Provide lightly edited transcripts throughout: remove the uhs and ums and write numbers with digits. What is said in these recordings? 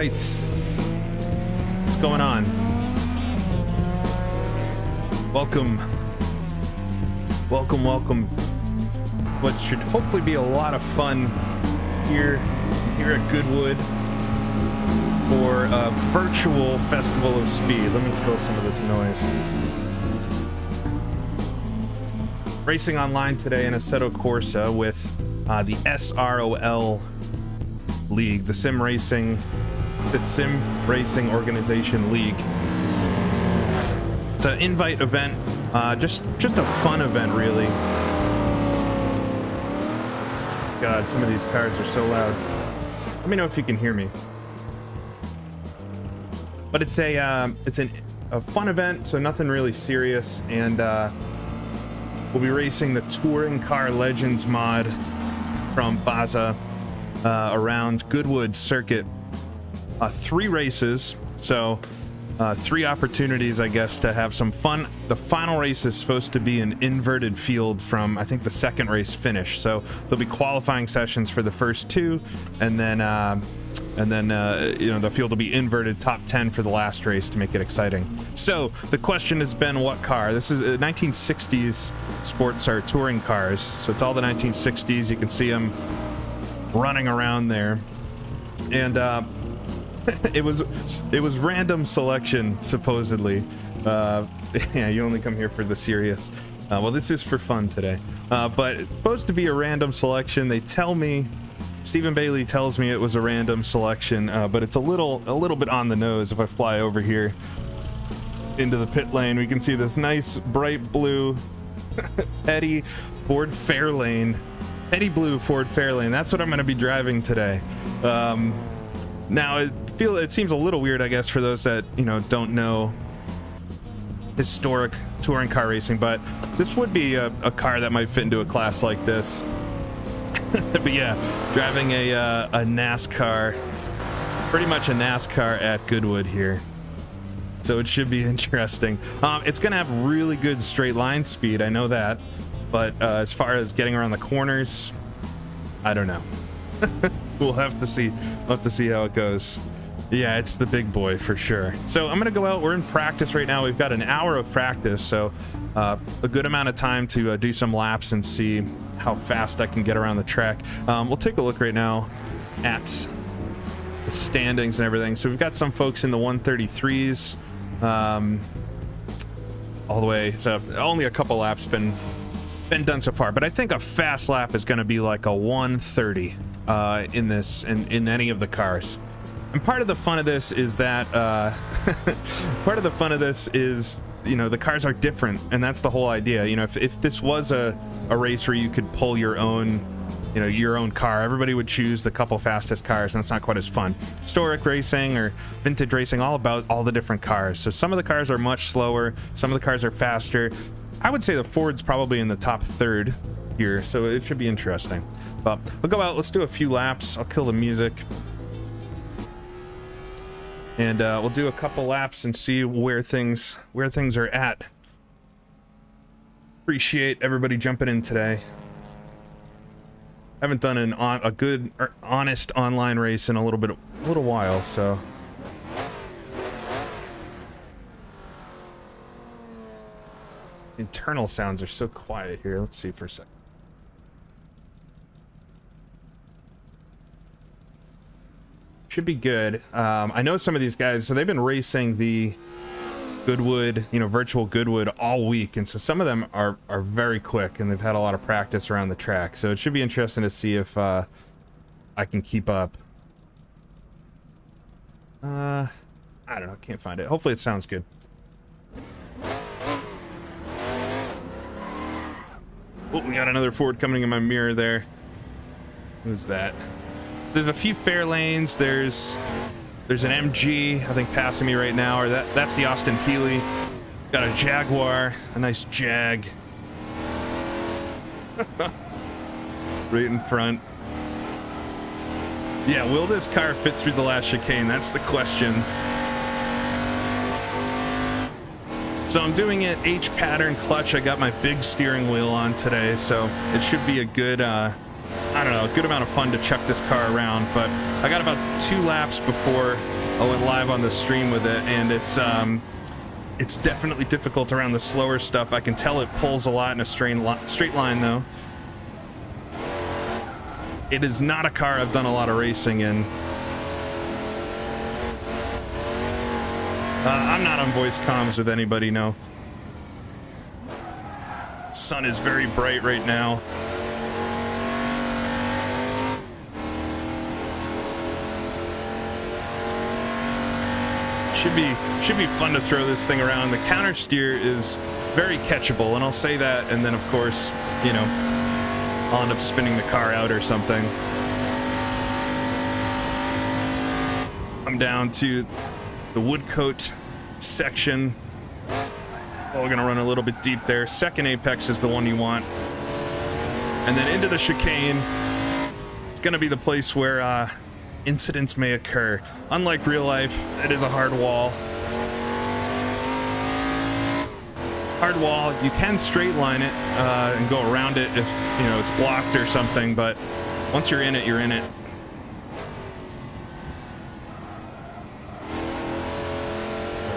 right. What's going on? Welcome. What should hopefully be a lot of fun here at Goodwood for a virtual Festival of Speed. Let me kill some of this noise. Racing online today in Assetto Corsa with the SROL League, the Sim Racing Organization League. It's an invite event, just a fun event, really. God, some of these cars are so loud. Let me know if you can hear me. But it's a fun event, so nothing really serious, and we'll be racing the Touring Car Legends mod from Baza around Goodwood Circuit. 3 races, so 3 opportunities, I guess, to have some fun. The final race is supposed to be an inverted field from, I think, the second race finish. So there'll be qualifying sessions for the first 2, and then the field will be inverted, top 10 for the last race to make it exciting. So the question has been, what car? This is 1960s sports car touring cars. So it's all the 1960s. You can see them running around there, and it was random selection, supposedly. Yeah, you only come here for the serious. Well, this is for fun today, but it's supposed to be a random selection. They tell me, Stephen Bailey tells me it was a random selection, but it's a little bit on the nose. If I fly over here into the pit lane, we can see this nice bright blue Petty blue Ford Fairlane. That's what I'm going to be driving today. Now it seems a little weird, I guess, for those that don't know historic touring car racing, but this would be a car that might fit into a class like this. But yeah, driving a NASCAR, pretty much a NASCAR at Goodwood here, so it should be interesting. It's gonna have really good straight line speed, I know that, but as far as getting around the corners, I don't know. We'll have to see how it goes. Yeah, it's the big boy for sure. So I'm gonna go out. We're in practice right now. We've got an hour of practice, so a good amount of time to do some laps and see how fast I can get around the track. We'll take a look right now at the standings and everything. So we've got some folks in the 133s, all the way. So only a couple laps been done so far, but I think a fast lap is going to be like a 130 in this, in any of the cars. And part of the fun of this is that the cars are different, and that's the whole idea. If this was a race where you could pull your own car, everybody would choose the couple fastest cars, and it's not quite as fun. Historic racing or vintage racing, all about all the different cars. So some of the cars are much slower, some of the cars are faster. I would say the Ford's probably in the top third here, so it should be interesting. But we'll go out, let's do a few laps. I'll kill the music, and we'll do a couple laps and see where things are at. Appreciate everybody jumping in today. Haven't done a good or honest online race in a little while, so internal sounds are so quiet here. Let's see for a second. Should be good. I know some of these guys, so they've been racing the Goodwood, virtual Goodwood all week, and so some of them are very quick, and they've had a lot of practice around the track, so it should be interesting to see if I can keep up. I don't know, can't find it. Hopefully it sounds good. Oh, we got another Ford coming in my mirror there. Who's that? There's a few fair lanes. There's an MG, I think, passing me right now, or that's the Austin Healey. Got a Jaguar, a nice Jag. Right in front. Yeah, will this car fit through the last chicane? That's the question. So I'm doing it H pattern clutch. I got my big steering wheel on today, so it should be a good I don't know, a good amount of fun to chuck this car around, but I got about 2 laps before I went live on the stream with it, and it's definitely difficult around the slower stuff. I can tell it pulls a lot in a straight line, though. It is not a car I've done a lot of racing in. I'm not on voice comms with anybody, no. Sun is very bright right now. Should be fun to throw this thing around. The counter steer is very catchable, and I'll say that, and then of course, you know, I'll end up spinning the car out or something. I'm down to the wood coat section. Oh, we're gonna run a little bit deep there. Second apex is the one you want. And then into the chicane. It's gonna be the place where incidents may occur. Unlike real life, it is a hard wall. Hard wall, you can straight line it and go around it if, you know, it's blocked or something, but once you're in it, you're in it.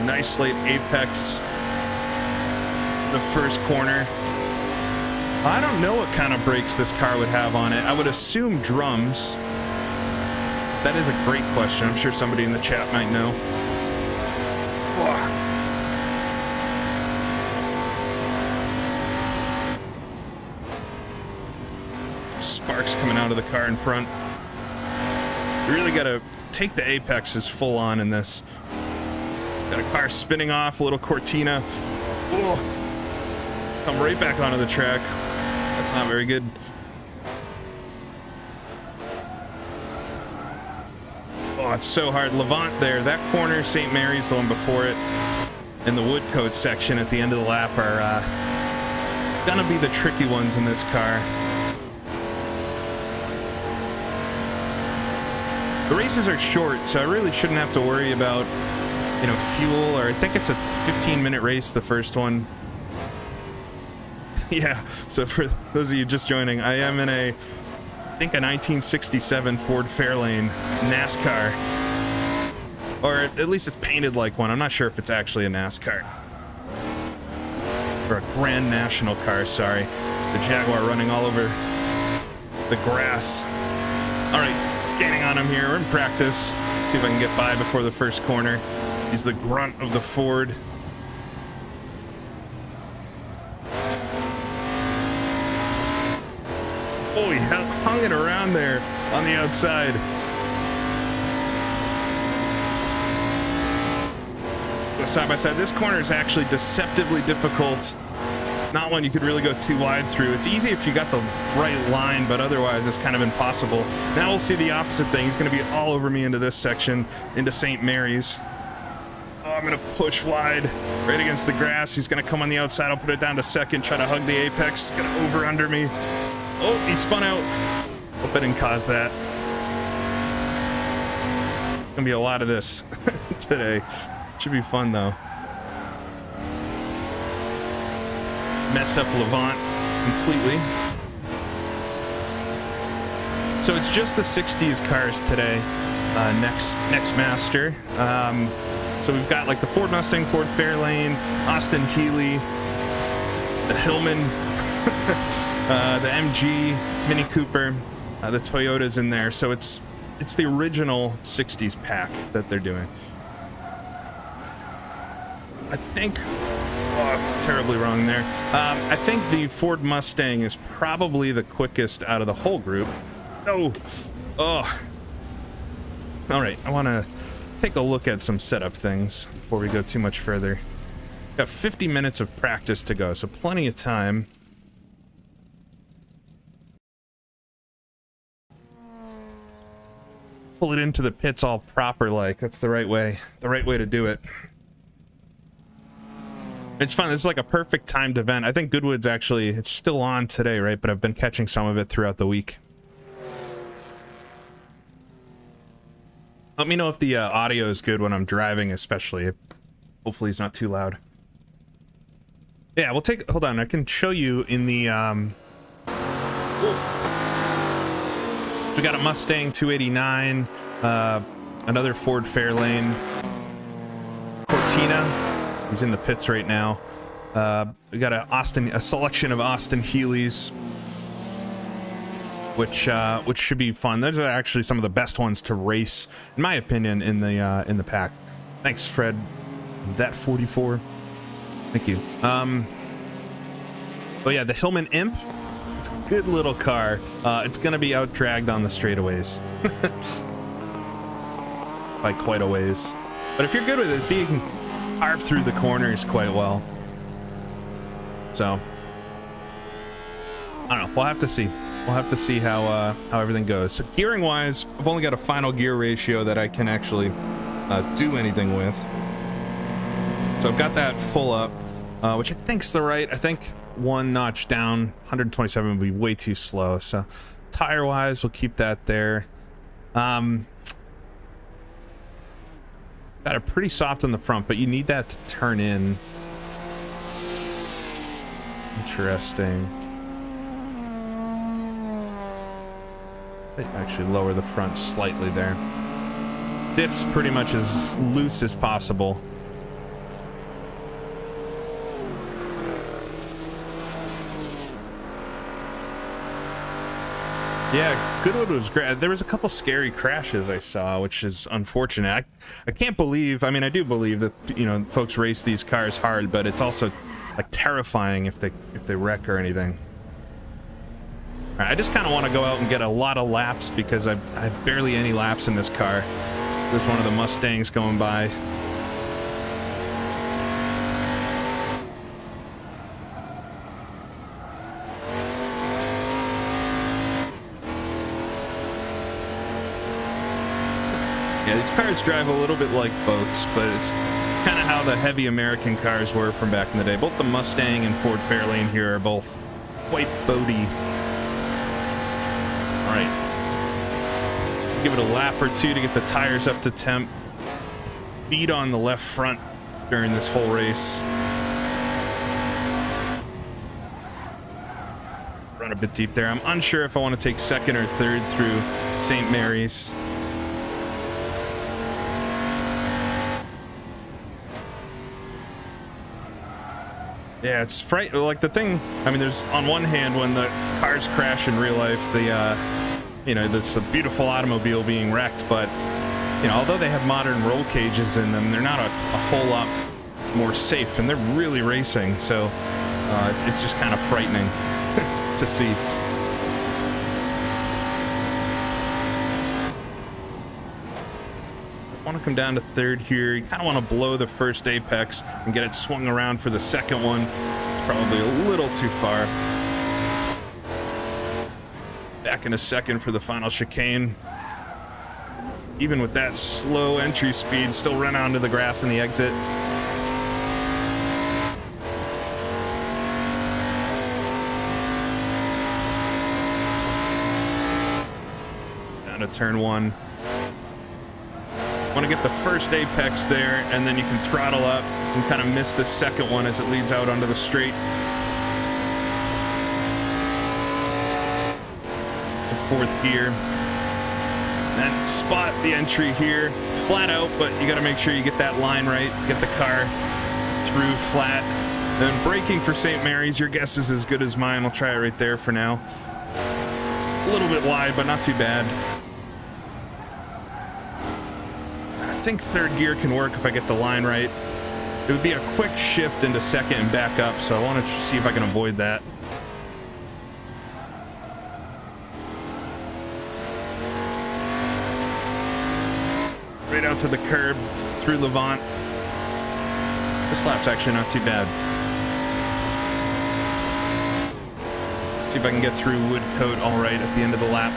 Nice late apex. The first corner. I don't know what kind of brakes this car would have on it. I would assume drums. That is a great question. I'm sure somebody in the chat might know. Sparks coming out of the car in front. You really gotta take the apexes full on in this. Got a car spinning off, a little Cortina. Oh, come right back onto the track. That's not very good. Oh, it's so hard. Levant there. That corner, St. Mary's, the one before it, and the wood coat section at the end of the lap are gonna be the tricky ones in this car. The races are short, so I really shouldn't have to worry about, you know, fuel, or I think it's a 15-minute race, the first one. Yeah, so for those of you just joining, I am in I think a 1967 Ford Fairlane NASCAR. Or at least it's painted like one. I'm not sure if it's actually a NASCAR. Or a Grand National car, sorry. The Jaguar running all over the grass. All right, gaining on him here. We're in practice. See if I can get by before the first corner. He's the grunt of the Ford. Oh, he hung it around there on the outside. Go side by side. This corner is actually deceptively difficult. Not one you could really go too wide through. It's easy if you got the right line, but otherwise it's kind of impossible. Now we'll see the opposite thing. He's going to be all over me into this section, into St. Mary's. Oh, I'm going to push wide right against the grass. He's going to come on the outside. I'll put it down to second, try to hug the apex. He's going to over under me. Oh, he spun out. Hope I didn't cause that. Gonna be a lot of this today. Should be fun though. Mess up Levant completely. So it's just the 60s cars today. Next master. So we've got like the Ford Mustang, Ford Fairlane, Austin Healey, the Hillman, the MG, Mini Cooper, the Toyota's in there. So it's the original 60s pack that they're doing. I think, oh, terribly wrong there. I think the Ford Mustang is probably the quickest out of the whole group. No. Oh. All right, I want to take a look at some setup things before we go too much further. Got 50 minutes of practice to go, so plenty of time. Pull it into the pits all proper like. That's the right way to do it. It's fun. This is like a perfect timed event. I think Goodwood's actually, it's still on today, right? But I've been catching some of it throughout the week. Let me know if the audio is good when I'm driving, especially. Hopefully it's not too loud. Yeah, we'll take, hold on. I can show you in the, we got a Mustang 289, another Ford Fairlane, Cortina, he's in the pits right now. We got a selection of Austin Healey's, which should be fun. Those are actually some of the best ones to race, in my opinion, in the pack. Thanks, Fred. That 44. Thank you. But yeah, the Hillman Imp. It's a good little car. It's gonna be out dragged on the straightaways by quite a ways. But if you're good with it, see, you can carve through the corners quite well. So I don't know. We'll have to see. We'll have to see how everything goes. So gearing wise, I've only got a final gear ratio that I can actually do anything with. So I've got that full up, which I think's the right. I think one notch down, 127 would be way too slow. So tire wise, we'll keep that there. Got it pretty soft on the front, but you need that to turn in. Interesting. Actually lower the front slightly there. Diff's pretty much as loose as possible. Yeah, Goodwood was great. There was a couple scary crashes I saw, which is unfortunate. I can't believe, I mean, I do believe that, you know, folks race these cars hard, but it's also like terrifying if they wreck or anything. All right, I just kind of want to go out and get a lot of laps because I have barely any laps in this car. There's one of the Mustangs going by. Yeah, these cars drive a little bit like boats, but it's kind of how the heavy American cars were from back in the day. Both the Mustang and Ford Fairlane here are both quite boaty. All right, give it a lap or two to get the tires up to temp. Beat on the left front during this whole race. Run a bit deep there. I'm unsure if I want to take second or third through St. Mary's. Yeah, it's frightening. Like the thing, I mean, there's on one hand when the cars crash in real life, you know, that's a beautiful automobile being wrecked, but you know, although they have modern roll cages in them, they're not a whole lot more safe, and they're really racing. So it's just kind of frightening to see. Want to come down to third here. You kind of want to blow the first apex and get it swung around for the second one. It's probably a little too far. Back in a second for the final chicane. Even with that slow entry speed, still run onto the grass in the exit. Down to turn one. Want to get the first apex there, and then you can throttle up and kind of miss the second one as it leads out onto the straight. It's a fourth gear. And spot the entry here, flat out, but you got to make sure you get that line right, get the car through flat. Then braking for St. Mary's, your guess is as good as mine. We'll try it right there for now. A little bit wide, but not too bad. I think third gear can work if I get the line right. It would be a quick shift into second and back up, so I want to see if I can avoid that. Right out to the curb, through Levant. This lap's actually not too bad. See if I can get through Woodcote all right at the end of the lap.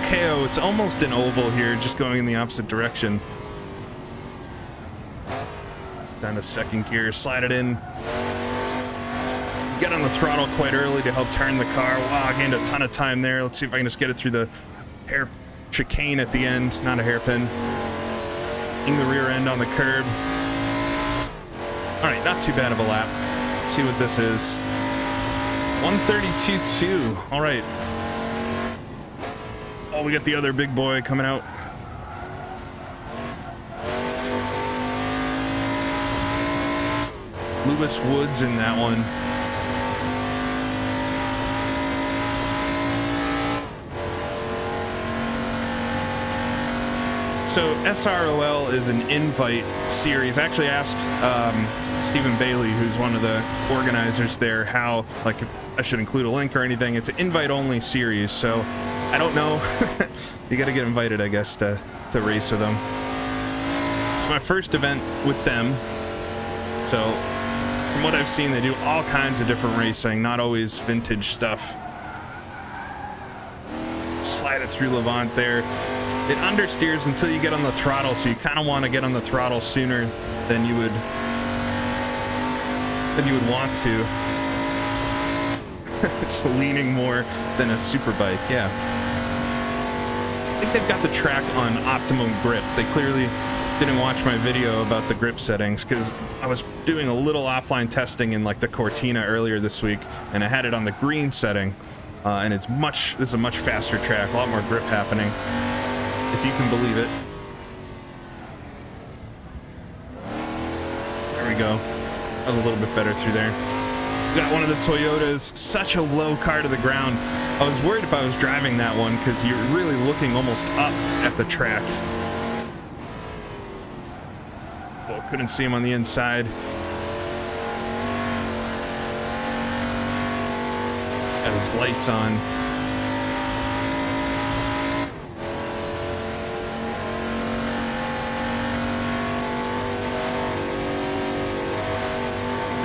KO, it's almost an oval here, just going in the opposite direction. Down to second gear, slide it in. Get on the throttle quite early to help turn the car. Wow, I gained a ton of time there. Let's see if I can just get it through the hair chicane at the end, not a hairpin. In the rear end on the curb. All right, not too bad of a lap. Let's see what this is. 132.2. All right. Oh, we got the other big boy coming out. Lewis Woods in that one. So SROL is an invite series. I actually asked Stephen Bailey, who's one of the organizers there, how, like, if I should include a link or anything. It's an invite-only series, so I don't know. You got to get invited, I guess, to race with them. It's my first event with them, so from what I've seen, they do all kinds of different racing, not always vintage stuff. Slide it through Levant there. It understeers until you get on the throttle, so you kind of want to get on the throttle sooner than you would want to. It's leaning more than a super bike, yeah. I think they've got the track on optimum grip. They clearly didn't watch my video about the grip settings, because I was doing a little offline testing in like the Cortina earlier this week, and I had it on the green setting, and this is a much faster track, a lot more grip happening, if you can believe it. There we go. That was a little bit better through there. We got one of the Toyotas, such a low car to the ground. I was worried if I was driving that one, because you're really looking almost up at the track. Oh, couldn't see him on the inside. Got his lights on.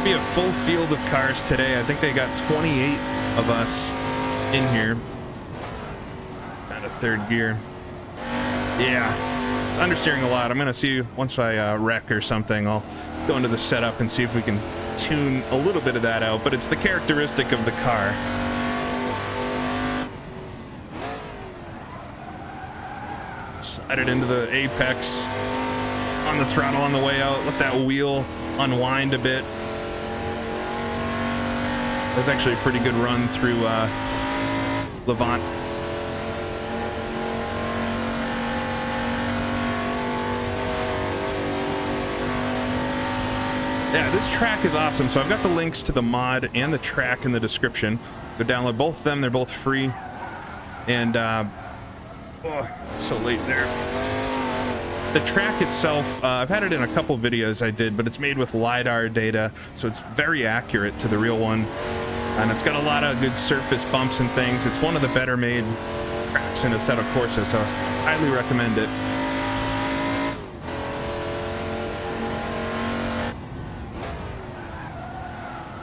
Be a full field of cars today. I think they got 28 of us in here. Down to third gear. Yeah, it's understeering a lot. I'm gonna see once I wreck or something. I'll go into the setup and see if we can tune a little bit of that out. But it's the characteristic of the car. Slide it into the apex on the throttle on the way out. Let that wheel unwind a bit. That's actually a pretty good run through Levant. Yeah, this track is awesome. So I've got the links to the mod and the track in the description. Go download both of them. They're both free. And, oh, so late there. The track itself, I've had it in a couple videos I did, but it's made with LiDAR data, so it's very accurate to the real one. And it's got a lot of good surface bumps and things. It's one of the better made tracks in Assetto Corsa, so I highly recommend it.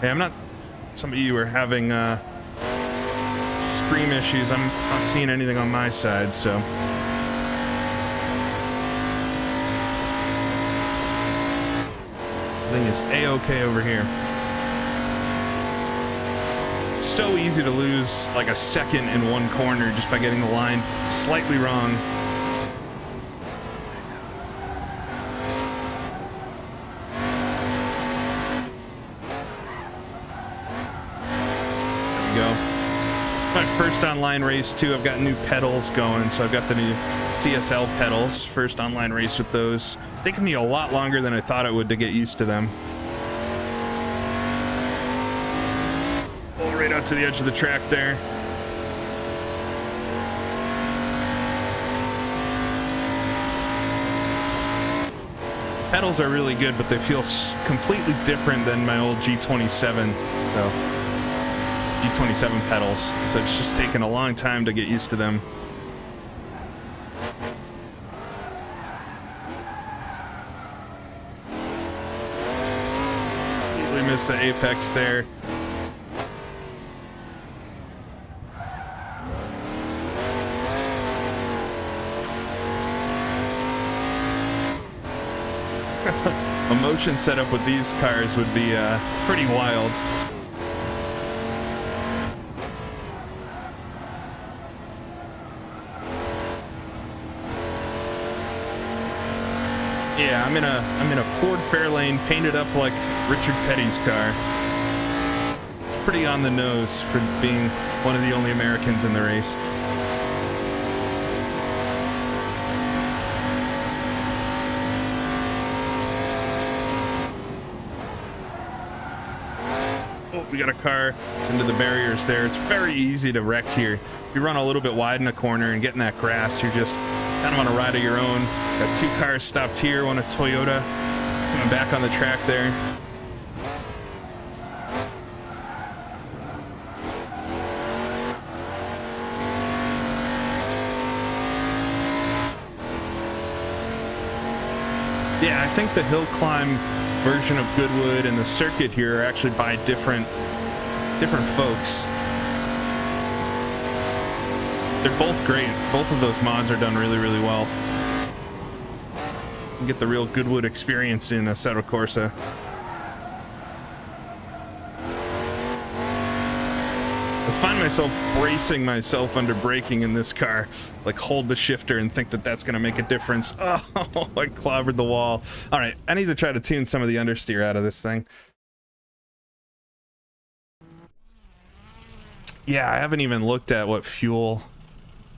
Hey, I'm not, some of you are having scream issues. I'm not seeing anything on my side, so. Everything is A-okay over here. So easy to lose like a second in one corner just by getting the line slightly wrong. There we go. My first online race too. I've got new pedals going, so I've got the new CSL pedals. First online race with those. It's taken me a lot longer than I thought it would to get used to them. Right out to the edge of the track there. Pedals are really good, but they feel completely different than my old G27. So G27 pedals. So it's just taken a long time to get used to them. Completely missed the apex there. A motion setup with these cars would be pretty wild. Yeah, I'm in a Ford Fairlane painted up like Richard Petty's car. It's pretty on the nose for being one of the only Americans in the race. Oh, we got a car. It's into the barriers there. It's very easy to wreck here. If you run a little bit wide in a corner and get in that grass, you're just kind of on a ride of your own. Got two cars stopped here, one a Toyota coming back on the track there. Yeah, I think the hill climb version of Goodwood and the circuit here are actually by different folks. They're both great. Both of those mods are done really, really well. You can get the real Goodwood experience in Assetto Corsa. I find myself bracing myself under braking in this car, like hold the shifter and think that that's going to make a difference. Oh, I clobbered the wall. All right, I need to try to tune some of the understeer out of this thing. Yeah, I haven't even looked at what fuel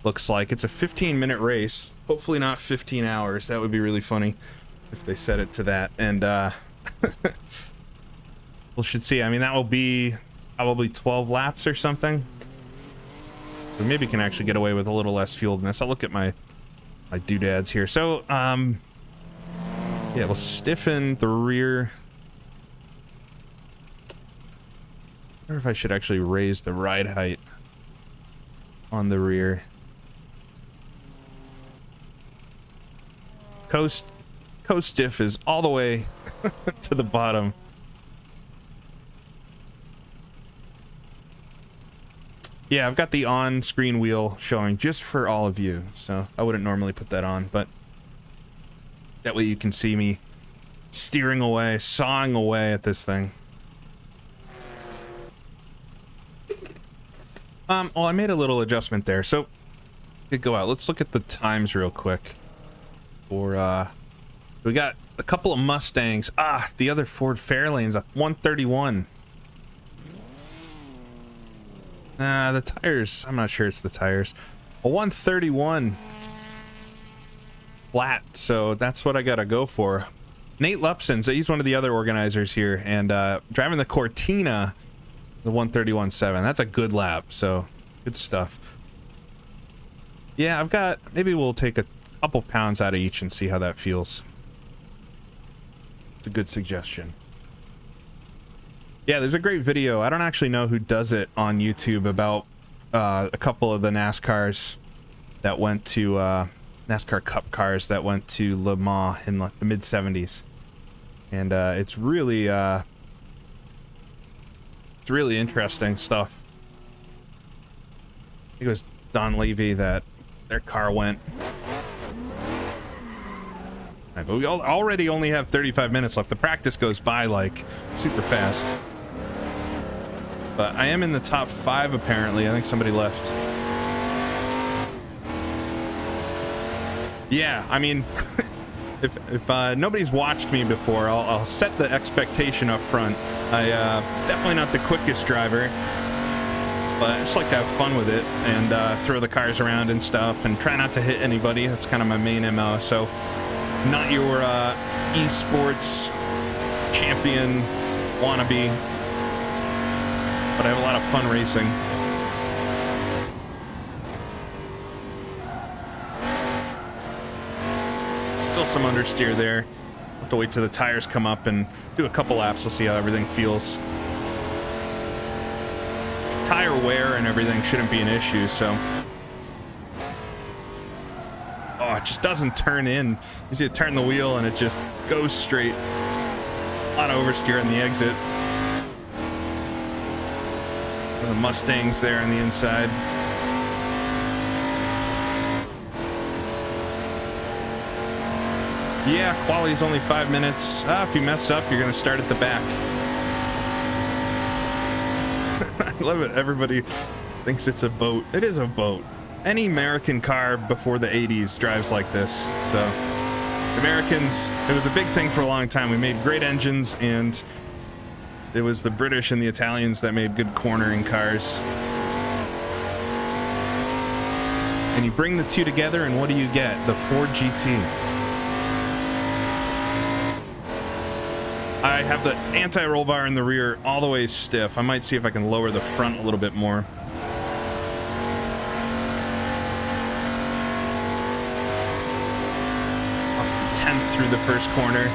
looks like. It's a 15-minute race. Hopefully not 15 hours. That would be really funny if they set it to that. And we should see. I mean, that will be probably 12 laps or something. So maybe can actually get away with a little less fuel than this. I'll look at my doodads here. So yeah, we'll stiffen the rear. I wonder if I should actually raise the ride height on the rear. Coast diff is all the way to the bottom. Yeah, I've got the on-screen wheel showing just for all of you, so I wouldn't normally put that on, but that way you can see me steering away, sawing away at this thing. Well, I made a little adjustment there, so it go out. Let's look at the times real quick. For we got a couple of Mustangs. The other Ford Fairlane's a 131. The tires, I'm not sure it's the tires. A 131 flat, so that's what I gotta go for. Nate Lupson's, he's one of the other organizers here, and driving the Cortina, the 131.7. That's a good lap, so good stuff. Yeah, I've got, maybe we'll take a couple pounds out of each and see how that feels. It's a good suggestion. Yeah, there's a great video. I don't actually know who does it on YouTube about a couple of the NASCARs that went to NASCAR Cup cars that went to Le Mans in like the mid 70s, and it's really interesting stuff. I think it was Don Levy that their car went. Right, but we already only have 35 minutes left. The practice goes by like super fast. But I am in the top 5 apparently. I think somebody left. Yeah, I mean, if nobody's watched me before, I'll set the expectation up front. I definitely not the quickest driver, but I just like to have fun with it and throw the cars around and stuff and try not to hit anybody. That's kind of my main MO. So not your esports champion wannabe, but I have a lot of fun racing. Still some understeer there. Have to wait till the tires come up and do a couple laps. We'll see how everything feels. Tire wear and everything shouldn't be an issue, so. Oh, it just doesn't turn in. You see it turn the wheel and it just goes straight. A lot of oversteer on the exit. The Mustangs there on the inside. Yeah, quality's only 5 minutes. If you mess up, you're gonna start at the back. I love it. Everybody thinks it's a boat. It is a boat. Any American car before the 80s drives like this. So Americans, it was a big thing for a long time. We made great engines, and It was the British and the Italians that made good cornering cars. And you bring the two together, and what do you get? The Ford GT. I have the anti-roll bar in the rear all the way stiff. I might see if I can lower the front a little bit more. Lost the 10th through the first corner.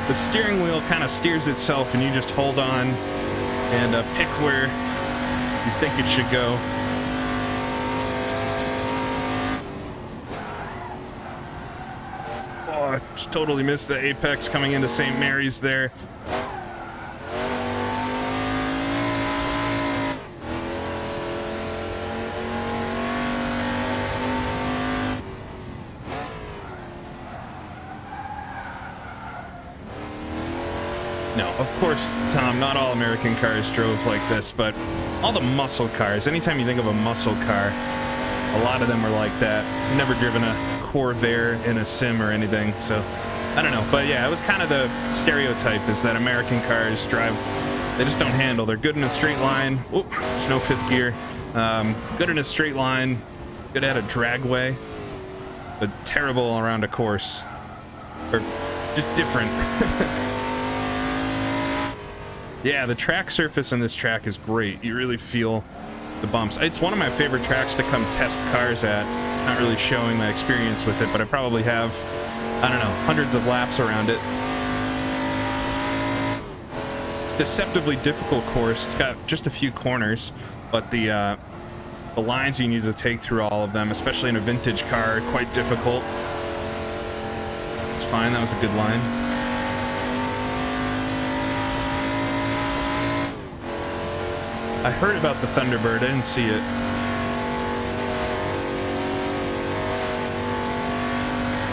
The steering wheel kind of steers itself, and you just hold on and pick where you think it should go. Oh, I just totally missed the apex coming into St. Mary's there. No, of course, Tom, not all American cars drove like this, but all the muscle cars, anytime you think of a muscle car, a lot of them are like that. I've never driven a Corvair in a sim or anything, so I don't know. But yeah, it was kind of the stereotype is that American cars drive, they just don't handle. They're good in a straight line. Oop, there's no fifth gear. Good in a straight line, good at a dragway, but terrible around a course. Or just different. Yeah, the track surface on this track is great. You really feel the bumps. It's one of my favorite tracks to come test cars at. Not really showing my experience with it, but I probably have, I don't know, hundreds of laps around it. It's a deceptively difficult course. It's got just a few corners, but the lines you need to take through all of them, especially in a vintage car, are quite difficult. It's fine, that was a good line. I heard about the Thunderbird, I didn't see it.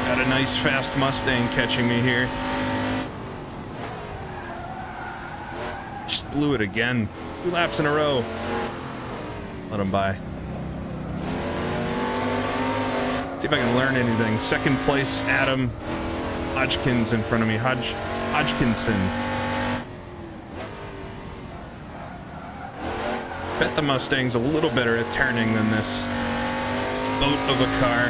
Got a nice fast Mustang catching me here. Just blew it again. 2 laps in a row. Let him by. See if I can learn anything. Second place, Adam Hodgkins in front of me. Hodgkinson. Bet the Mustang's a little better at turning than this boat of a car.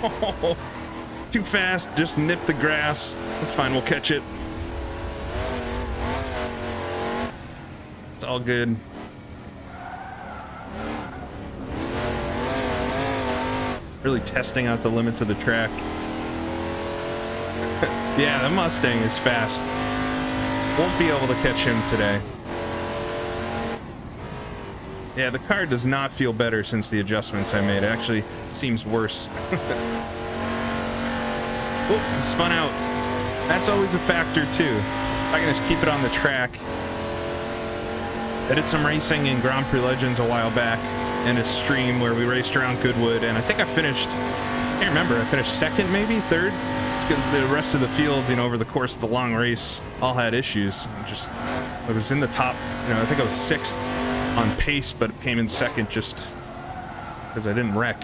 Oh. Too fast, just nip the grass. That's fine, we'll catch it. It's all good. Really testing out the limits of the track. Yeah, the Mustang is fast. Won't be able to catch him today. Yeah, the car does not feel better since the adjustments I made. It actually seems worse. Oh, it spun out. That's always a factor too. If I can just keep it on the track. I did some racing in Grand Prix Legends a while back in a stream where we raced around Goodwood, and I think I finished, I can't remember, I finished second maybe, third? It's because the rest of the field, you know, over the course of the long race all had issues. I was in the top, you know, I think I was 6th on pace, but came in second just because I didn't wreck.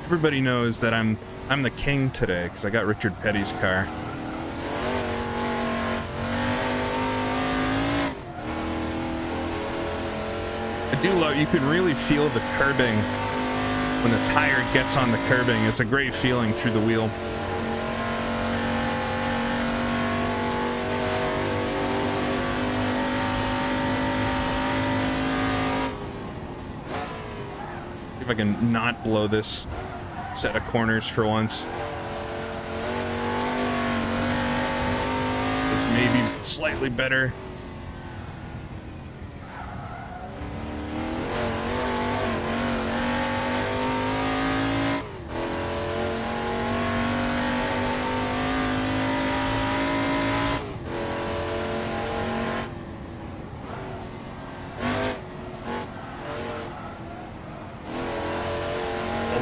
Everybody knows that I'm the king today because I got Richard Petty's car. I do love, you can really feel the curbing when the tire gets on the curbing. It's a great feeling through the wheel. See if I can not blow this set of corners for once. It's maybe slightly better.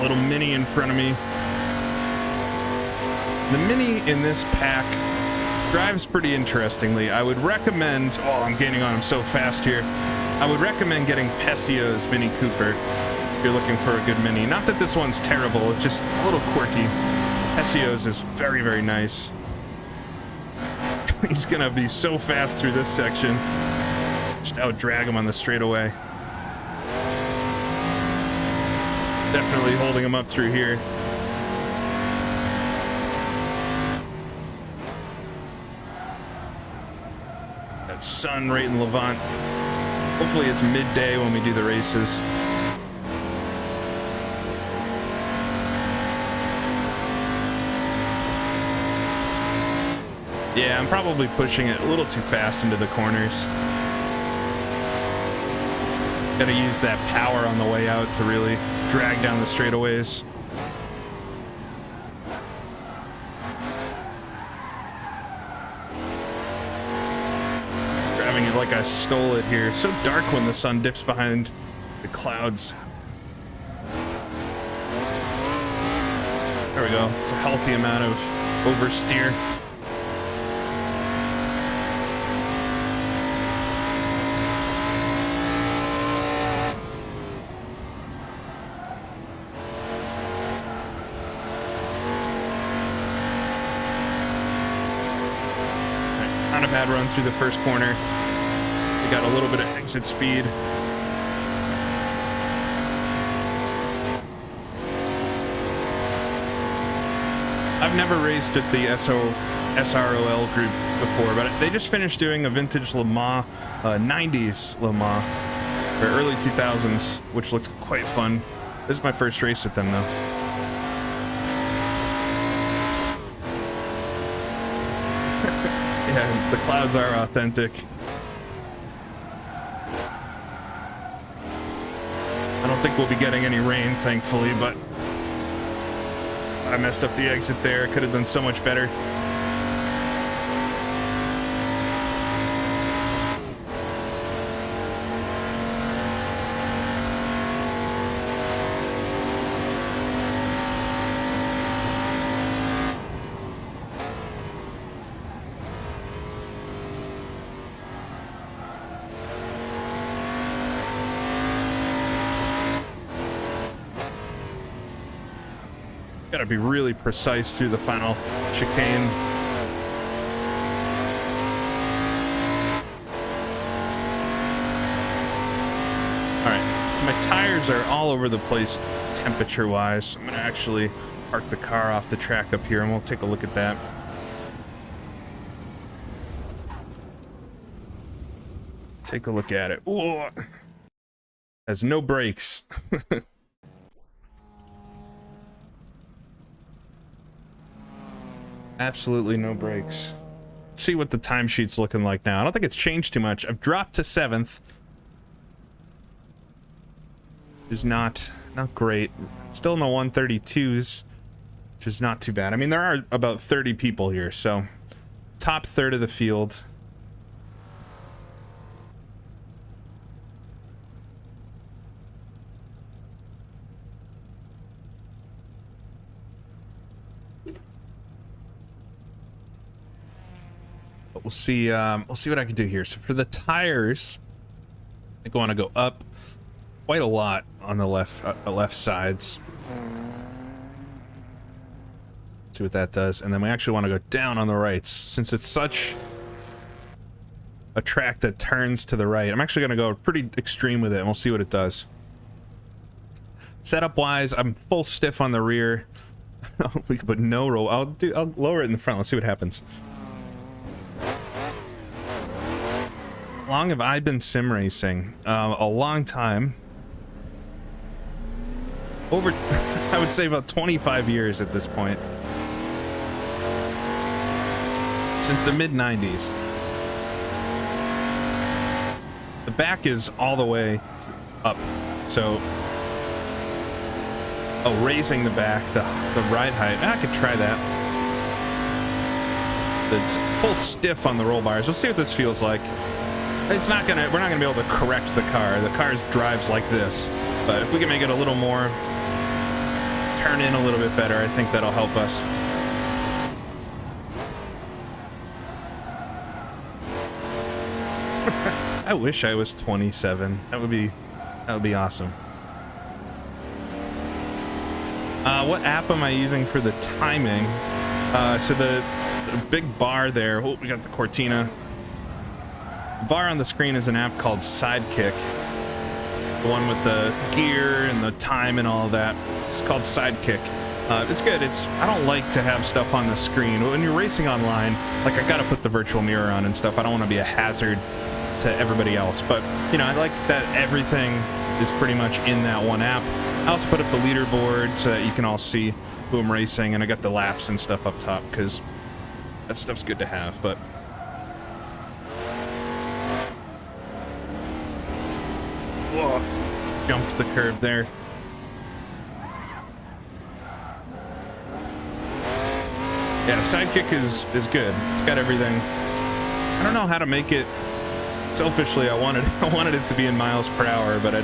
little Mini in front of me. The Mini in this pack drives pretty interestingly. I would recommend, oh, I'm gaining on him so fast here. I would recommend getting Pessio's Mini Cooper if you're looking for a good Mini. Not that this one's terrible, it's just a little quirky. Pessio's is very, very nice. He's gonna be so fast through this section. Just out drag him on the straightaway. Definitely holding him up through here. That sun right in Levant. Hopefully it's midday when we do the races. Yeah, I'm probably pushing it a little too fast into the corners. Gotta use that power on the way out to really drag down the straightaways. Driving it like I stole it here. It's so dark when the sun dips behind the clouds. There we go. It's a healthy amount of oversteer. Bad run through the first corner. We got a little bit of exit speed. I've never raced at the SROL group before, but they just finished doing a vintage Le Mans, 90s Le Mans, or early 2000s, which looked quite fun. This is my first race with them though. Yeah, the clouds are authentic. I don't think we'll be getting any rain, thankfully, but I messed up the exit there. Could have done so much better. Gotta be really precise through the final chicane. All right, my tires are all over the place temperature-wise. I'm gonna actually park the car off the track up here and we'll take a look at that. Take a look at it. Ooh, has no brakes. Absolutely no brakes. Let's see what the timesheet's looking like now. I don't think it's changed too much. I've dropped to 7th. Which is not great. Still in the 132s, which is not too bad. I mean, there are about 30 people here, so top third of the field. We'll see what I can do here. So for the tires, I think I want to go up quite a lot on the left sides. See what that does. And then we actually want to go down on the rights. Since it's such a track that turns to the right, I'm actually going to go pretty extreme with it, and we'll see what it does. Setup wise, I'm full stiff on the rear. We could put no roll. I'll lower it in the front. Let's see what happens. How long have I been sim racing? A long time. Over, I would say about 25 years at this point. Since the mid-90s. The back is all the way up, so... Oh, raising the back, the ride height. I could try that. It's full stiff on the roll bars. We'll see what this feels like. It's not gonna, we're not gonna be able to correct the car. The car drives like this. But if we can make it a little more turn in a little bit better. I think that'll help us. I wish I was 27. That would be awesome. What app am I using for the timing? So the big bar there. Oh, we got the Cortina. The bar on the screen is an app called Sidekick. The one with the gear and the time and all of that. It's called Sidekick. It's good. I don't like to have stuff on the screen. When you're racing online, like I gotta put the virtual mirror on and stuff. I don't want to be a hazard to everybody else. But, you know, I like that everything is pretty much in that one app. I also put up the leaderboard so that you can all see who I'm racing, and I got the laps and stuff up top because that stuff's good to have. But whoa, jumped the curb there. Yeah, Sidekick is good. It's got everything. I don't know how to make it. Selfishly, I wanted it to be in miles per hour, but I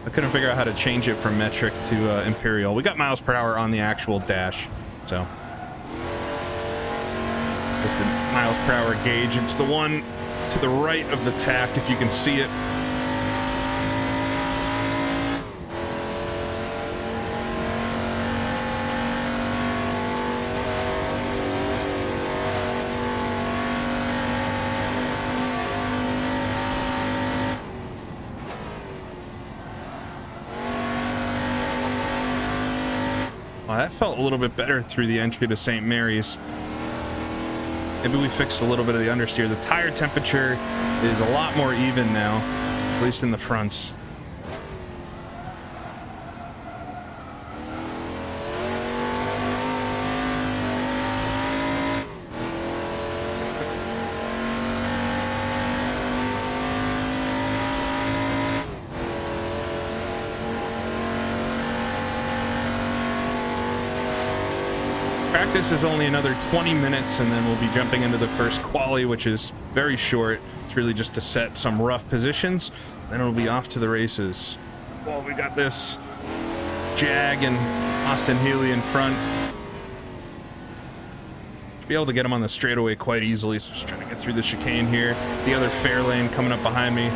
couldn't figure out how to change it from metric to imperial. We got miles per hour on the actual dash, so with the miles per hour gauge, it's the one to the right of the tack, if you can see it. Well, that felt a little bit better through the entry to St. Mary's. Maybe we fixed a little bit of the understeer. The tire temperature is a lot more even now, at least in the fronts. Practice is only another 20 minutes, and then we'll be jumping into the first quali, which is very short. It's really just to set some rough positions. Then it'll be off to the races. Well, we got this Jag and Austin Healy in front. Should be able to get him on the straightaway quite easily. So just trying to get through the chicane here. The other fair lane coming up behind me.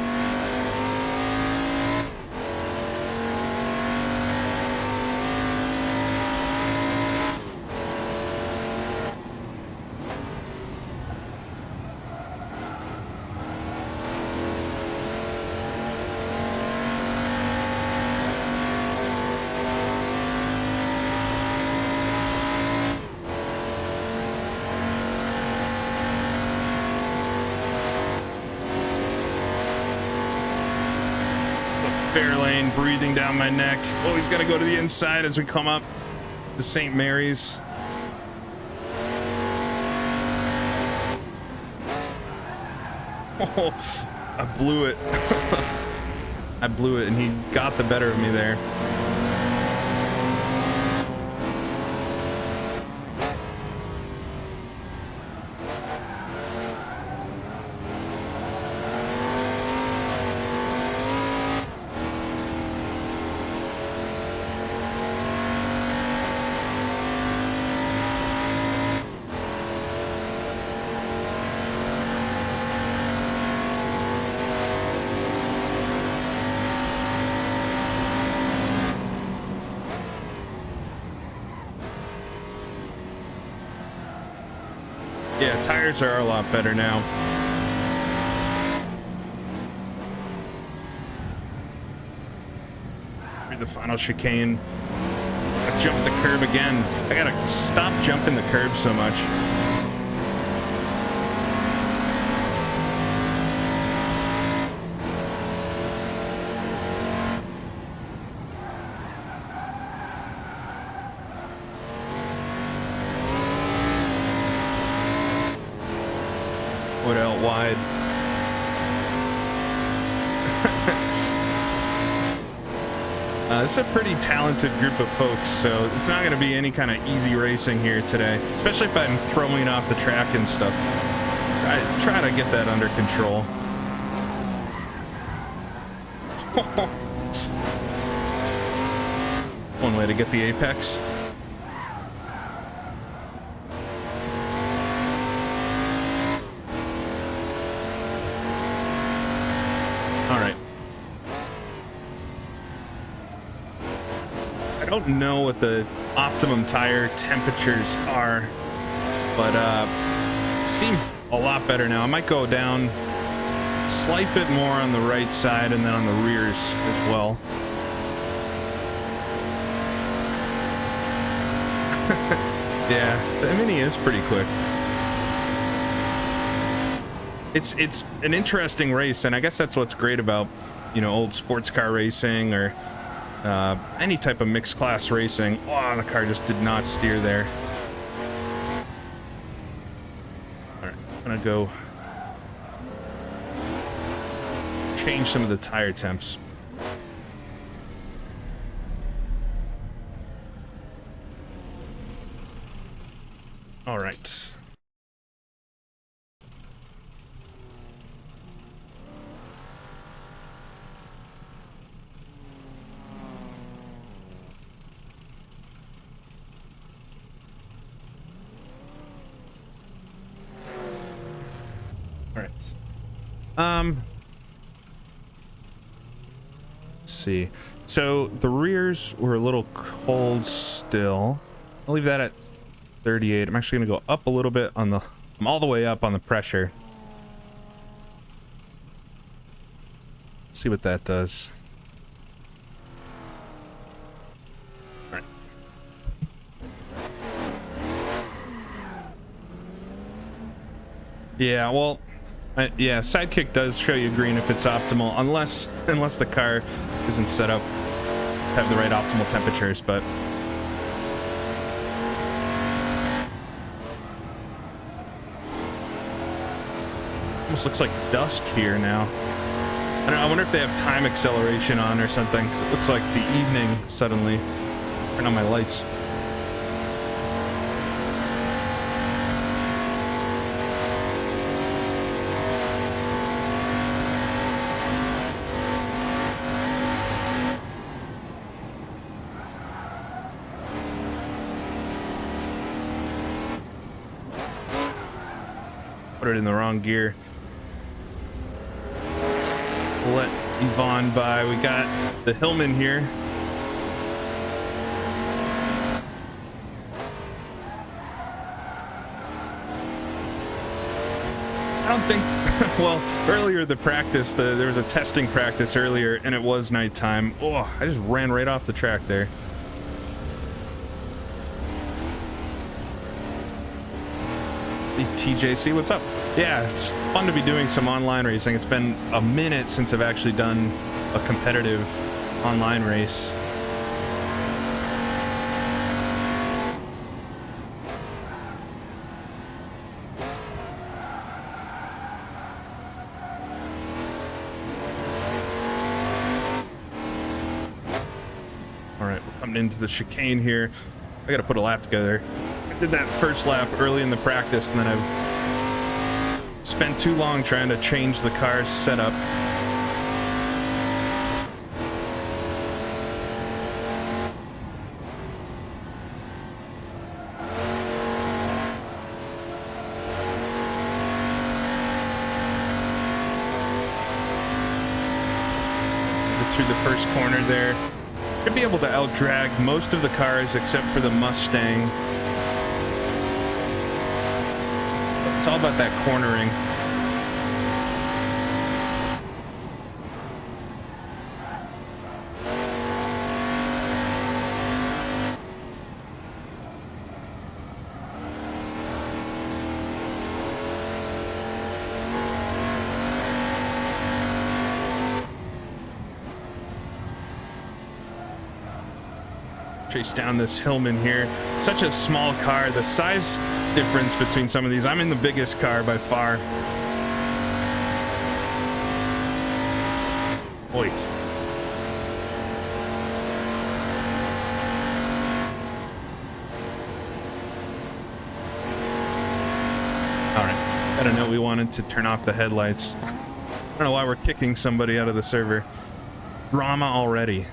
Fair lane breathing down my neck. Oh, he's got to go to the inside as we come up to St. Mary's. Oh, I blew it. I blew it, and he got the better of me there. Yeah, tires are a lot better now. Through the final chicane. I jumped the curb again. I gotta stop jumping the curb so much. Out wide. This is a pretty talented group of folks, so it's not going to be any kind of easy racing here today, especially if I'm throwing off the track and stuff. Try to get that under control. One way to get the apex. All right. I don't know what the optimum tire temperatures are, but seem a lot better now. I might go down a slight bit more on the right side and then on the rears as well. Yeah, the Mini is pretty quick. It's an interesting race, and I guess that's what's great about, you know, old sports car racing or any type of mixed class racing. Oh, the car just did not steer there. All right, I'm gonna go change some of the tire temps. All right. All right. Let's see. So the rears were a little cold still. I'll leave that at 38. I'm actually gonna go up a little bit on the, I'm all the way up on the pressure. See what that does. All right. Yeah, well, yeah, Sidekick does show you green if it's optimal, unless the car isn't set up to have the right optimal temperatures, but almost looks like dusk here now. I don't know, I wonder if they have time acceleration on or something, because it looks like the evening suddenly. Turn on my lights. Put it in the wrong gear. Let Yvonne by. We got the Hillman here. I don't think, well, earlier the practice, there was a testing practice earlier and it was nighttime. Oh, I just ran right off the track there. TJC, what's up? Yeah, it's fun to be doing some online racing. It's been a minute since I've actually done a competitive online race. All right, we're coming into the chicane here. I gotta put a lap together. Did that first lap early in the practice, and then I've spent too long trying to change the car's setup. Through the first corner there. Should be able to out-drag most of the cars except for the Mustang. It's all about that cornering. Chase down this Hillman here. Such a small car. The size difference between some of these. I'm in the biggest car by far. Wait. All right. I don't know. We wanted to turn off the headlights. I don't know why we're kicking somebody out of the server. Drama already.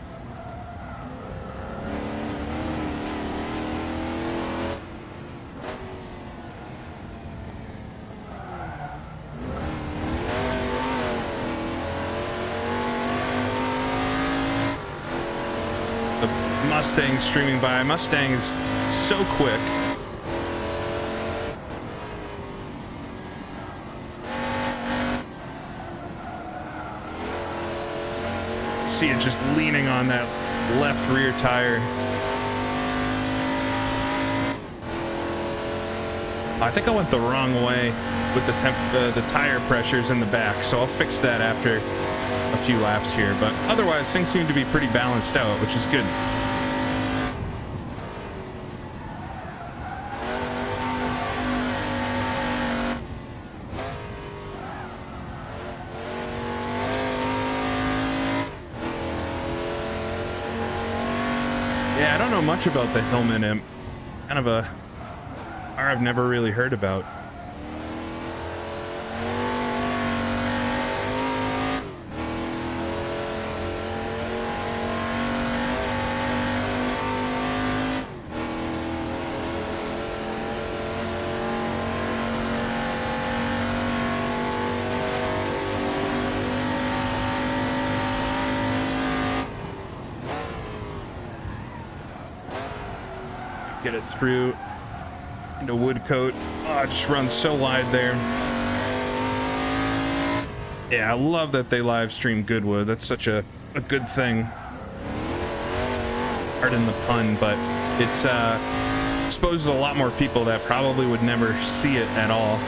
Mustang streaming by. Mustang is so quick. See it just leaning on that left rear tire. I think I went the wrong way with the tire pressures in the back, so I'll fix that after a few laps here. But otherwise, things seem to be pretty balanced out, which is good. Yeah, I don't know much about the Hillman Imp. Kind of a car I've never really heard about. Get it through into Woodcote. Oh, it just runs so wide there. Yeah, I love that they live stream Goodwood. That's such a good thing. Pardon the pun, but it's exposes a lot more people that probably would never see it at all.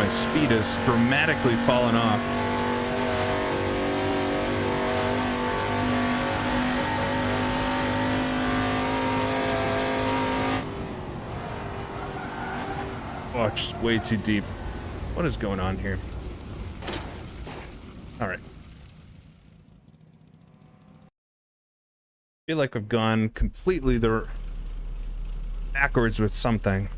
Speed has dramatically fallen off. Oh, it's just way too deep. What is going on here? All right. I feel like I've gone completely backwards with something.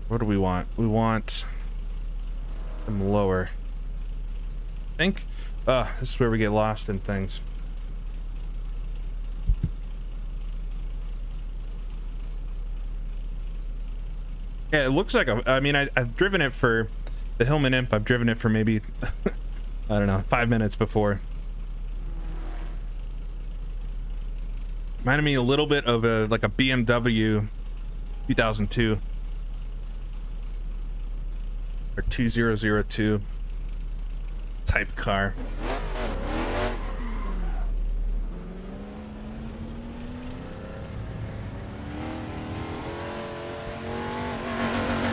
What do we want? We want them lower. I think. This is where we get lost in things. Yeah, it looks like I mean, I've driven it for the Hillman Imp. I've driven it for maybe I don't know, 5 minutes before. Reminded me a little bit of a BMW 2002. Or 2002 type car.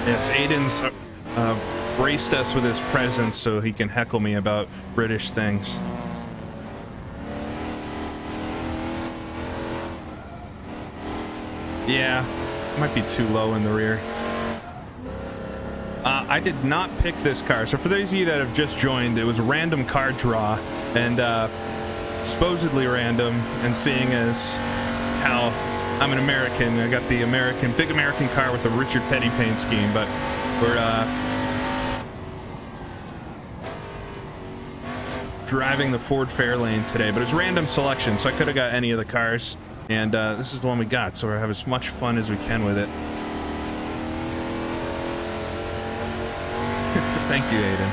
Yes, Aiden's braced us with his presence so he can heckle me about British things. Yeah, might be too low in the rear. I did not pick this car, so for those of you that have just joined, it was a random car draw, and supposedly random, and seeing as how I'm an American, I got the big American car with the Richard Petty paint scheme, but we're driving the Ford Fairlane today, but it's random selection, so I could have got any of the cars, and this is the one we got, so we'll have as much fun as we can with it. Thank you, Aiden.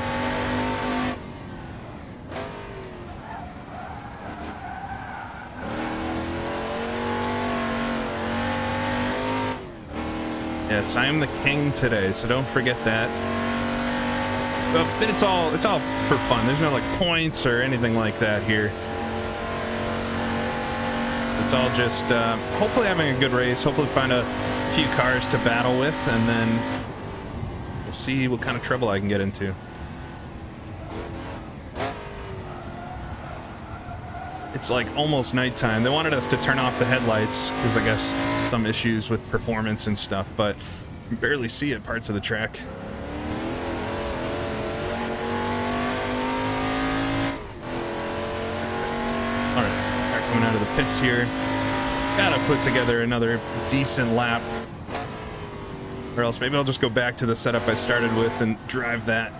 Yes, I am the king today, so don't forget that. But it's all for fun. There's no like points or anything like that here. It's all just hopefully having a good race. Hopefully find a few cars to battle with, and then we'll see what kind of trouble I can get into. It's like almost nighttime. They wanted us to turn off the headlights because I guess some issues with performance and stuff, but you can barely see it parts of the track. All right, coming out of the pits here. Gotta put together another decent lap. Or else maybe I'll just go back to the setup I started with and drive that.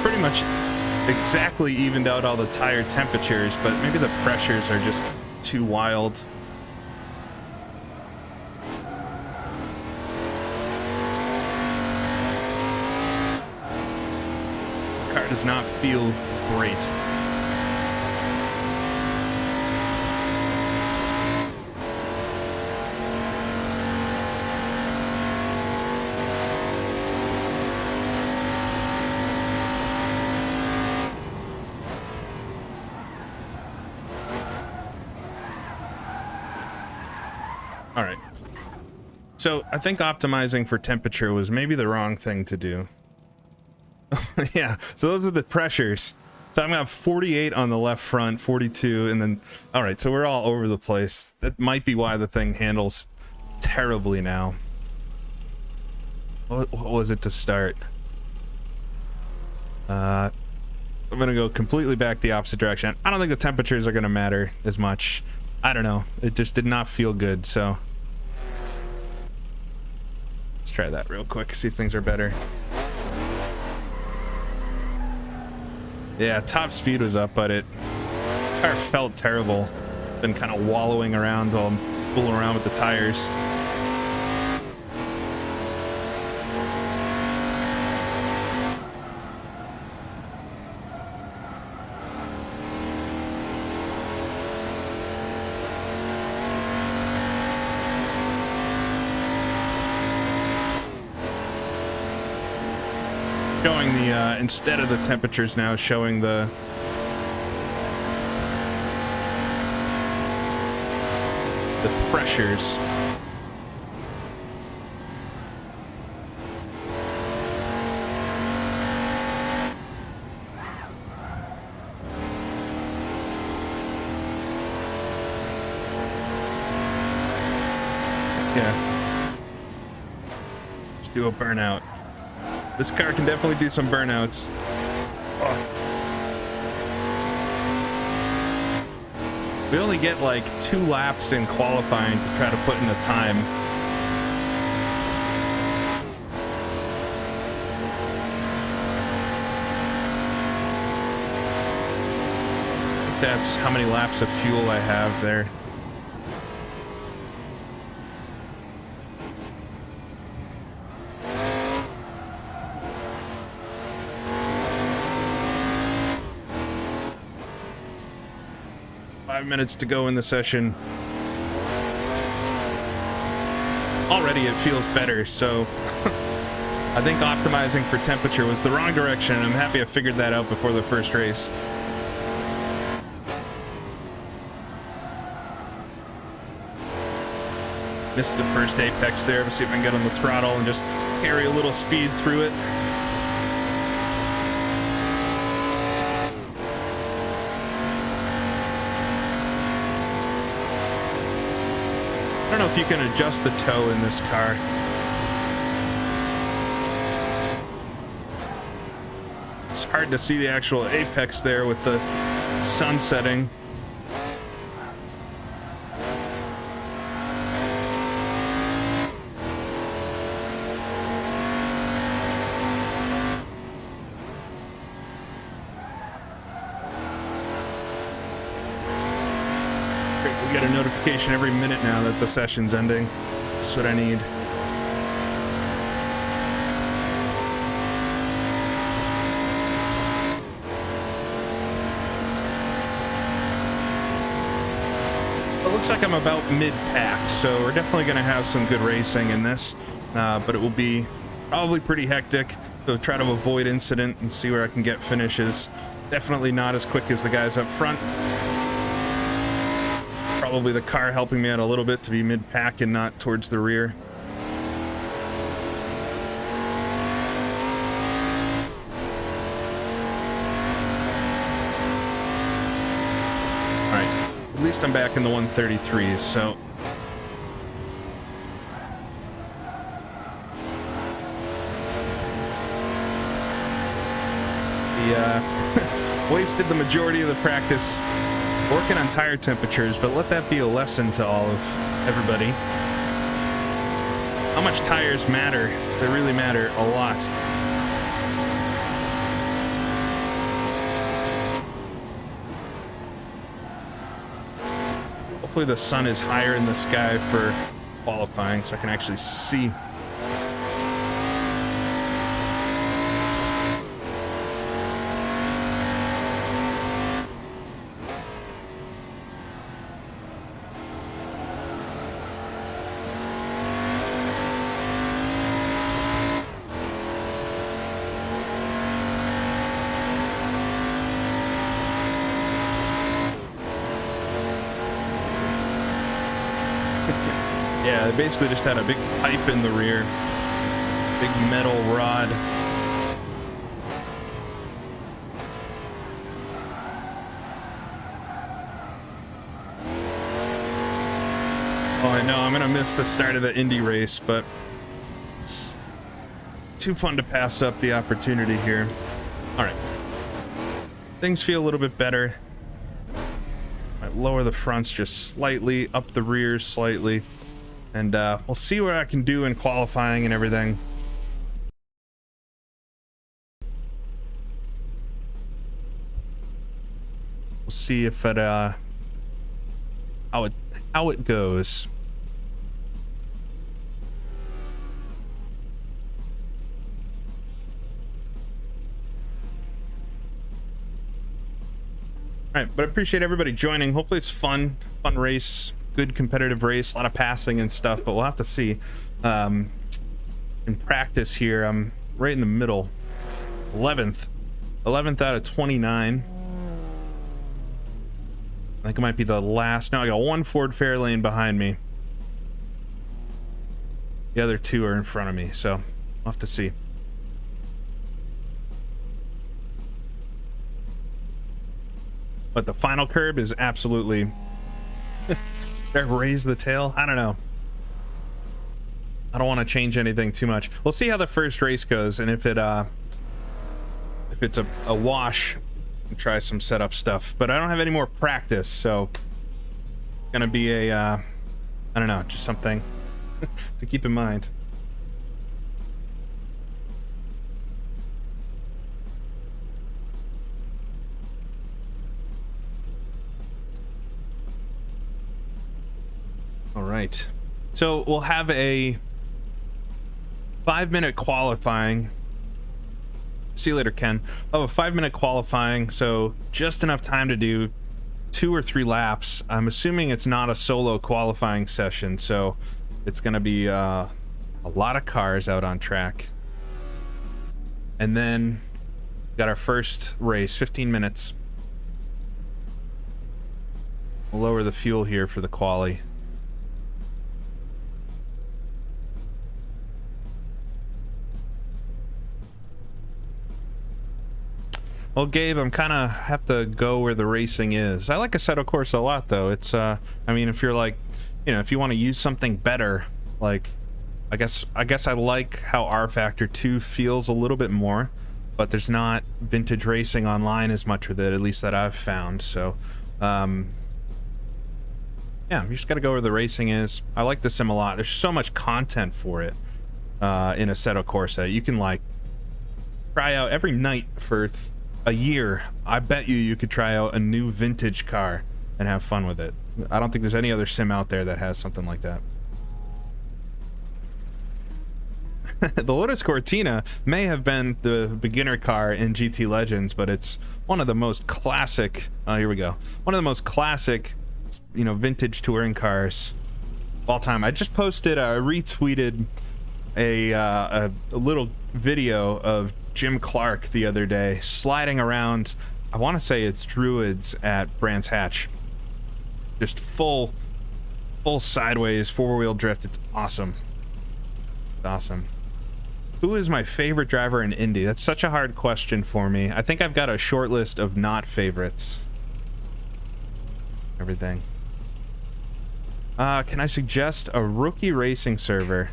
Pretty much exactly evened out all the tire temperatures, but maybe the pressures are just too wild. This car does not feel great. All right. So I think optimizing for temperature was maybe the wrong thing to do. Yeah, so those are the pressures. So I'm gonna have 48 on the left front, 42, and then, all right, so we're all over the place. That might be why the thing handles terribly now. What was it to start? I'm gonna go completely back the opposite direction. I don't think the temperatures are gonna matter as much. I don't know. It just did not feel good, so let's try that real quick, see if things are better. Yeah, top speed was up, but it car felt terrible. Been kind of wallowing around while I'm fooling around with the tires. Showing the instead of the temperatures now, showing the pressures. Yeah. Let's do a burnout. This car can definitely do some burnouts. Oh. We only get like 2 laps in qualifying to try to put in a time. I think that's how many laps of fuel I have there. Minutes to go in the session. Already it feels better, so I think optimizing for temperature was the wrong direction. I'm happy I figured that out before the first race. Missed the first apex there. Let's see if I can get on the throttle and just carry a little speed through it. I don't know if you can adjust the toe in this car. It's hard to see the actual apex there with the sun setting. We get a notification every minute now that the session's ending. That's what I need. It looks like I'm about mid-pack, so we're definitely going to have some good racing in this, but it will be probably pretty hectic, so try to avoid incident and see where I can get finishes. Definitely not as quick as the guys up front. Probably the car helping me out a little bit to be mid-pack and not towards the rear. least I'm back in the 133s, so wasted the majority of the practice working on tire temperatures, but let that be a lesson to all of everybody. How much tires matter. They really matter a lot. Hopefully the sun is higher in the sky for qualifying so I can actually see. Yeah, they basically just had a big pipe in the rear, big metal rod. Oh, I know, I'm gonna miss the start of the Indy race, but it's too fun to pass up the opportunity here. All right, things feel a little bit better. Might lower the fronts just slightly, up the rears slightly. And we'll see what I can do in qualifying and everything. We'll see if it how it goes. All right, but I appreciate everybody joining. Hopefully it's fun race. Good competitive race, a lot of passing and stuff, but we'll have to see. In practice here, I'm right in the middle, 11th out of 29. I think it might be the last. No, I got one Ford Fairlane behind me. The other two are in front of me, so we'll have to see. But the final curb is absolutely raise the tail. I don't know. I don't want to change anything too much. We'll see how the first race goes, and if it's a wash, we'll try some setup stuff. But I don't have any more practice, so it's gonna be a I don't know, just something to keep in mind. All right, so we'll have a 5-minute qualifying. See you later, Ken. Oh, a 5-minute qualifying, so just enough time to do 2 or 3 laps. I'm assuming it's not a solo qualifying session, so it's gonna be a lot of cars out on track. And then got our first race, 15 minutes. We'll lower the fuel here for the quali. Well, Gabe, I'm kind of have to go where the racing is. I like Assetto Corsa a lot, though. It's, I mean, if you're like, you know, if you want to use something better, like, I guess I like how R Factor 2 feels a little bit more, but there's not vintage racing online as much with it, at least that I've found. So, yeah, you just got to go where the racing is. I like the sim a lot. There's so much content for it in Assetto Corsa. You can, like, try out every night for a year. I bet you could try out a new vintage car and have fun with it. I don't think there's any other sim out there that has something like that. The Lotus Cortina may have been the beginner car in GT Legends, but it's one of the most classic, here we go, one of the most classic, you know, vintage touring cars of all time. I just posted, retweeted a little video of Jim Clark the other day sliding around, I want to say it's Druids at Brands Hatch, just full sideways 4-wheel drift. It's awesome. It's awesome. Who is my favorite driver in Indy? That's such a hard question for me. I think I've got a short list of not favorites. Everything. Can I suggest a rookie racing server?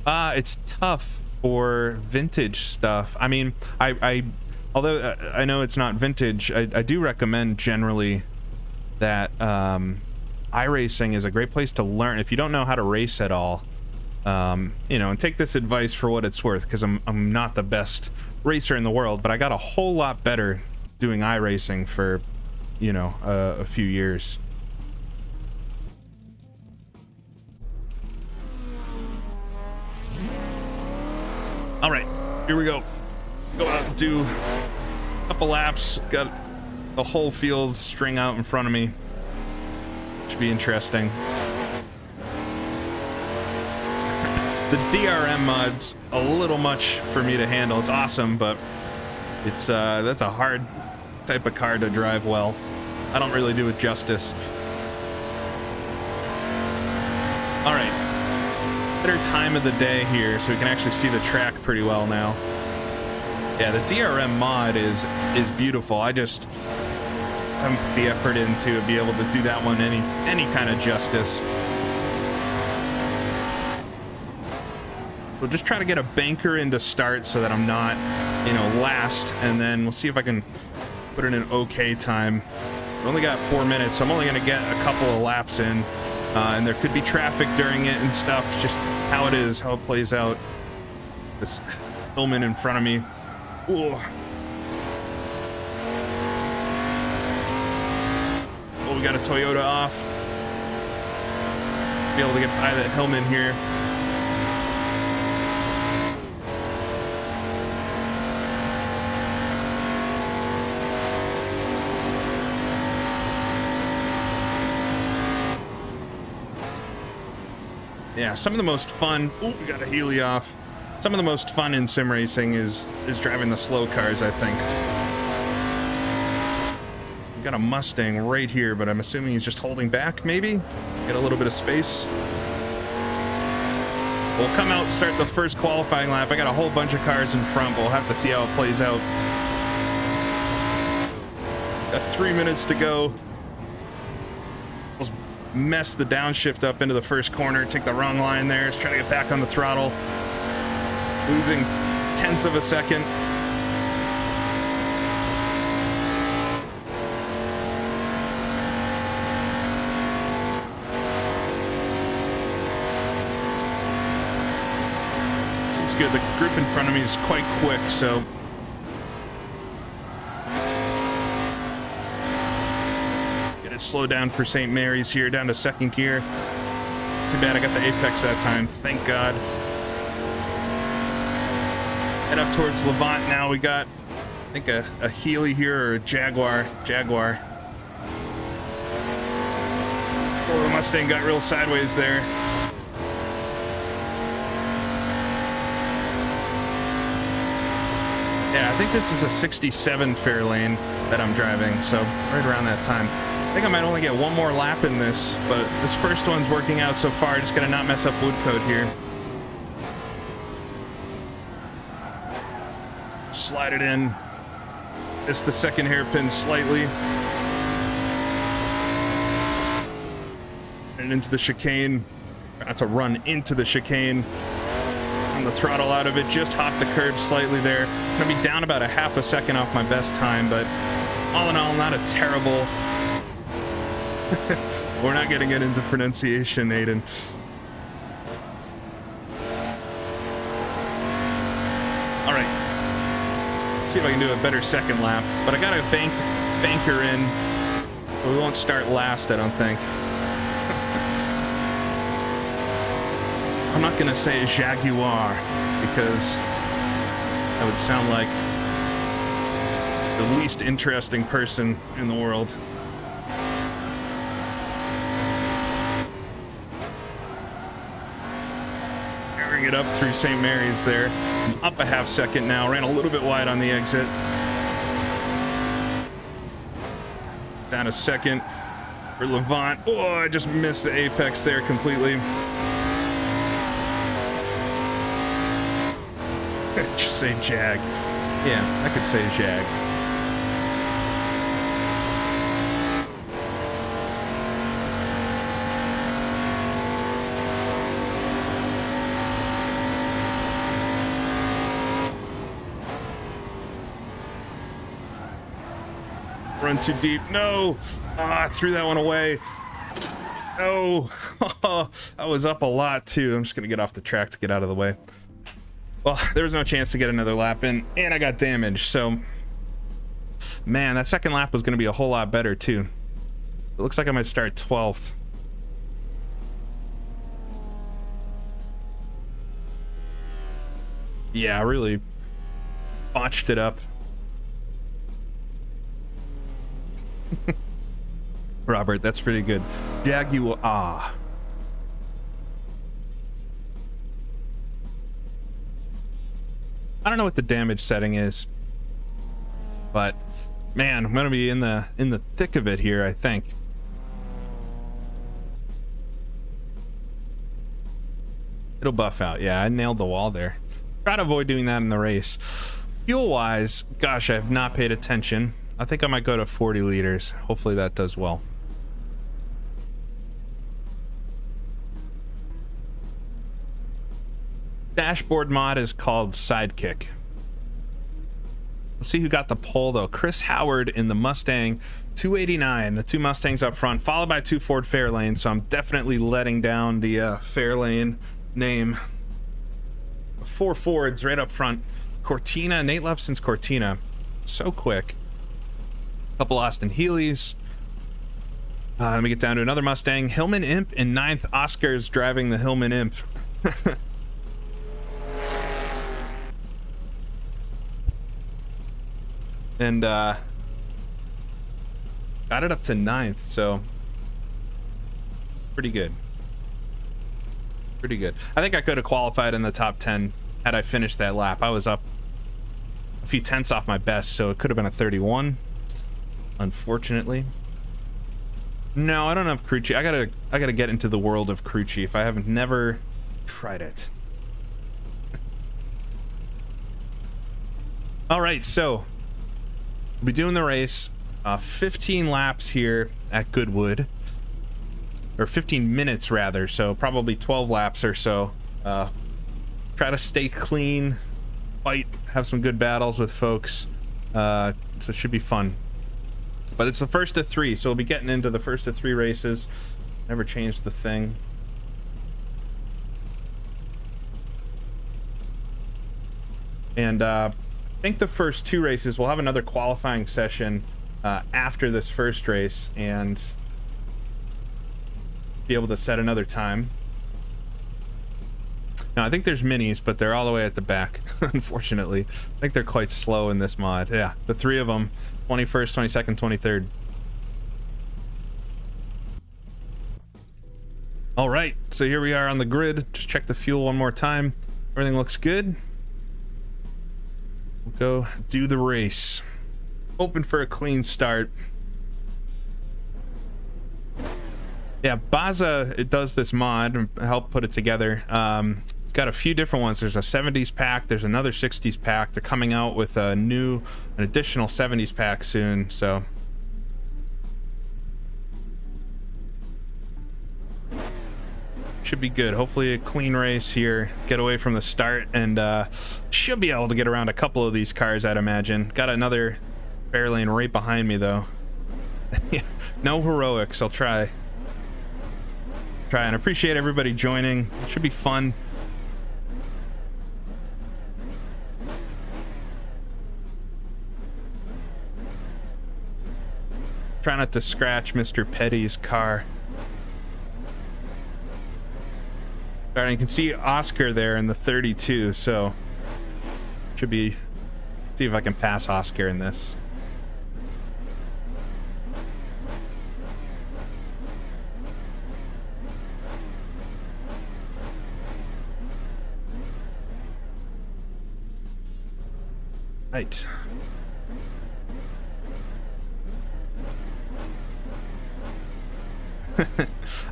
It's tough for vintage stuff. I mean, although I know it's not vintage, I do recommend generally that iRacing is a great place to learn if you don't know how to race at all. You know, and take this advice for what it's worth, because I'm not the best racer in the world, but I got a whole lot better doing iRacing for, you know, a few years. All right, here we go. Go out and do a couple laps. Got the whole field string out in front of me. Should be interesting. The DRM mod's a little much for me to handle. It's awesome, but it's that's a hard type of car to drive well. I don't really do it justice. All right. Better time of the day here, so we can actually see the track pretty well now. Yeah, the DRM mod is beautiful. I just haven't put the effort in to be able to do that one any kind of justice. We'll just try to get a banker into start so that I'm not, you know, last, and then we'll see if I can put in an okay time. We only got 4 minutes, so I'm only going to get a couple of laps in. And there could be traffic during it and stuff, just how it is, how it plays out. This Hillman in front of me. Ooh. Oh, we got a Toyota off. Be able to get by that Hillman here. Yeah, some of the most fun. Ooh, we got a Healy off. Some of the most fun in sim racing is driving the slow cars, I think. We got a Mustang right here, but I'm assuming he's just holding back, maybe? Get a little bit of space. We'll come out and start the first qualifying lap. I got a whole bunch of cars in front, but we'll have to see how it plays out. Got 3 minutes to go. Mess the downshift up into the first corner, take the wrong line there, just trying to get back on the throttle, losing tenths of a second. Seems good. The group in front of me is quite quick, so slow down for St. Mary's here, down to second gear. Too bad I got the apex that time, thank God. Head up towards Levant now. We got, I think, a Healy here, or a Jaguar. Oh, the Mustang got real sideways there. Yeah, I think this is a 67 Fairlane that I'm driving, so right around that time. I think I might only get one more lap in this, but this first one's working out so far. Just gotta not mess up wood code here. Slide it in. It's the second hairpin slightly. And into the chicane. About to run into the chicane. On the throttle out of it, just hop the curb slightly there. Gonna be down about a half a second off my best time, but all in all, not a terrible. We're not getting it into pronunciation, Aiden. All right. Let's see if I can do a better second lap. But I got a banker in. But we won't start last, I don't think. I'm not going to say Jaguar, because that would sound like the least interesting person in the world. It up through St. Mary's there. I'm up a half second now. Ran a little bit wide on the exit. Down a second for Levant. Oh, I just missed the apex there completely. Just say Jag. Yeah, I could say Jag. Run too deep. No. I threw that one away. No. I was up a lot too. I'm just gonna get off the track to get out of the way. Well, there was no chance to get another lap in, and I got damaged. So, man, that second lap was gonna be a whole lot better too. It looks like I might start 12th. Yeah, I really botched it up. Robert, that's pretty good. Jaguar. I don't know what the damage setting is, but man, I'm gonna be in the thick of it here, I think. It'll buff out. Yeah, I nailed the wall there. Try to avoid doing that in the race. Fuel wise, gosh, I have not paid attention. I think I might go to 40 liters. Hopefully that does well. Dashboard mod is called Sidekick. Let's see who got the pole though. Chris Howard in the Mustang 289. The two Mustangs up front, followed by two Ford Fairlane. So I'm definitely letting down the Fairlane name. Four Fords right up front. Cortina, Nate Lepson's Cortina. So quick. Couple Austin Healey's. Let me get down to another Mustang. Hillman Imp in 9th. Oscar's driving the Hillman Imp. And got it up to 9th, so pretty good. Pretty good. I think I could have qualified in the top 10 had I finished that lap. I was up a few tenths off my best, so it could have been a 31. Unfortunately. No, I don't have crew chief. I gotta get into the world of crew chief. I haven't never tried it. All right, so we'll be doing the race. 15 laps here at Goodwood, or 15 minutes rather. So probably 12 laps or so. Try to stay clean, fight, have some good battles with folks. So it should be fun. But it's the first of 3, so we'll be getting into the first of 3 races. Never changed the thing. And I think the first 2 races, we'll have another qualifying session after this first race and be able to set another time. Now, I think there's minis, but they're all the way at the back, unfortunately. I think they're quite slow in this mod. Yeah, the 3 of them, 21st, 22nd, 23rd. All right, so here we are on the grid. Just check the fuel one more time. Everything looks good. We'll go do the race. Hoping for a clean start. Yeah, Baza, it does this mod and help put it together. It's got a few different ones. There's a 70s pack, there's another 60s pack. They're coming out with an additional 70s pack soon, so should be good. Hopefully a clean race here, get away from the start, and should be able to get around a couple of these cars, I'd imagine. Got another Fairlane right behind me though. No heroics. I'll try and appreciate everybody joining. It should be fun. Try not to scratch Mr. Petty's car. All right, you can see Oscar there in the 32, so should be, see if I can pass Oscar in this. Right.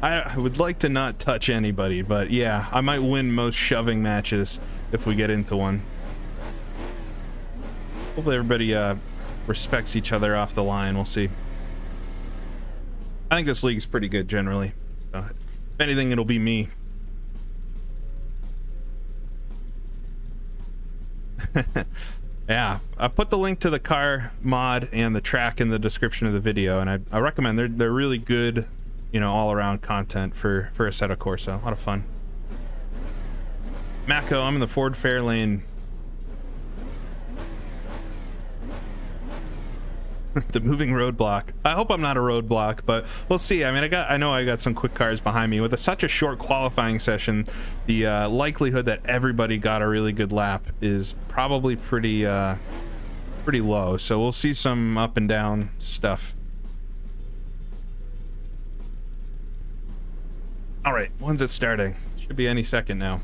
I would like to not touch anybody, but yeah, I might win most shoving matches if we get into one. Hopefully everybody respects each other off the line. We'll see. I think this league's pretty good generally. So if anything, it'll be me. Yeah, I put the link to the car mod and the track in the description of the video, and I recommend. They're really good, you know, all around content for Assetto Corsa. A lot of fun. Mako, I'm in the Ford Fairlane. The moving roadblock. I hope I'm not a roadblock, but we'll see. I mean, I know I got some quick cars behind me. With such a short qualifying session, the likelihood that everybody got a really good lap is probably pretty low. So we'll see some up and down stuff. All right, when's it starting? Should be any second now.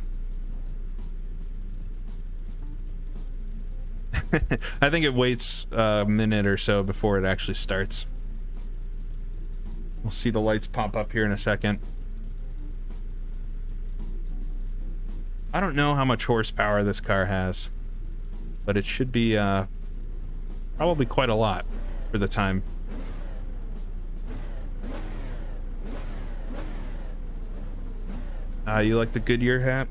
I think it waits a minute or so before it actually starts. We'll see the lights pop up here in a second. I don't know how much horsepower this car has, but it should be probably quite a lot for the time. You like the Goodyear hat?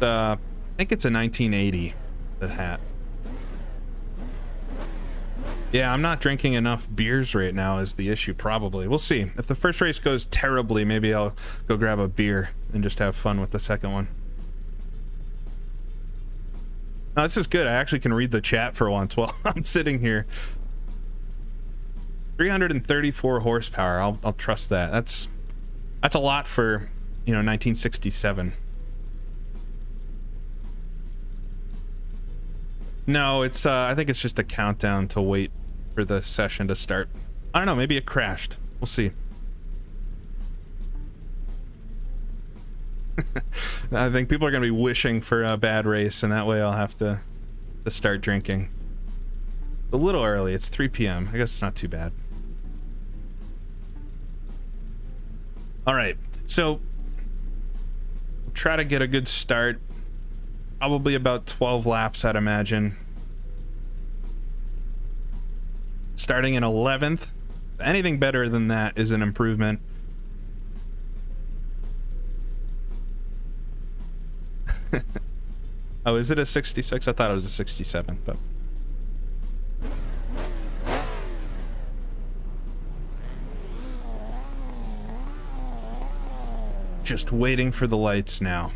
I think it's a 1980, the hat. Yeah, I'm not drinking enough beers right now is the issue, probably. We'll see. If the first race goes terribly, maybe I'll go grab a beer and just have fun with the second one. Now, this is good. I actually can read the chat for once while I'm sitting here. 334 horsepower. I'll trust that. That's a lot for, you know, 1967. No, it's I think it's just a countdown to wait for the session to start. I don't know, maybe it crashed. We'll see. I think people are gonna be wishing for a bad race, and that way I'll have to start drinking. A little early, it's 3 p.m. I guess it's not too bad. All right, so try to get a good start. Probably about 12 laps, I'd imagine. Starting in 11th. Anything better than that is an improvement. Oh, is it a 66? I thought it was a 67, but... Just waiting for the lights now.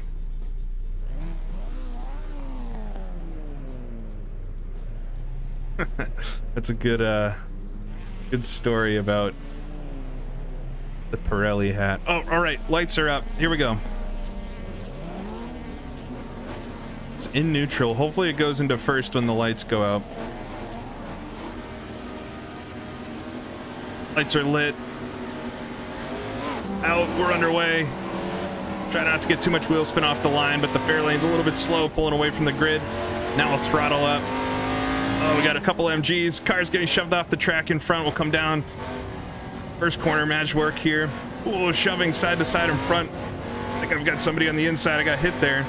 That's a good good story about the Pirelli hat. Oh, all right, lights are up. Here we go. It's in neutral. Hopefully it goes into first when the lights go out. Lights are lit. Out, we're underway. Try not to get too much wheel spin off the line, but the Fairlane's a little bit slow pulling away from the grid. Now we'll throttle up. Oh, we got a couple MGs. Cars getting shoved off the track in front. We'll come down. First corner match work here. Ooh, shoving side to side in front. I think I've got somebody on the inside. I got hit there.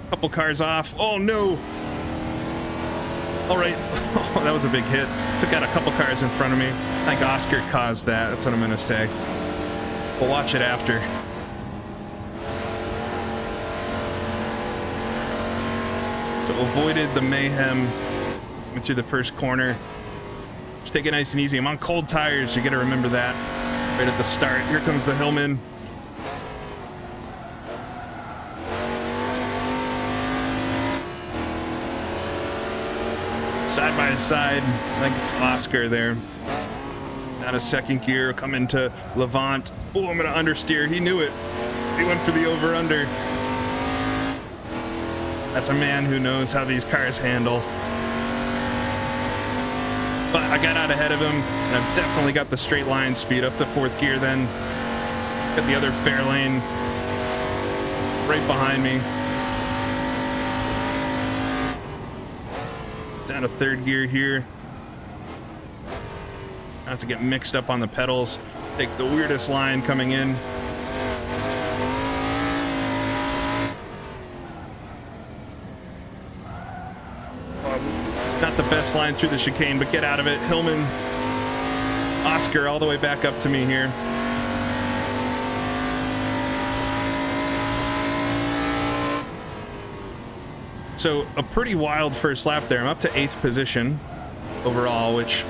Couple cars off. Oh, no. All right. Oh, that was a big hit. Took out a couple cars in front of me. I think Oscar caused that. That's what I'm going to say. We'll watch it after. So avoided the mayhem. Went through the first corner. Just take it nice and easy. I'm on cold tires. You got to remember that right at the start. Here comes the Hillman. Side by side. I think it's Oscar there. Out of second gear. Come into Levant. Oh, I'm going to understeer. He knew it. He went for the over-under. That's a man who knows how these cars handle. But I got out ahead of him, and I've definitely got the straight line speed up to fourth gear then. Got the other Fairlane right behind me. Down to third gear here. Not to get mixed up on the pedals. Take the weirdest line coming in. Not the best line through the chicane, but get out of it. Hillman, Oscar all the way back up to me here. So a pretty wild first lap there. I'm up to 8th position overall, which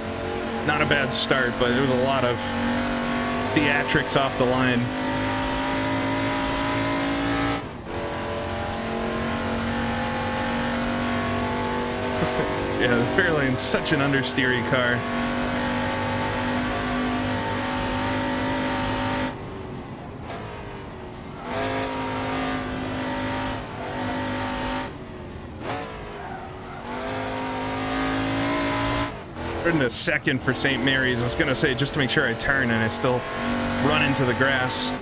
not a bad start, but it was a lot of theatrics off the line. Yeah, the Fairlane's such an understeery car. In a second for St. Mary's. I was gonna say just to make sure I turn, and I still run into the grass.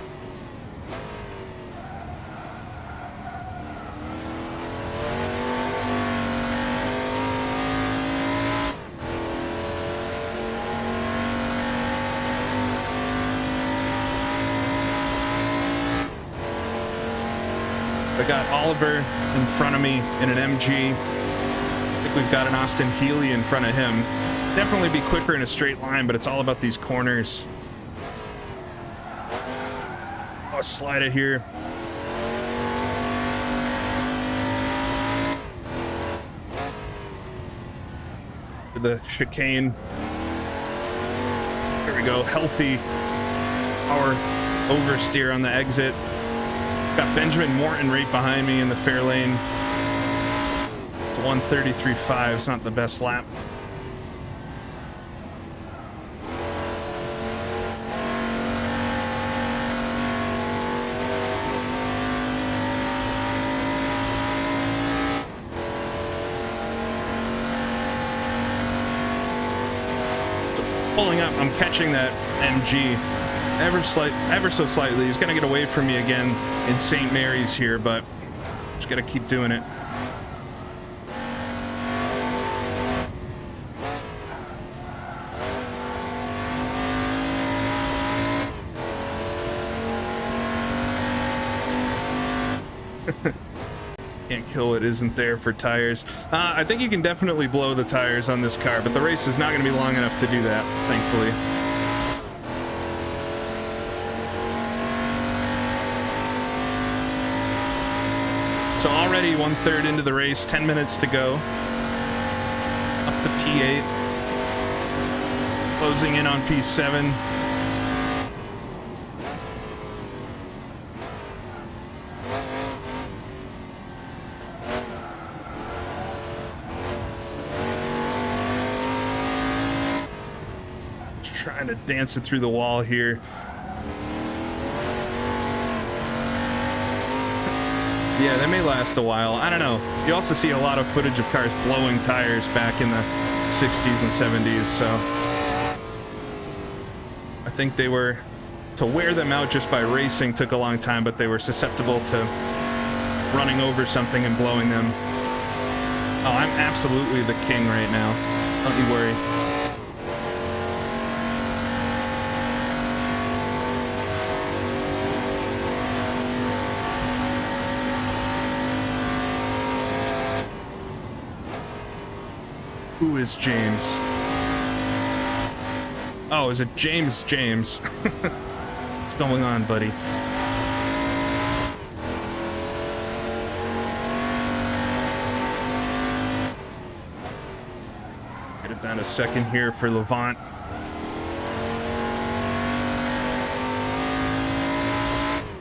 I got Oliver in front of me in an MG. I think we've got an Austin Healey in front of him. Definitely be quicker in a straight line, but it's all about these corners. I'll slide it here. To the chicane. There we go. Healthy power oversteer on the exit. Got Benjamin Morton right behind me in the Fairlane. It's 1:33.5. It's not the best lap. Pulling up, I'm catching that MG ever so slightly. He's gonna get away from me again in St. Mary's here, but just gotta keep doing it. Can't kill what isn't there for tires. I think you can definitely blow the tires on this car, but the race is not going to be long enough to do that, thankfully. So already 1/3 into the race, 10 minutes to go. Up to P8. Closing in on P7. Trying to dance it through the wall here. Yeah, they may last a while. I don't know. You also see a lot of footage of cars blowing tires back in the 60s and 70s, so I think they were, to wear them out just by racing took a long time, but they were susceptible to running over something and blowing them. Oh, I'm absolutely the king right now. Don't you worry. Who is James? Oh, is it James? What's going on, buddy? Get it down a second here for Levant.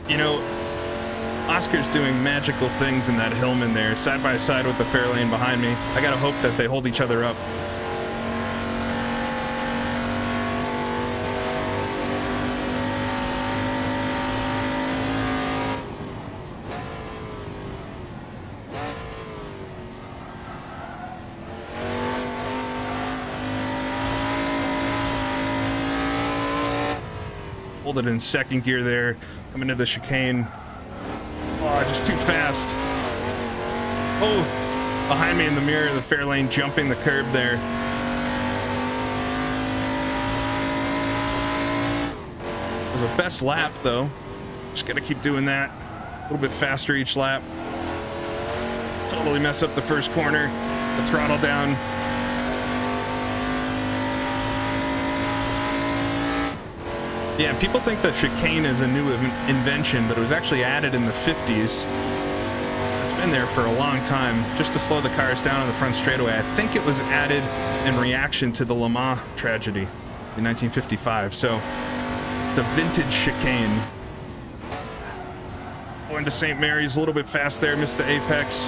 You know, Oscar's doing magical things in that Hillman there, side by side with the Fairlane behind me. I gotta hope that they hold each other up. Hold it in second gear there, coming to the chicane. Oh, just too fast. Oh, behind me in the mirror, the Fairlane jumping the curb there. It was a best lap, though. Just gotta keep doing that. A little bit faster each lap. Totally mess up the first corner. The throttle down. Yeah, people think that chicane is a new invention, but it was actually added in the 50s. It's been there for a long time, just to slow the cars down on the front straightaway. I think it was added in reaction to the Le Mans tragedy in 1955. So it's a vintage chicane. Going to St. Mary's, a little bit fast there, missed the apex.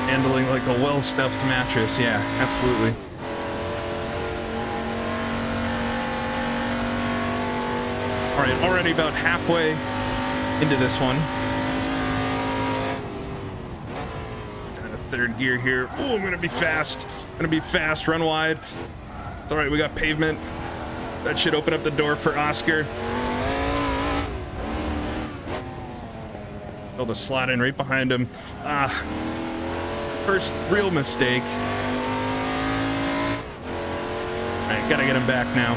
Handling like a well-stuffed mattress, yeah, absolutely. All right, already about halfway into this one. Down to third gear here. Oh, I'm gonna be fast. Run wide. It's all right, we got pavement. That should open up the door for Oscar. Able to slot in right behind him. First real mistake. All right, gotta get him back now.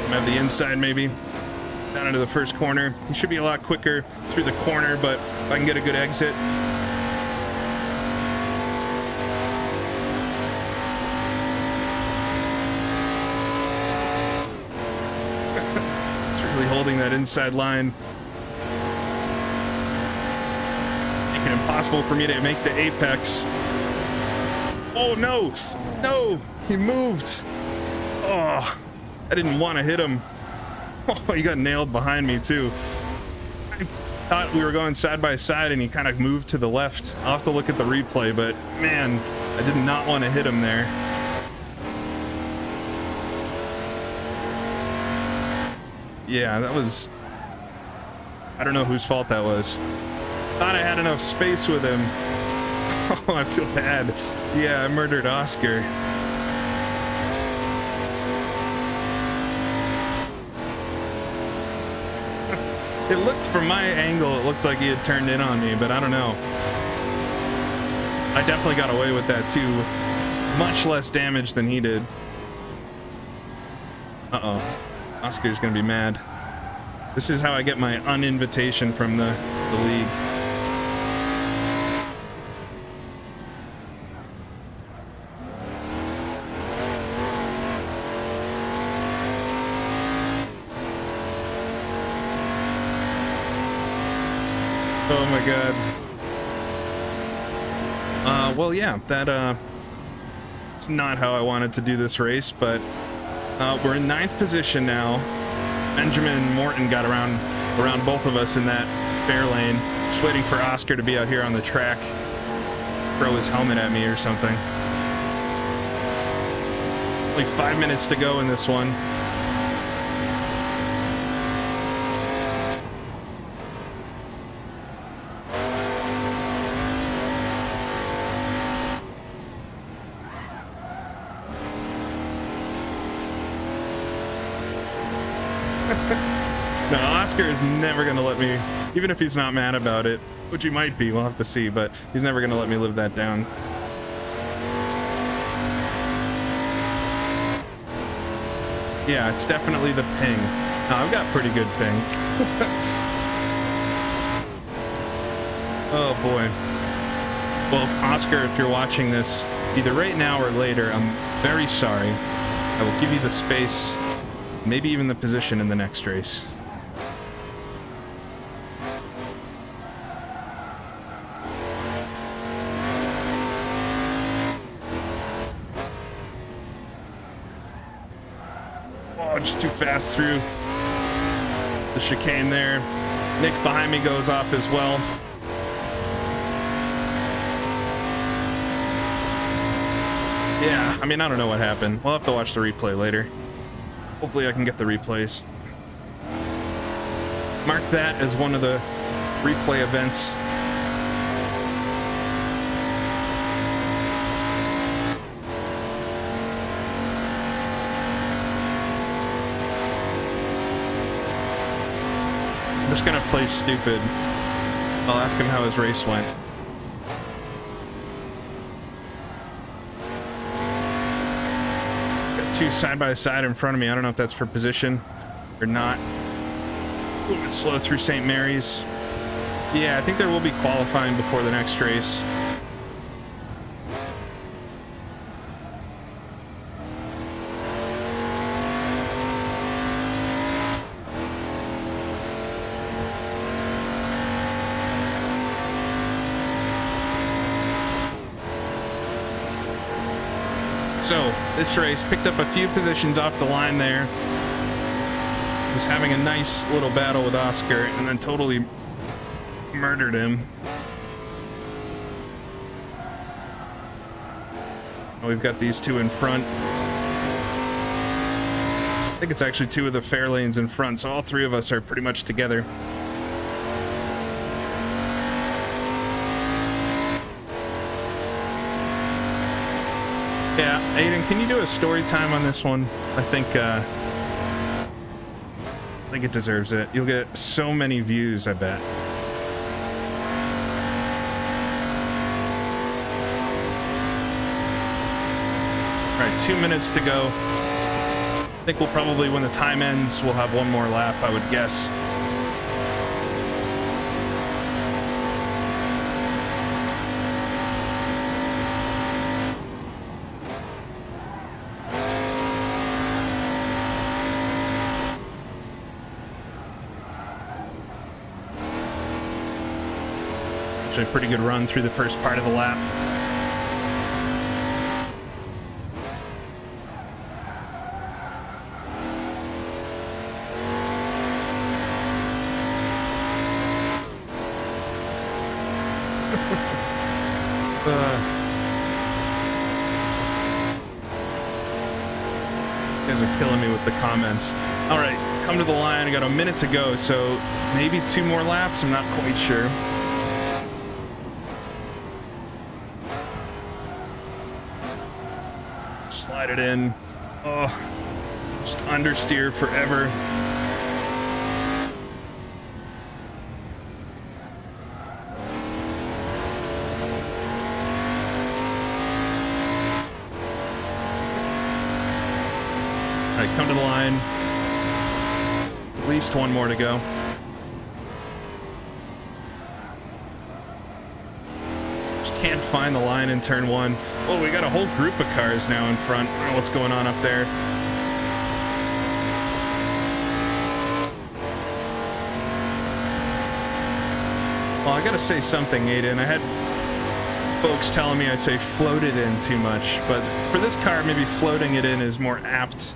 Have the inside maybe. Down into the first corner. He should be a lot quicker through the corner, but if I can get a good exit. It's really holding that inside line. Making it impossible for me to make the apex. Oh no! No! He moved! Oh, I didn't want to hit him. Oh, he got nailed behind me too. I thought we were going side by side and he kind of moved to the left. I'll have to look at the replay, but man, I did not want to hit him there. Yeah, that was... I don't know whose fault that was. Thought I had enough space with him. Oh, I feel bad. Yeah, I murdered Oscar. It looked, from my angle, it looked like he had turned in on me, but I don't know. I definitely got away with that too, with much less damage than he did. Uh-oh. Oscar's gonna be mad. This is how I get my uninvitation from the league. Oh my god. Well, yeah, it's not how I wanted to do this race, but we're in 9th position now. Benjamin Morton got around both of us in that fair lane. Just waiting for Oscar to be out here on the track. Throw his helmet at me or something. Only 5 minutes to go in this one. No, Oscar is never gonna let me, even if he's not mad about it, which he might be, we'll have to see, but he's never gonna let me live that down. Yeah, it's definitely the ping. No, I've got pretty good ping. Oh boy. Well, Oscar, if you're watching this, either right now or later, I'm very sorry. I will give you the space, maybe even the position in the next race. Oh, just too fast through the chicane there. Nick behind me goes off as well. Yeah, I mean, I don't know what happened. We'll have to watch the replay later. Hopefully I can get the replays. Mark that as one of the replay events. I'm just gonna play stupid. I'll ask him how his race went. Got two side by side in front of me. I don't know if that's for position or not. A little bit slow through St. Mary's. Yeah, I think there will be qualifying before the next race. So this race picked up a few positions off the line there. Was having a nice little battle with Oscar and then totally murdered him. We've got these two in front. I think it's actually two of the fair lanes in front, so all three of us are pretty much together. Yeah, Aiden, can you do a story time on this one? I think it deserves it. You'll get so many views, I bet. All right, 2 minutes to go. I think we'll probably, when the time ends, we'll have one more lap, I would guess. Actually, a pretty good run through the first part of the lap. You guys are killing me with the comments. All right, come to the line. I got a minute to go, so maybe 2 more laps. I'm not quite sure. Slide it in. Oh, just understeer forever. All right, come to the line. At least one more to go. Just can't find the line in turn 1. Oh, we got a whole group of cars now in front. I don't know what's going on up there. Well, I gotta say something, Aiden. I had folks telling me I say floated in too much, but for this car, maybe floating it in is more apt.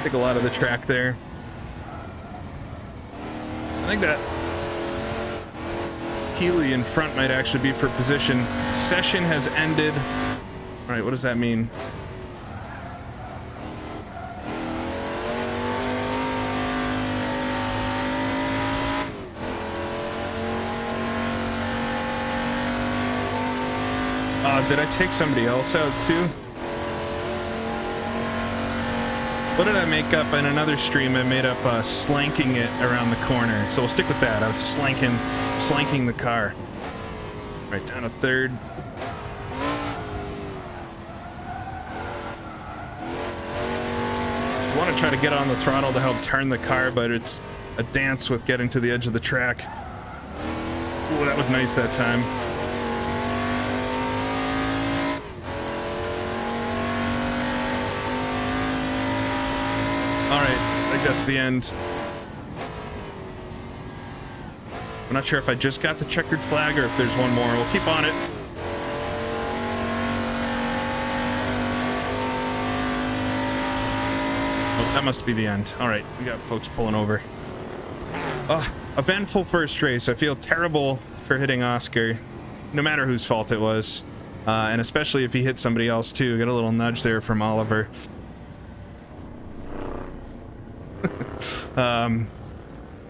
Take a lot of the track there. I think that Healy in front might actually be for position. Session has ended. All right, what does that mean? Did I take somebody else out too? What did I make up in another stream? I made up slanking it around the corner. So we'll stick with that. I was slanking the car. Right down to third. You want to try to get on the throttle to help turn the car, but it's a dance with getting to the edge of the track. Ooh, that was nice that time. That's the end. I'm not sure if I just got the checkered flag or if there's one more. We'll keep on it. Oh, that must be the end. All right, we got folks pulling over. Eventful first race. I feel terrible for hitting Oscar, no matter whose fault it was. And especially if he hit somebody else too. Got a little nudge there from Oliver.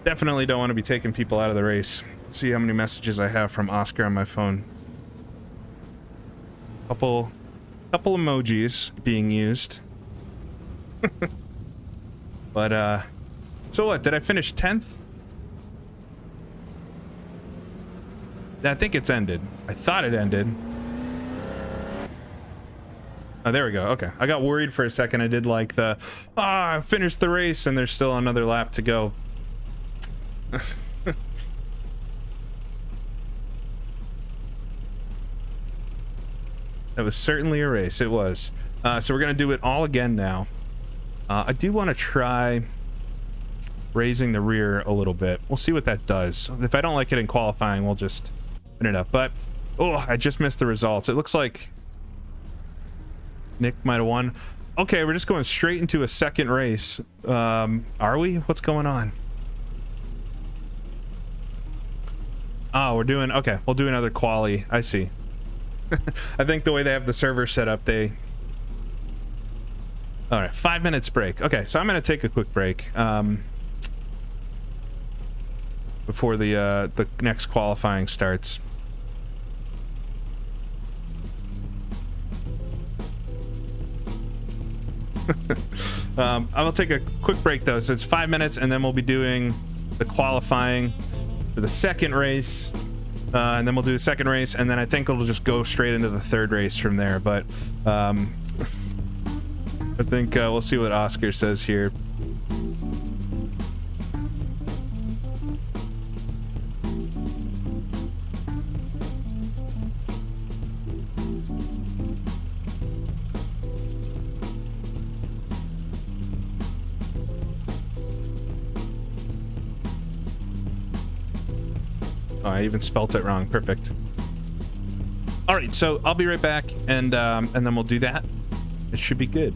Definitely don't want to be taking people out of the race. Let's see how many messages I have from Oscar on my phone. Couple emojis being used. But so what, did I finish 10th? I think it's ended. I thought it ended. Oh, there we go. Okay. I got worried for a second. I did like the, I finished the race and there's still another lap to go. That was certainly a race. It was. So we're going to do it all again now. I do want to try raising the rear a little bit. We'll see what that does. If I don't like it in qualifying, we'll just pin it up. But, oh, I just missed the results. It looks like Nick might have won. Okay, we're just going straight into a second race. Are we? What's going on? Oh, we're doing... Okay, we'll do another quali. I see. I think the way they have the server set up, they... All right, 5 minutes break. Okay, so I'm going to take a quick break before the next qualifying starts. I will take a quick break though, so it's 5 minutes, and then we'll be doing the qualifying for the second race, and then we'll do the second race, and then I think it'll just go straight into the third race from there. But I think we'll see what Oscar says here. Oh, I even spelt it wrong. Perfect. All right, so I'll be right back, and then we'll do that. It should be good.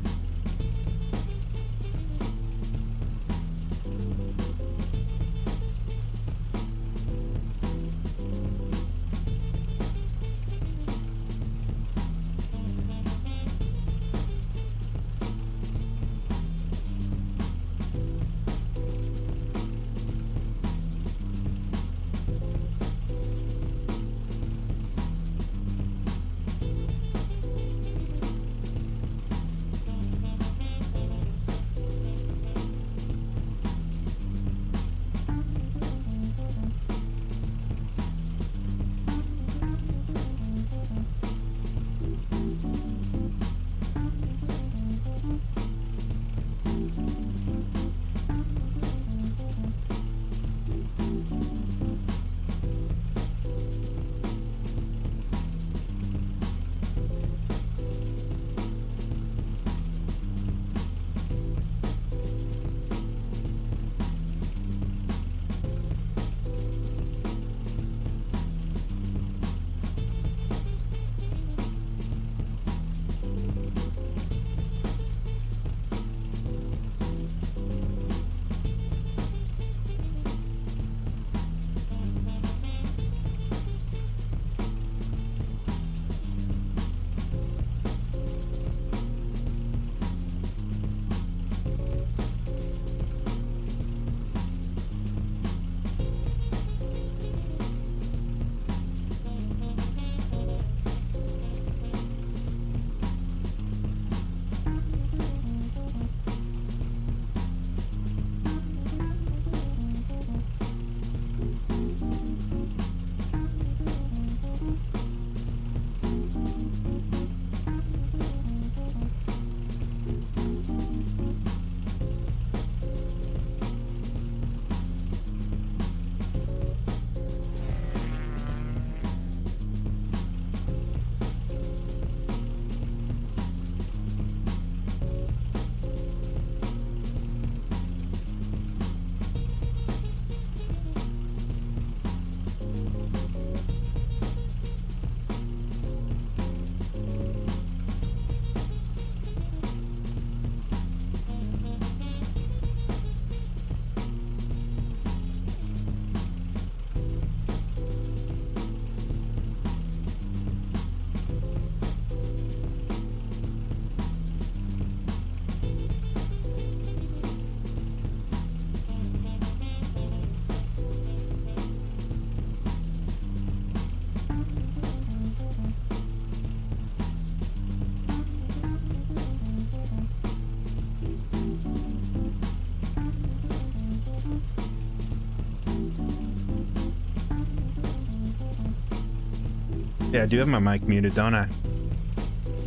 Yeah, I do have my mic muted, don't I?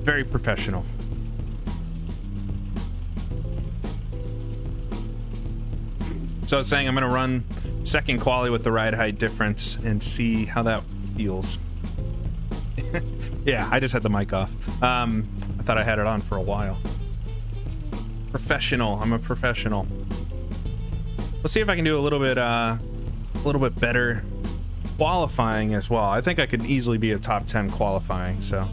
Very professional. So I was saying I'm going to run second quali with the ride height difference and see how that feels. Yeah, I just had the mic off. I thought I had it on for a while. Professional. I'm a professional. Let's see if I can do a little bit better qualifying as well. I think I could easily be a top 10 qualifying, so.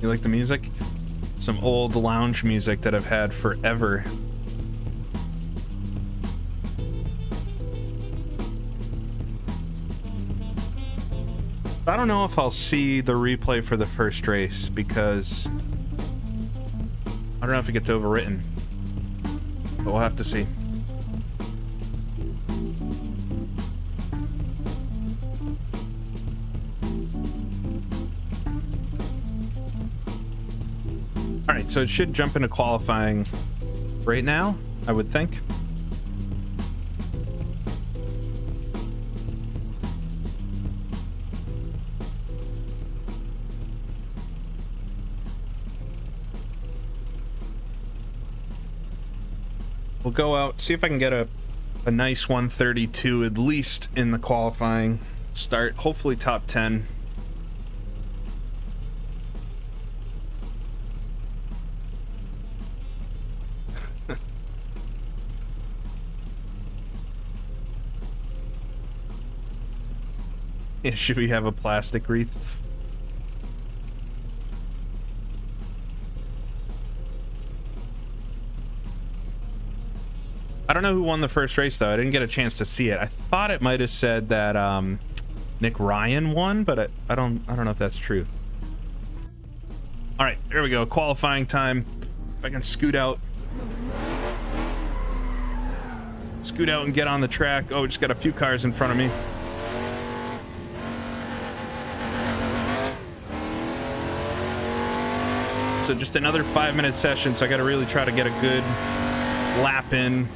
You like the music? Some old lounge music that I've had forever. I don't know if I'll see the replay for the first race because I don't know if it gets overwritten, but we'll have to see. All right, so it should jump into qualifying right now, I would think. We'll go out, see if I can get a nice 132 at least in the qualifying start. Hopefully top 10. Yeah, should we have a plastic wreath? I don't know who won the first race though. I didn't get a chance to see it. I thought it might have said that Nick Ryan won, but I don't know if that's true. All right, here we go. Qualifying time. If I can scoot out and get on the track. Oh, just got a few cars in front of me. So just another 5-minute session, so I got to really try to get a good lap in.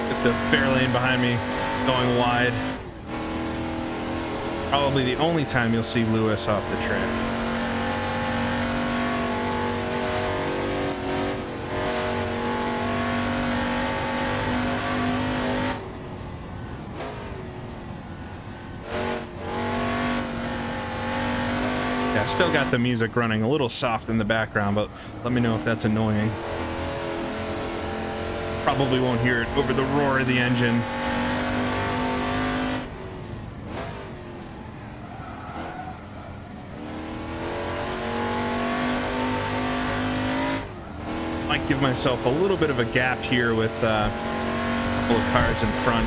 Get the fair lane behind me going wide. Probably the only time you'll see Lewis off the track. Still got the music running a little soft in the background, but let me know if that's annoying. Probably won't hear it over the roar of the engine. Might give myself a little bit of a gap here with a couple of cars in front.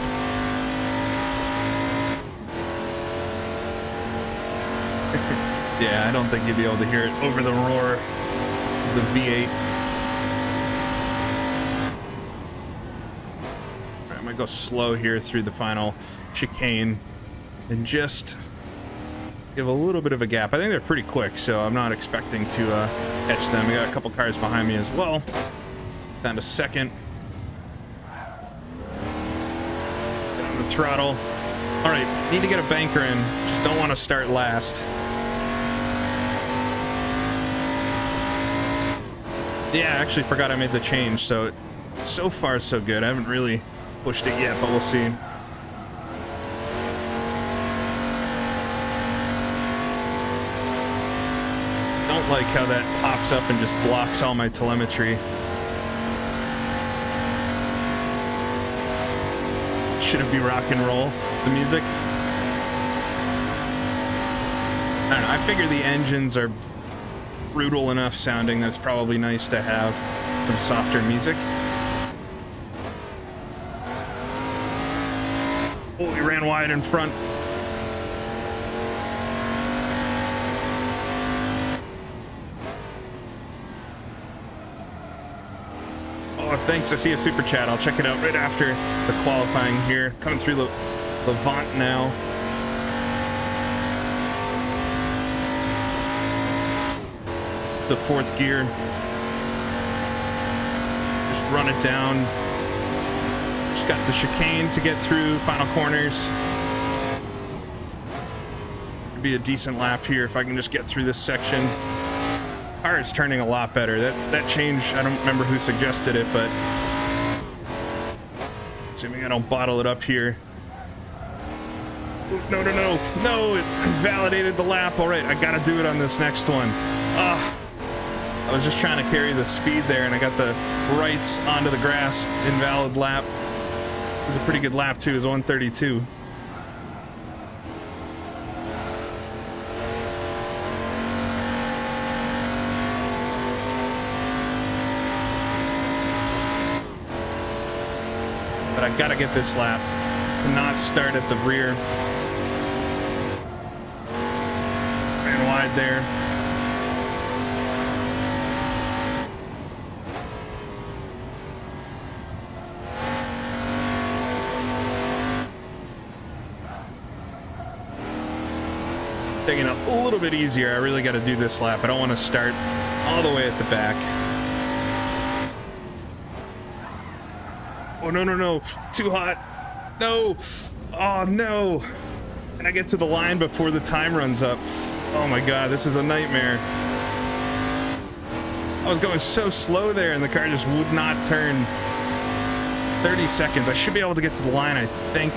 Yeah, I don't think you'd be able to hear it over the roar of the V8. All right, I'm gonna go slow here through the final chicane and just give a little bit of a gap. I think they're pretty quick, so I'm not expecting to catch them. We got a couple cars behind me as well. Down to second. Get on the throttle. All right, need to get a banker in. Just don't want to start last. Yeah, I actually forgot I made the change, so far so good. I haven't really pushed it yet, but we'll see. Don't like how that pops up and just blocks all my telemetry. Should it be rock and roll, the music? I don't know, I figure the engines are brutal enough sounding that's probably nice to have some softer music. Oh, we ran wide in front. Oh, thanks. I see a super chat. I'll check it out right after the qualifying here. Coming through Levant now. The fourth gear. Just run it down. Just got the chicane to get through, final corners. Should be a decent lap here if I can just get through this section. Car is turning a lot better. That change, I don't remember who suggested it, but assuming I don't bottle it up here. No, no, no, no, it validated the lap. All right, I gotta do it on this next one. I was just trying to carry the speed there, and I got the rights onto the grass. Invalid lap. It was a pretty good lap too. It was 132. But I gotta get this lap. Cannot start at the rear. Ran wide there. Taking it a little bit easier. I really got to do this lap. I don't want to start all the way at the back. Oh, no, no, no. Too hot. No. Oh, no. And I get to the line before the time runs up. Oh, my God. This is a nightmare. I was going so slow there, and the car just would not turn. 30 seconds. I should be able to get to the line, I think.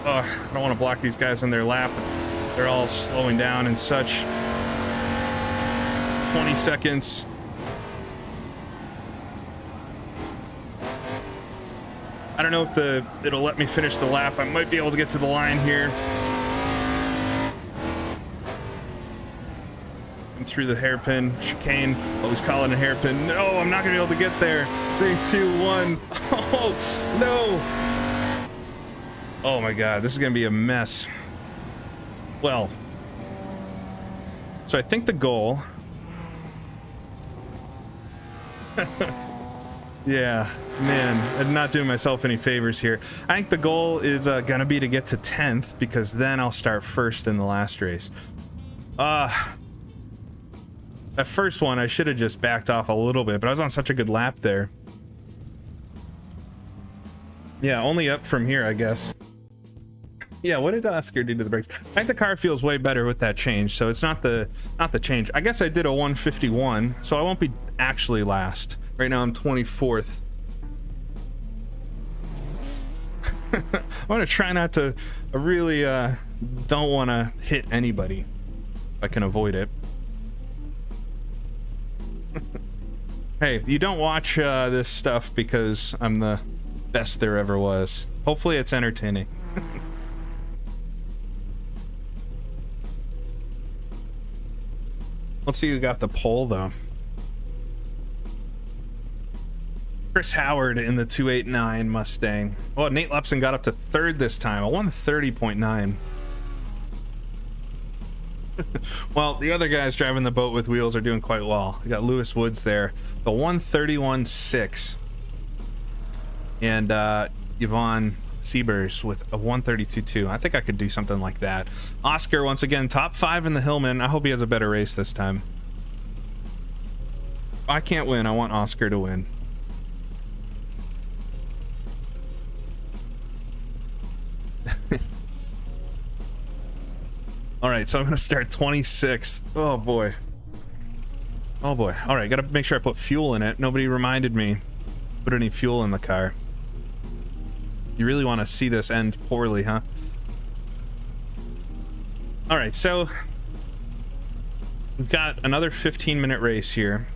I don't want to block these guys on their lap. They're all slowing down and such. 20 seconds. I don't know if it'll let me finish the lap. I might be able to get to the line here. I'm through the hairpin chicane. Always calling a hairpin. No, I'm not gonna be able to get there. 3, 2, 1. Oh no. Oh my God, this is gonna be a mess. Well, so I think the goal. Yeah, man, I'm not doing myself any favors here. I think the goal is gonna be to get to 10th, because then I'll start first in the last race. That first one, I should have just backed off a little bit, but I was on such a good lap there. Yeah, only up from here, I guess. Yeah, what did Oscar do to the brakes? I think the car feels way better with that change, so it's not the change. I guess I did a 151, so I won't be actually last. Right now I'm 24th. I want to try not to. I really don't want to hit anybody if I can avoid it. Hey, you don't watch this stuff because I'm the best there ever was. Hopefully it's entertaining. Let's see who got the pole though. Chris Howard in the 289 Mustang. Oh, Nate Lepson got up to third this time. I won 30.9. Well, the other guys driving the boat with wheels are doing quite well. We got Lewis Woods there, the 131.6, and Yvonne Siebers with a 132.2. I think I could do something like that. Oscar once again top 5 in the Hillman. I hope he has a better race this time. I can't win. I want Oscar to win. All right, so I'm gonna start 26th. Oh boy. Oh boy. All right, gotta make sure I put fuel in it. Nobody reminded me. Put any fuel in the car. You really want to see this end poorly, huh? All right, so we've got another 15-minute race here.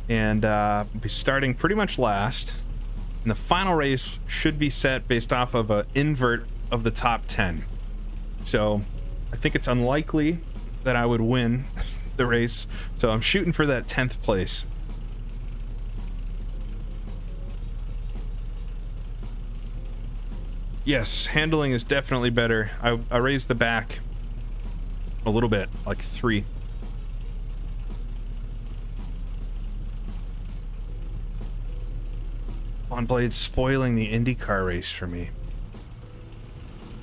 And we'll be starting pretty much last. And the final race should be set based off of an invert of the top 10. So I think it's unlikely that I would win the race. So I'm shooting for that 10th place. Yes, handling is definitely better. I raised the back a little bit, like 3. On Blade spoiling the IndyCar race for me.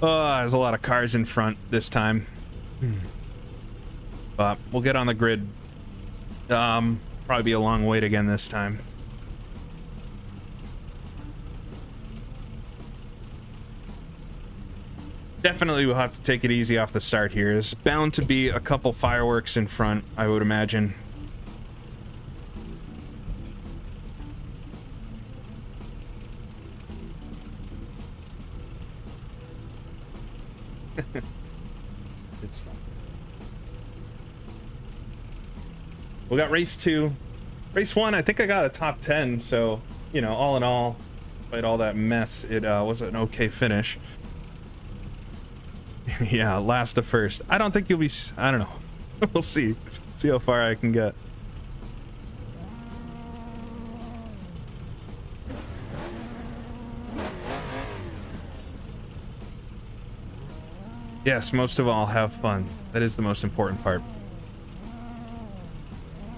Oh, there's a lot of cars in front this time. But we'll get on the grid. Probably be a long wait again this time. Definitely we'll have to take it easy off the start here. There's bound to be a couple fireworks in front, I would imagine. It's fun. We got race 2. Race 1, I think I got a top 10, so, you know, all in all, despite all that mess, it was an okay finish. Yeah, last to first. I don't think you'll be... I don't know. We'll see. See how far I can get. Yes, most of all, have fun. That is the most important part.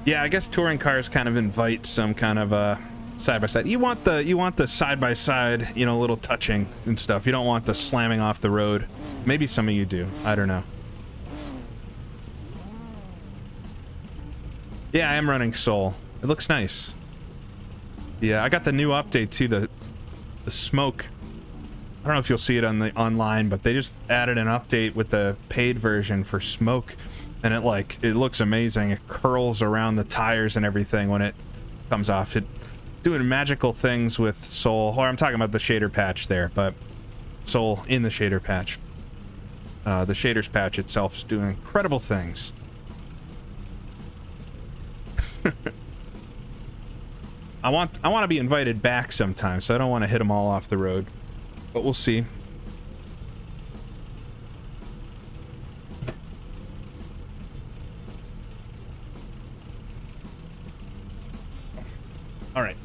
Yeah, I guess touring cars kind of invite some kind of side by side. You want the side by side, you know, little touching and stuff. You don't want the slamming off the road. Maybe some of you do. I don't know. Yeah, I am running SROL. It looks nice. Yeah, I got the new update too. The smoke. I don't know if you'll see it on the online, but they just added an update with the paid version for smoke, and it looks amazing. It curls around the tires and everything when it comes off. It doing magical things with SROL. Or I'm talking about the shader patch there, but SROL in the shader patch. The shaders patch itself is doing incredible things. I want to be invited back sometime, so I don't want to hit them all off the road. But we'll see. All right.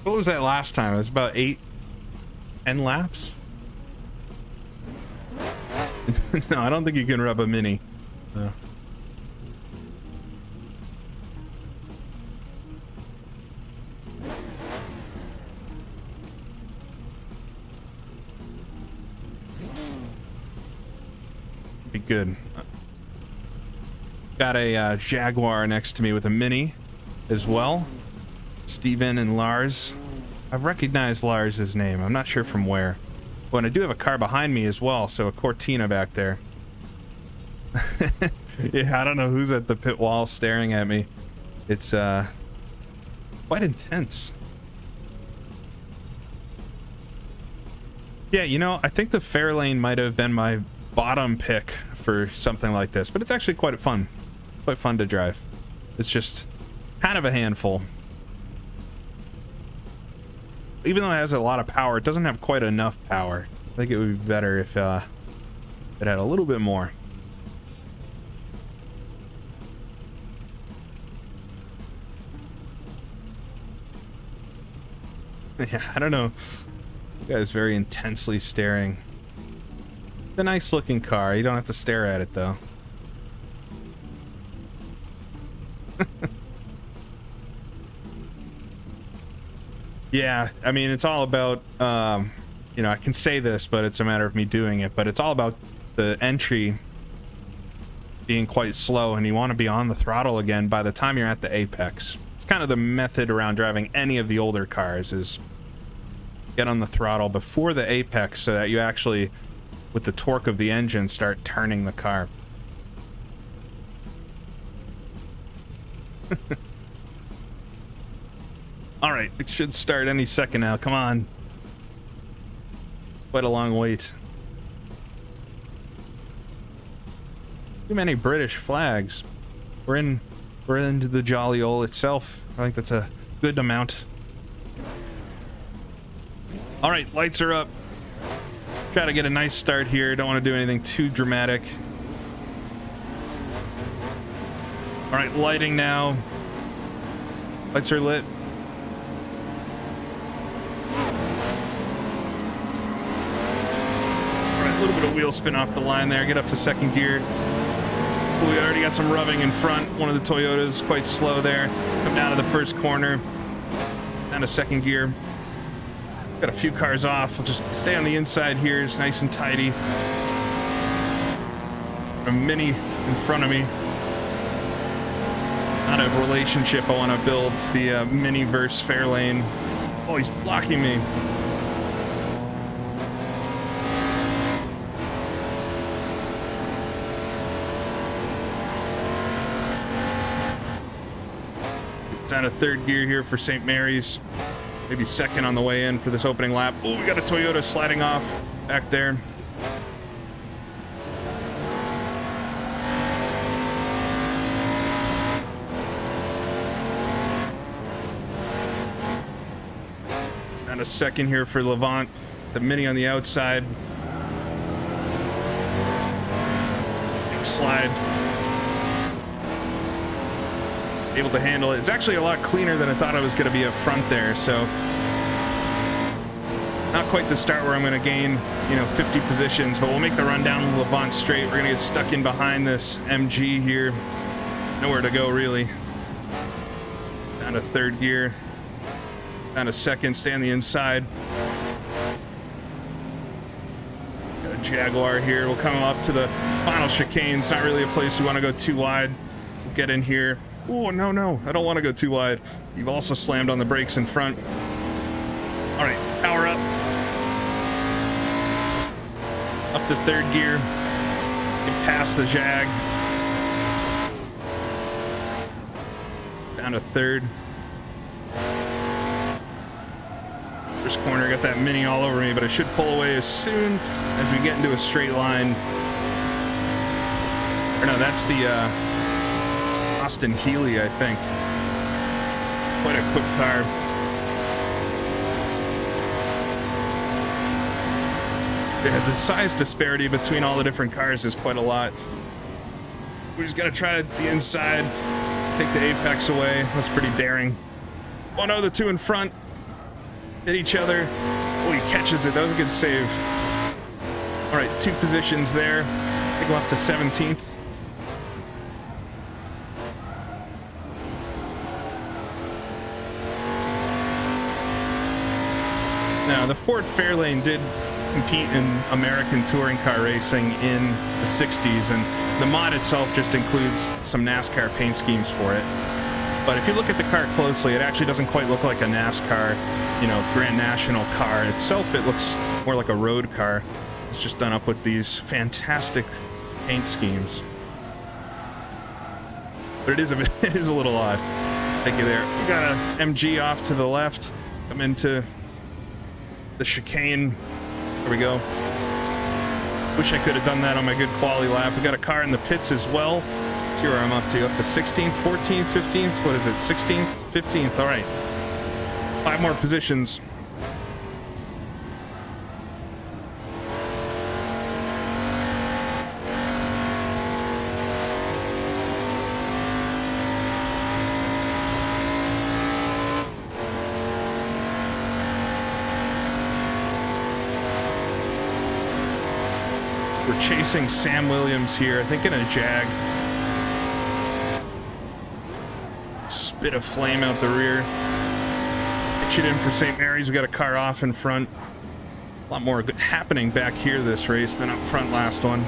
What was that last time? It was about 8 laps? No, I don't think you can rub a mini. No. Be good. Got a Jaguar next to me with a mini as well. Steven and Lars. I've recognized Lars' name. I'm not sure from where. Oh, and I do have a car behind me as well, so a Cortina back there. Yeah, I don't know who's at the pit wall staring at me. It's quite intense. Yeah, you know, I think the Fairlane might have been my bottom pick for something like this, but it's actually quite fun. Quite fun to drive. It's just kind of a handful. Even though it has a lot of power, it doesn't have quite enough power. I think it would be better if it had a little bit more. Yeah, I don't know. You guys very intensely staring. It's a nice looking car. You don't have to stare at it though. Yeah, I mean, it's all about, you know, I can say this, but it's a matter of me doing it, but it's all about the entry being quite slow, and you want to be on the throttle again by the time you're at the apex. It's kind of the method around driving any of the older cars, is get on the throttle before the apex so that you actually, with the torque of the engine, start turning the car. All right, it should start any second now. Come on. Quite a long wait. Too many British flags. We're into the Jolly Ol itself. I think that's a good amount. All right, lights are up. Try to get a nice start here. Don't want to do anything too dramatic. All right, lighting now. Lights are lit. A little bit of wheel spin off the line there. Get up to second gear. We already got some rubbing in front. One of the Toyotas quite slow there. Come down to the first corner. Down to second gear. Got a few cars off. I'll just stay on the inside here. It's nice and tidy. A Mini in front of me. Not a relationship I want to build. The Mini versus Fairlane. Oh, he's blocking me. Down to third gear here for St. Mary's. Maybe second on the way in for this opening lap. Oh, we got a Toyota sliding off back there. Down a second here for Levant. The Mini on the outside. Big slide. Able to handle it. It's actually a lot cleaner than I thought I was going to be up front there, so not quite the start where I'm going to gain, 50 positions, but we'll make the run down Levant straight. We're going to get stuck in behind this MG here. Nowhere to go, really. Down to third gear. Down to second. Stay on the inside. Got a Jaguar here. We'll come up to the final chicane. It's not really a place we want to go too wide. We'll get in here. Oh, no, I don't want to go too wide. You've also slammed on the brakes in front. All right, power up. Up to third gear. Get past the Jag. Down to third. First corner, got that Mini all over me, but I should pull away as soon as we get into a straight line. Or no, that's the Austin Healey, I think. Quite a quick car. Yeah, the size disparity between all the different cars is quite a lot. We just gotta try the inside, take the apex away. That's pretty daring. Oh no, the two in front hit each other. Oh, he catches it. That was a good save. All right, 2 positions there. I go up to 17th. Now, the Ford Fairlane did compete in American touring car racing in the 60s, and the mod itself just includes some NASCAR paint schemes for it. But if you look at the car closely, it actually doesn't quite look like a NASCAR, Grand National car. Itself, it looks more like a road car. It's just done up with these fantastic paint schemes. But it is a little odd. Thank you there. We got a MG off to the left. Come into the chicane. There we go. Wish I could have done that on my good quality lap. We got a car in the pits as well. Let's see where I'm up to. Up to 16th, 14th, 15th. What is it? 16th, 15th. All right. 5 more positions. We're chasing Sam Williams here, I think in a Jag. Spit of flame out the rear. Pitch it in for St. Mary's. We got a car off in front. A lot more happening back here this race than up front last one.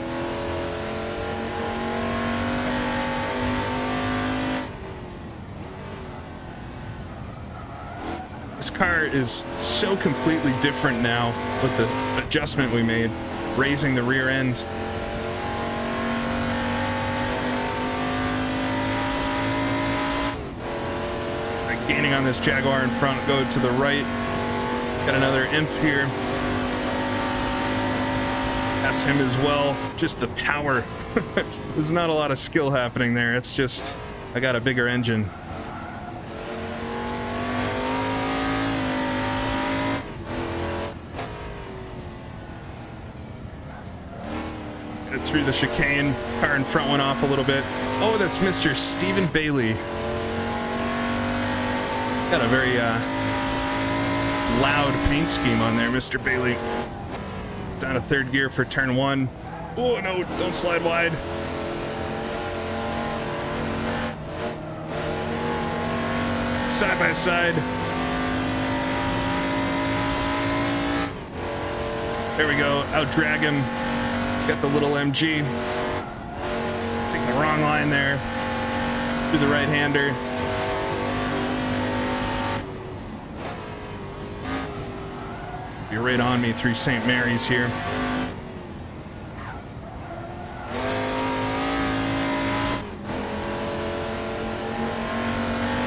This car is so completely different now with the adjustment we made. Raising the rear end. Gaining on this Jaguar in front, go to the right. Got another imp here. Pass him as well. Just the power. There's not a lot of skill happening there. It's just, I got a bigger engine. Through the chicane, car in front went off a little bit. Oh, that's Mr. Stephen Bailey. Got a very loud paint scheme on there, Mr. Bailey. Down to third gear for turn 1. Oh no, don't slide wide. Side by side. There we go. Out drag him. He's got the little MG. Taking the wrong line there. Through the right-hander. You're right on me through St. Mary's here.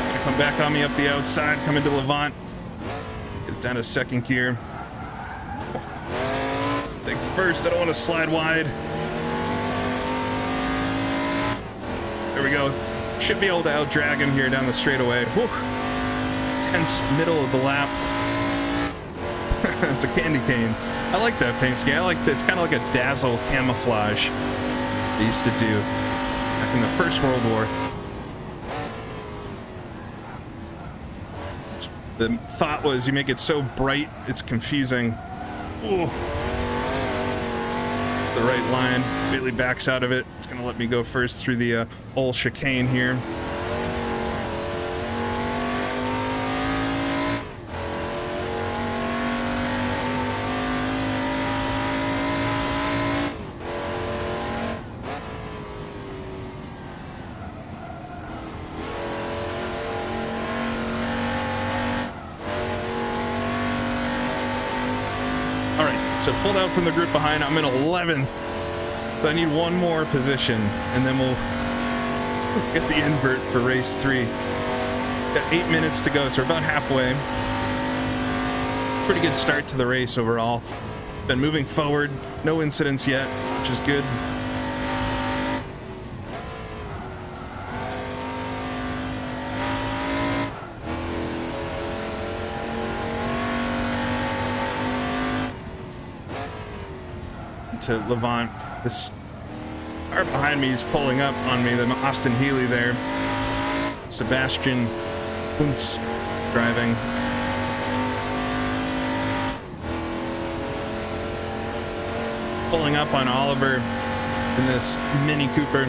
Gonna come back on me up the outside, come into Levant. Get it down to second gear. Think first, I don't want to slide wide. There we go. Should be able to out-drag him here down the straightaway. Whew. Tense middle of the lap. It's a candy cane. I like that paint scheme. I like that. It's kind of like a Dazzle camouflage they used to do back in the First World War. The thought was you make it so bright, it's confusing. Ooh. It's the right line. Bailey backs out of it. It's going to let me go first through the old chicane here. So pulled out from the group behind. I'm in 11th. So I need one more position, and then we'll get the invert for race 3. Got 8 minutes to go, so we're about halfway. Pretty good start to the race overall. Been moving forward. No incidents yet, which is good. To Levant. This car behind me is pulling up on me, the Austin Healey there. Sebastian Kuntz driving. Pulling up on Oliver in this Mini Cooper.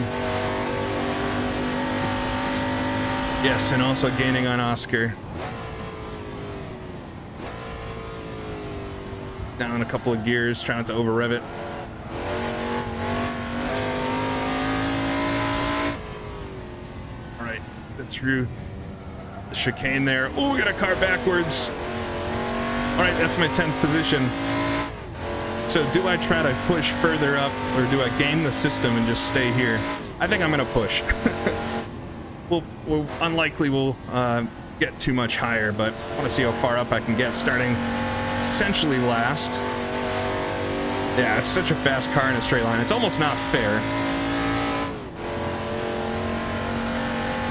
Yes, and also gaining on Oscar. Down a couple of gears, trying not to over rev it. Through the chicane there. Oh, we got a car backwards. All right, that's my 10th position. So do I try to push further up, or do I game the system and just stay here? I think I'm gonna push. we'll unlikely we'll get too much higher, but I want to see how far up I can get, starting essentially last. Yeah, it's such a fast car in a straight line. It's almost not fair.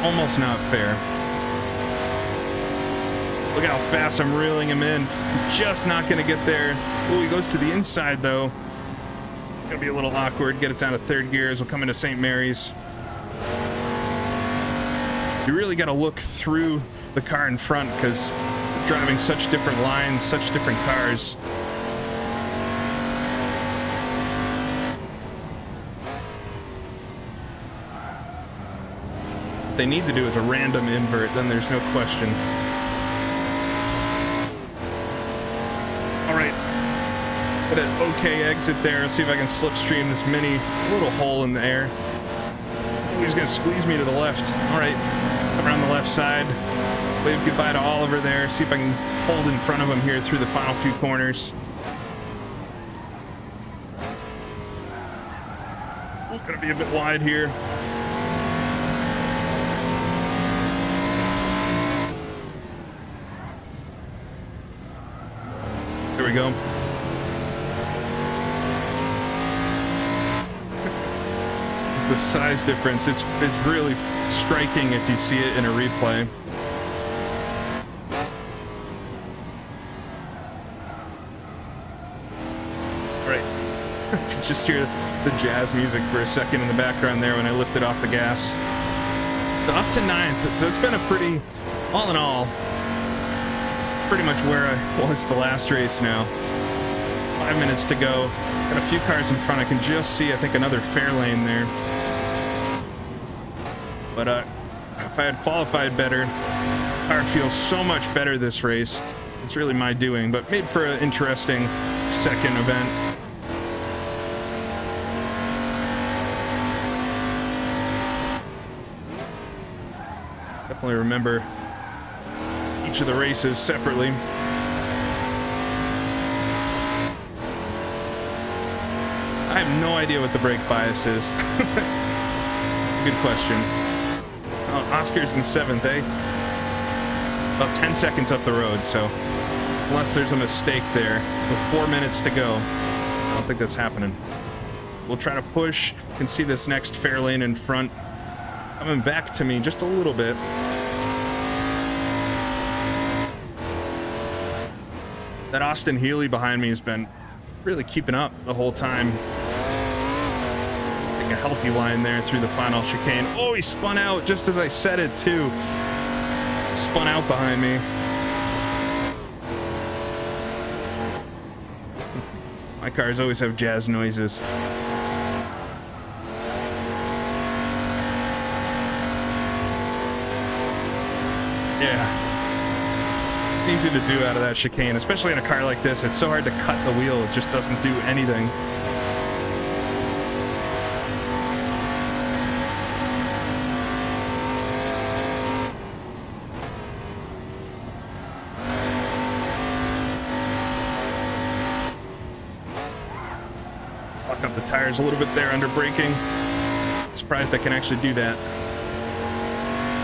Almost not fair. Look how fast I'm reeling him in. Just not gonna get there. Oh, he goes to the inside though. Gonna be a little awkward. Get it down to third gear as we'll come into St. Mary's. You really gotta look through the car in front because driving such different lines, such different cars. What they need to do is a random invert, then there's no question. All right, got an okay exit there. Let's see if I can slipstream this mini little hole in the air. Oh, he's gonna squeeze me to the left. All right, come around the left side. Wave goodbye to Oliver there. See if I can hold in front of him here through the final few corners. Oh, gonna be a bit wide here. There we go. The size difference, it's really striking if you see it in a replay. All right. Just hear the jazz music for a second in the background there when I lifted off the gas. So up to 9th, so it's been a pretty, all in all, pretty much where I was the last race now. 5 minutes to go. Got a few cars in front. I can just see, I think, another fair lane there. But if I had qualified better, car feels so much better this race. It's really my doing, but made for an interesting second event. Definitely remember each of the races separately. I have no idea what the brake bias is. Good question. Oh, Oscar's in 7th, eh? About 10 seconds up the road, so unless there's a mistake there, with 4 minutes to go, I don't think that's happening. We'll try to push. You can see this next fair lane in front coming back to me just a little bit. That Austin Healy behind me has been really keeping up the whole time. Like a healthy line there through the final chicane. Oh, he spun out just as I said it too. Spun out behind me. My cars always have jazz noises. Yeah. It's easy to do out of that chicane, especially in a car like this. It's so hard to cut the wheel. It just doesn't do anything. Lock up the tires a little bit there under braking. Surprised I can actually do that.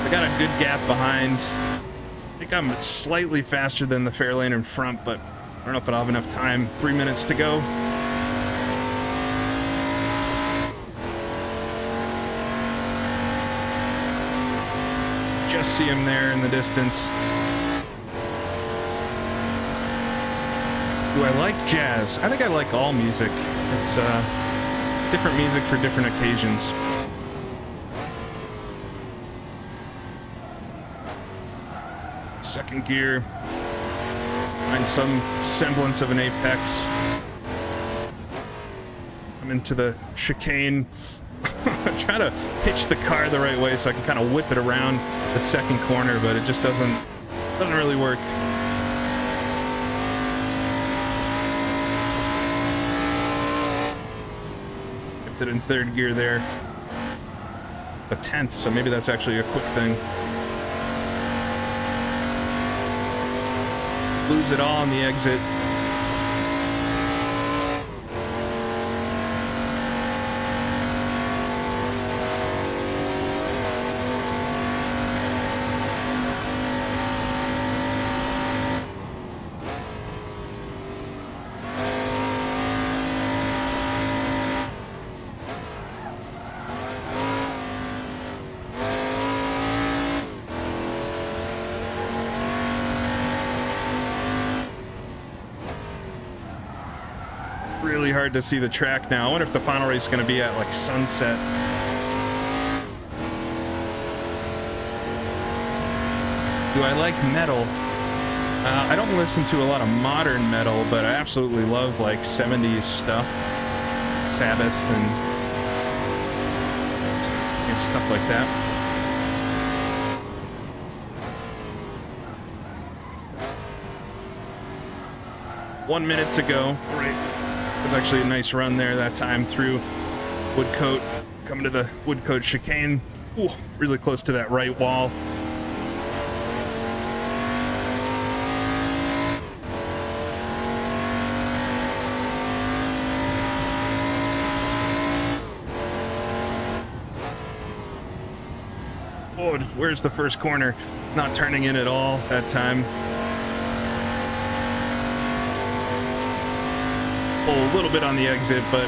I got a good gap behind. I think I'm slightly faster than the fair lane in front, but I don't know if I'll have enough time. 3 minutes to go. Just see him there in the distance. Do I like jazz? I think I like all music. It's different music for different occasions. Second gear. Find some semblance of an apex. I'm into the chicane. Try to pitch the car the right way so I can kind of whip it around the second corner, but it just doesn't really work. Kept it in third gear there. A 10th, so maybe that's actually a quick thing. Lose it all on the exit. Really hard to see the track now. I wonder if the final race is going to be at like sunset. Do I like metal? I don't listen to a lot of modern metal, but I absolutely love like 70s stuff. Sabbath and stuff like that. One minute to go. Right. It was actually a nice run there that time through Woodcote, coming to the Woodcote chicane. Ooh, really close to that right wall. Oh, where's the first corner? Not turning in at all that time. A little bit on the exit, but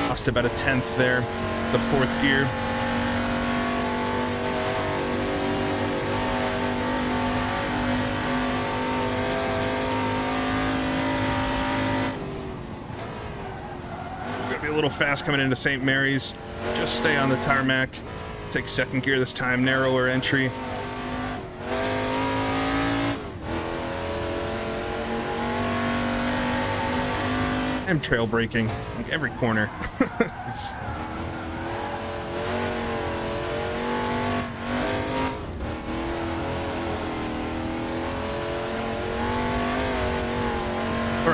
lost about a 10th there, the fourth gear. Gonna be a little fast coming into St. Mary's. Just stay on the tarmac. Take second gear this time, narrower entry. I'm trail braking like every corner.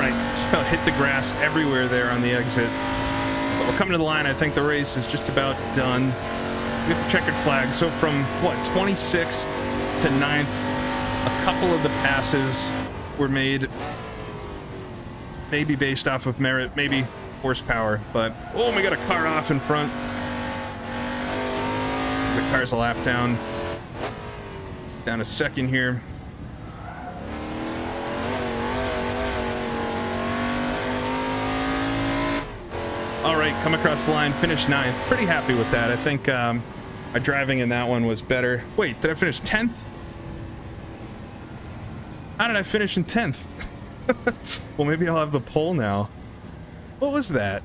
right, just about hit the grass everywhere there on the exit. But we're coming to the line. I think the race is just about done. We get the checkered flag. So from, what, 26th to 9th, a couple of the passes were made maybe based off of merit, maybe horsepower. But, oh, we got a car off in front. The car's a lap down. Down a second here. All right, come across the line, finish 9th. Pretty happy with that. I think my driving in that one was better. Wait, did I finish 10th? How did I finish in 10th? Well, maybe I'll have the pole now. What was that?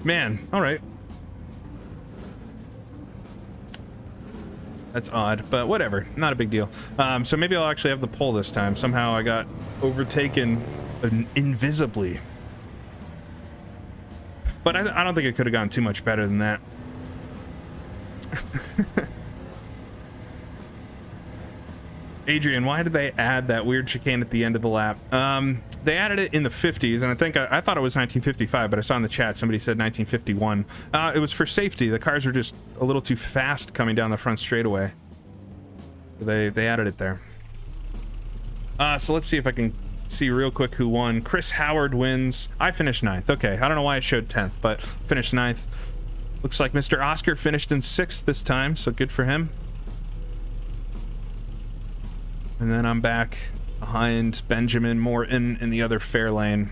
Man, all right. That's odd, but whatever. Not a big deal. So maybe I'll actually have the pole this time. Somehow I got overtaken invisibly. But I don't think it could have gone too much better than that. Adrian, why did they add that weird chicane at the end of the lap? They added it in the 50s, and I think I thought it was 1955, but I saw in the chat somebody said 1951. It was for safety. The cars were just a little too fast coming down the front straightaway. They added it there. So let's see if I can see real quick who won. Chris Howard wins. I finished 9th. Okay, I don't know why it showed 10th, but finished 9th. Looks like Mr. Oscar finished in 6th this time, so good for him. And then I'm back behind Benjamin Morton in the other fair lane.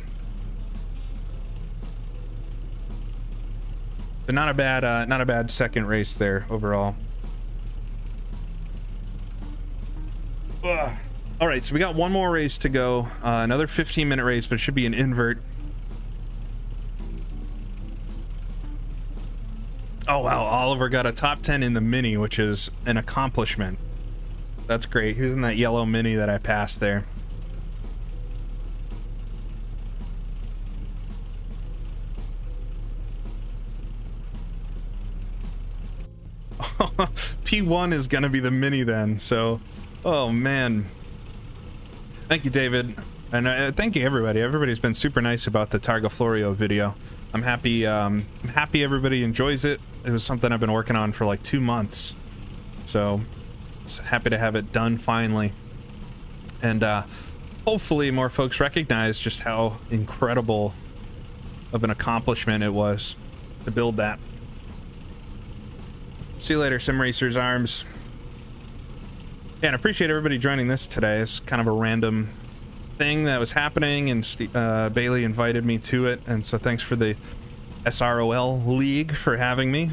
But not a bad second race there overall. Ugh. All right, so we got one more race to go. Another 15-minute race, but it should be an invert. Oh wow, Oliver got a top 10 in the mini, which is an accomplishment. That's great. He was in that yellow mini that I passed there. P1 is gonna be the mini then, so oh man. Thank you, David, and thank you everybody. Everybody's been super nice about the Targa Florio video. I'm happy everybody enjoys it. It was something I've been working on for like 2 months, so happy to have it done finally. And hopefully more folks recognize just how incredible of an accomplishment it was to build that. See you later, Sim Racers Arms. Yeah, and I appreciate everybody joining this today. It's kind of a random thing that was happening, and Bailey invited me to it, and so thanks for the SROL League for having me.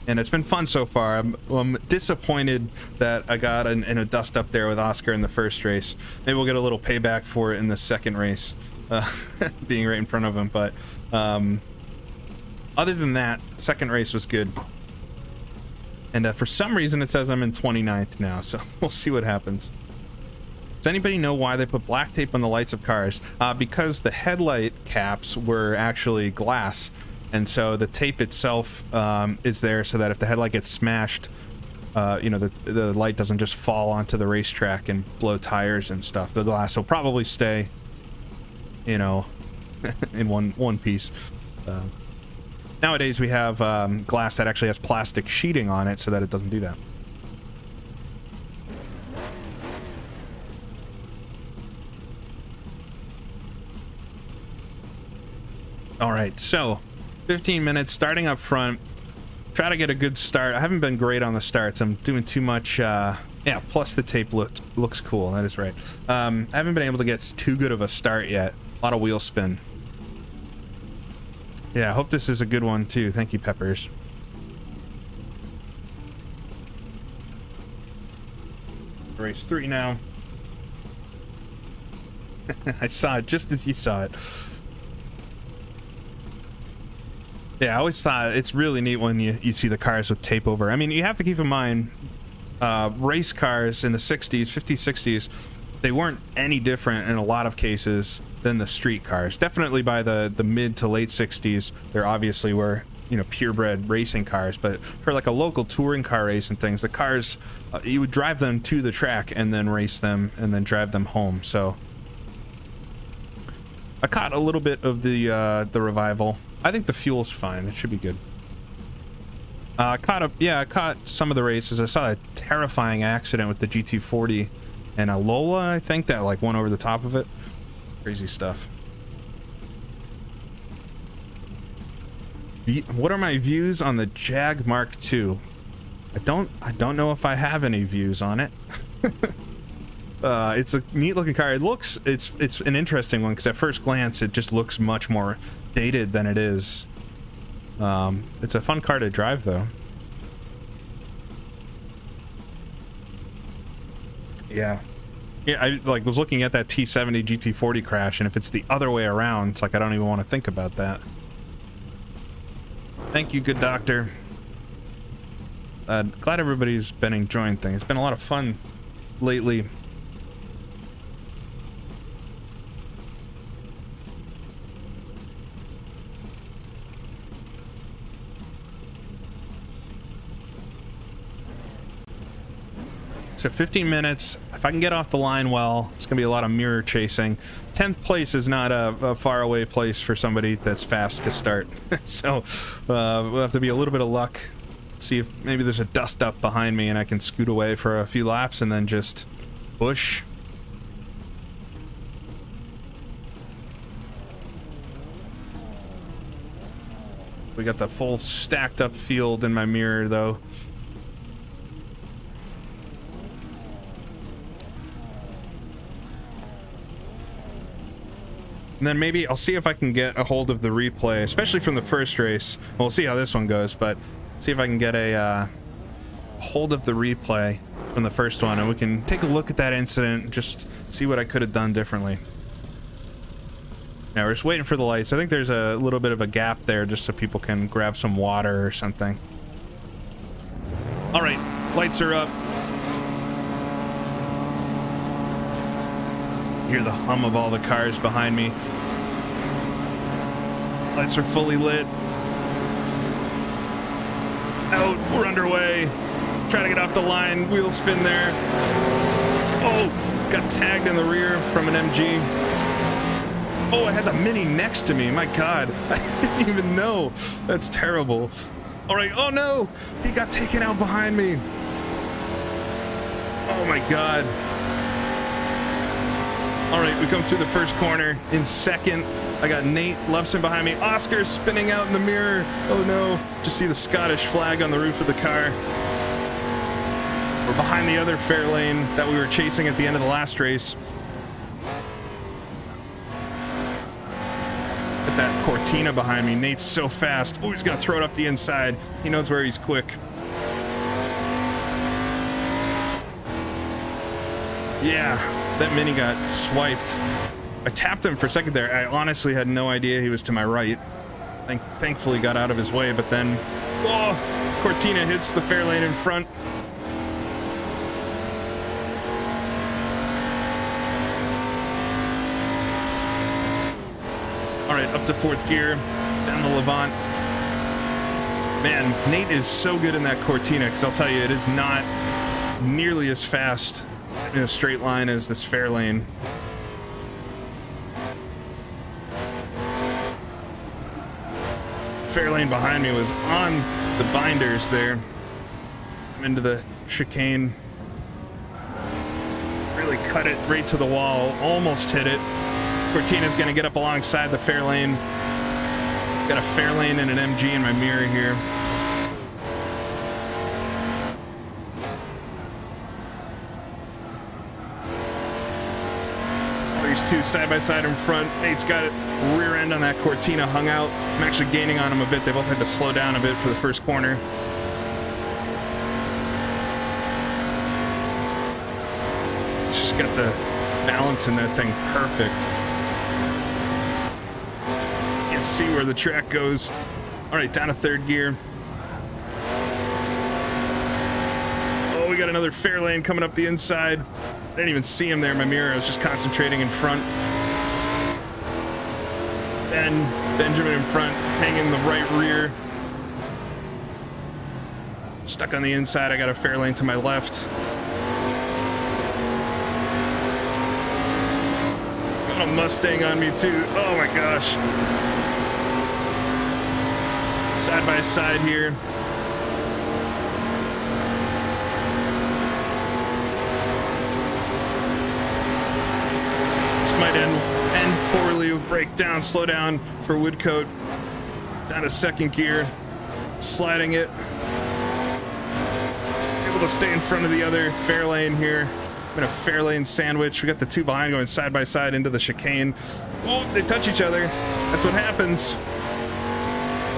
And it's been fun so far. I'm disappointed that I got in a dust up there with Oscar in the first race. Maybe we'll get a little payback for it in the second race, being right in front of him. But other than that, second race was good. And for some reason it says I'm in 29th now, so we'll see what happens. Does anybody know why they put black tape on the lights of cars? Because the headlight caps were actually glass. And so the tape itself is there so that if the headlight gets smashed, you know, the light doesn't just fall onto the racetrack and blow tires and stuff. The glass will probably stay, you know, in one piece. Nowadays we have glass that actually has plastic sheeting on it so that it doesn't do that. All right, so 15 minutes starting up front. Try to get a good start. I haven't been great on the starts. I'm doing too much. Yeah, plus the tape looks cool. That is right. I haven't been able to get too good of a start yet. A lot of wheel spin. Yeah, I hope this is a good one too. Thank you, Peppers. Race 3 now. I saw it just as you saw it. Yeah, I always thought it's really neat when you see the cars with tape over. I mean, you have to keep in mind, race cars in the 60s, 50s, 60s, they weren't any different in a lot of cases than the street cars. Definitely by the mid to late 60s, there obviously were you know, purebred racing cars, but for like a local touring car race and things, the cars, you would drive them to the track and then race them and then drive them home. So I caught a little bit of the revival. I think the fuel's fine. It should be good. I caught some of the races. I saw a terrifying accident with the GT40 and a Lola, I think, that like went over the top of it. Crazy stuff. What are my views on the Jag Mark II? I don't know if I have any views on it. It's a neat looking car. It's an interesting one because at first glance it just looks much more dated than it is. It's a fun car to drive though. Yeah, I like was looking at that T70 GT40 crash, and if it's the other way around, it's like I don't even want to think about that. Thank you, good doctor. Glad everybody's been enjoying things. It's been a lot of fun lately. So 15 minutes. If I can get off the line well, it's gonna be a lot of mirror chasing. 10th place is not a far away place for somebody that's fast to start. So we'll have to be a little bit of luck. See if maybe there's a dust up behind me and I can scoot away for a few laps and then just push. We got the full stacked up field in my mirror though. And then maybe I'll see if I can get a hold of the replay, especially from the first race. We'll see how this one goes, but see if I can get a hold of the replay from the first one, and we can take a look at that incident and just see what I could have done differently. Now we're just waiting for the lights. I think there's a little bit of a gap there just so people can grab some water or something. All right, lights are up. Hear the hum of all the cars behind me. Lights are fully lit. Out, we're underway. Trying to get off the line, wheel spin there. Oh, got tagged in the rear from an MG. Oh, I had the Mini next to me, my God. I didn't even know. That's terrible. All right, oh no, he got taken out behind me. Oh my God. All right, we come through the first corner. In second, I got Nate Lubson behind me. Oscar spinning out in the mirror. Oh no, just see the Scottish flag on the roof of the car. We're behind the other Fairlane that we were chasing at the end of the last race. Got that Cortina behind me. Nate's so fast. Oh, he's gonna throw it up the inside. He knows where he's quick. Yeah, that Mini got swiped. I tapped him for a second there. I honestly had no idea he was to my right. Thankfully got out of his way, but then, oh, Cortina hits the Fairlane in front. All right, up to fourth gear, down the Levant. Man, Nate is so good in that Cortina, because I'll tell you, it is not nearly as fast in a straight line as this Fairlane. Fairlane behind me was on the binders there. I'm into the chicane. Really cut it right to the wall, almost hit it. Cortina's gonna get up alongside the Fairlane. Got a Fairlane and an MG in my mirror here. Two side by side in front. Nate's got it rear end on that Cortina hung out. I'm actually gaining on him a bit. They both had to slow down a bit for the first corner. Just got the balance in that thing perfect. Can't see where the track goes. All right, down to third gear. Oh, we got another Fairlane coming up the inside. I didn't even see him there in my mirror. I was just concentrating in front. Then Benjamin in front, hanging the right rear. Stuck on the inside. I got a fair lane to my left. Got a Mustang on me too. Oh my gosh. Side by side here. This might end poorly. Breakdown, slow down for Woodcote. Down to second gear. Sliding it. Able to stay in front of the other fair lane here. In a fair lane sandwich. We got the two behind going side by side into the chicane. Oh, they touch each other. That's what happens.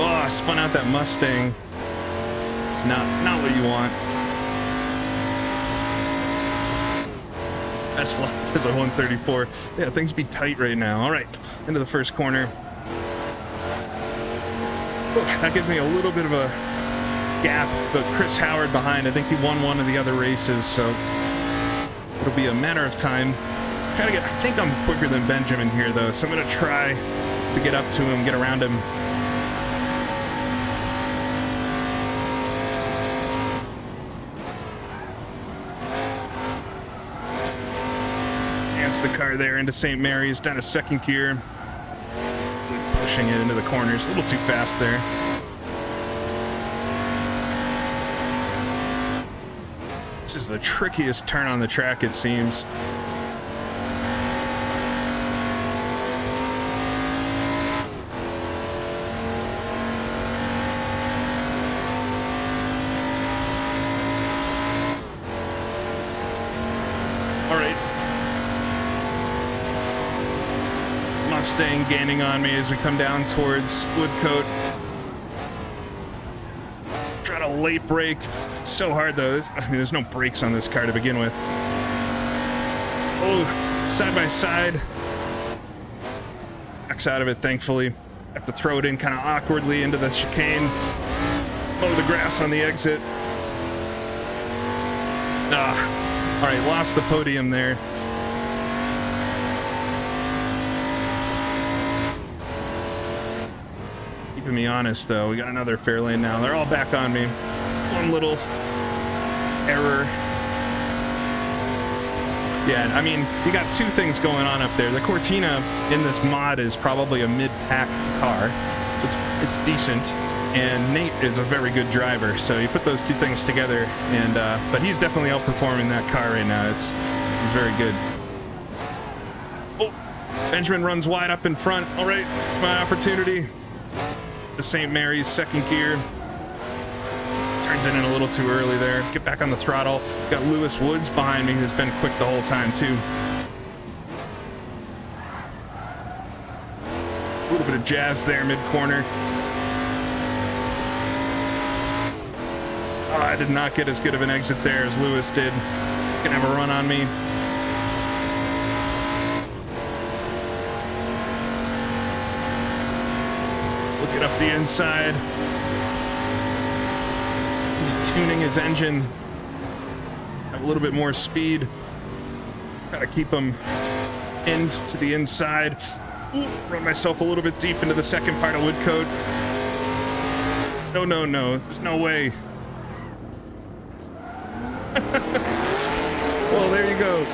Oh, I spun out that Mustang. It's not what you want. That's lap is a 134. Yeah, things be tight right now. All right, into the first corner. Oh, that gives me a little bit of a gap, but Chris Howard behind. I think he won one of the other races, so it'll be a matter of time. I think I'm quicker than Benjamin here, though, so I'm gonna try to get up to him, get around him. The car there into St. Mary's, down to second gear, pushing it into the corners, a little too fast there. This is the trickiest turn on the track, it seems. Mustang gaining on me as we come down towards Woodcote. Try to late brake. It's so hard though. I mean, there's no brakes on this car to begin with. Oh, side by side. Backs out of it, thankfully. Have to throw it in kind of awkwardly into the chicane. Mow the grass on the exit. All right, lost the podium there. Keeping me honest, though. We got another fair lane now. They're all back on me. One little error. Yeah, I mean, you got two things going on up there. The Cortina in this mod is probably a mid-pack car. So it's decent. And Nate is a very good driver. So you put those two things together, and but he's definitely outperforming that car right now. He's very good. Oh, Benjamin runs wide up in front. All right, it's my opportunity. The St. Mary's second gear. Turned in a little too early there. Get back on the throttle. Got Lewis Woods behind me, who's been quick the whole time too. A little bit of jazz there mid-corner. Oh, I did not get as good of an exit there as Lewis did. Gonna have a run on me. Get up the inside. He's tuning his engine. Have a little bit more speed. Gotta keep him to the inside. Ooh, run myself a little bit deep into the second part of Woodcote. No. There's no way. Well, there you go.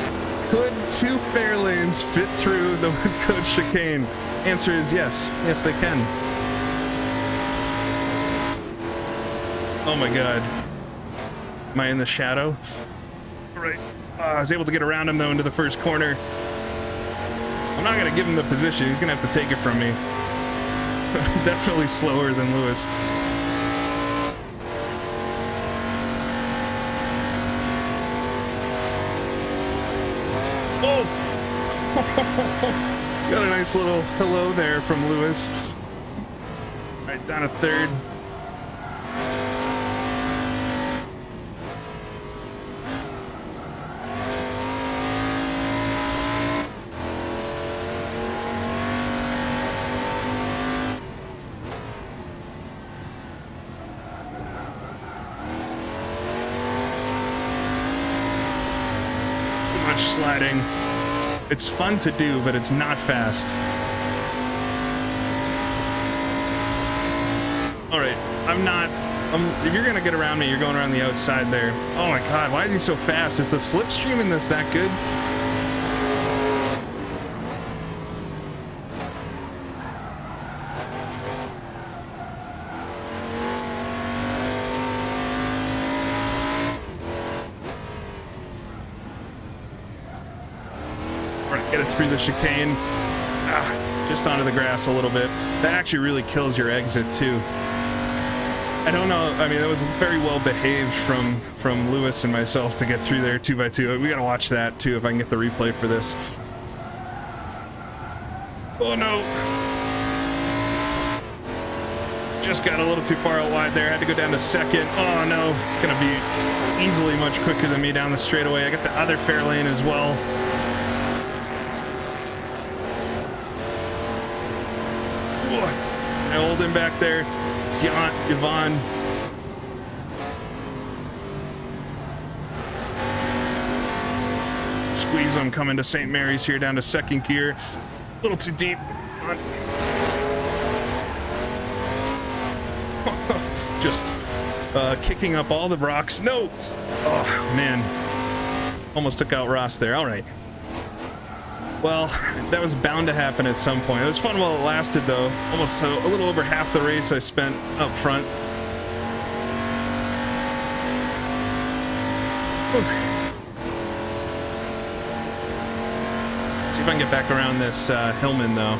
Could two fair lanes fit through the Woodcote chicane? Answer is yes. Yes, they can. Oh my god. Am I in the shadow? All right. I was able to get around him though into the first corner. I'm not gonna give him the position. He's gonna have to take it from me. Definitely slower than Lewis. Oh! Got a nice little hello there from Lewis. All right, down to third. Sliding. It's fun to do, but it's not fast. All right, I'm not If you're gonna get around me, you're going around the outside there. Oh my god, why is he so fast? Is the slipstream in this that good? Alright, get it through the chicane. Just onto the grass a little bit. That actually really kills your exit too. I don't know. I mean, that was very well behaved from Lewis and myself to get through there 2x2. We gotta watch that too if I can get the replay for this. Oh no! Just got a little too far out wide there. Had to go down to second. Oh no! It's gonna be easily much quicker than me down the straightaway. I got the other fair lane as well. I hold him back there. It's Yvonne. Squeeze him coming to St. Mary's here down to second gear. A little too deep. Just kicking up all the rocks. No! Oh, man. Almost took out Ross there. All right. Well, that was bound to happen at some point. It was fun while it lasted, though. Almost a little over half the race I spent up front. See if I can get back around this Hillman, though.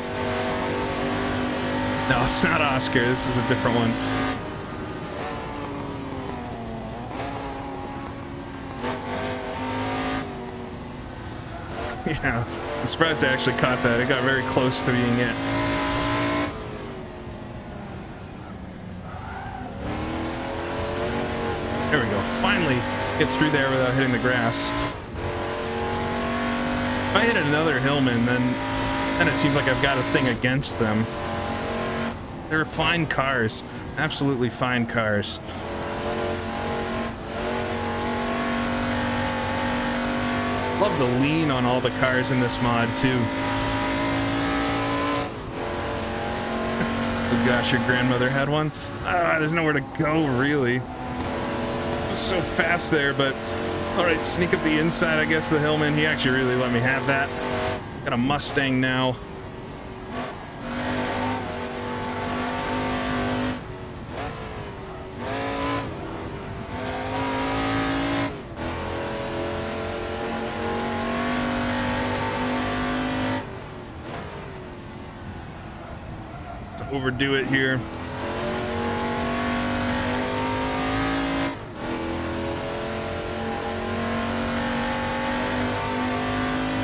No, it's not Oscar. This is a different one. Yeah. I'm surprised I actually caught that. It got very close to being it. There we go. Finally get through there without hitting the grass. If I hit another Hillman, then it seems like I've got a thing against them. They're fine cars. Absolutely fine cars. Love the lean on all the cars in this mod too. Oh gosh, your grandmother had one? There's nowhere to go really. It was so fast there, but alright, sneak up the inside, I guess, the Hillman. He actually really let me have that. Got a Mustang now. Overdo it here.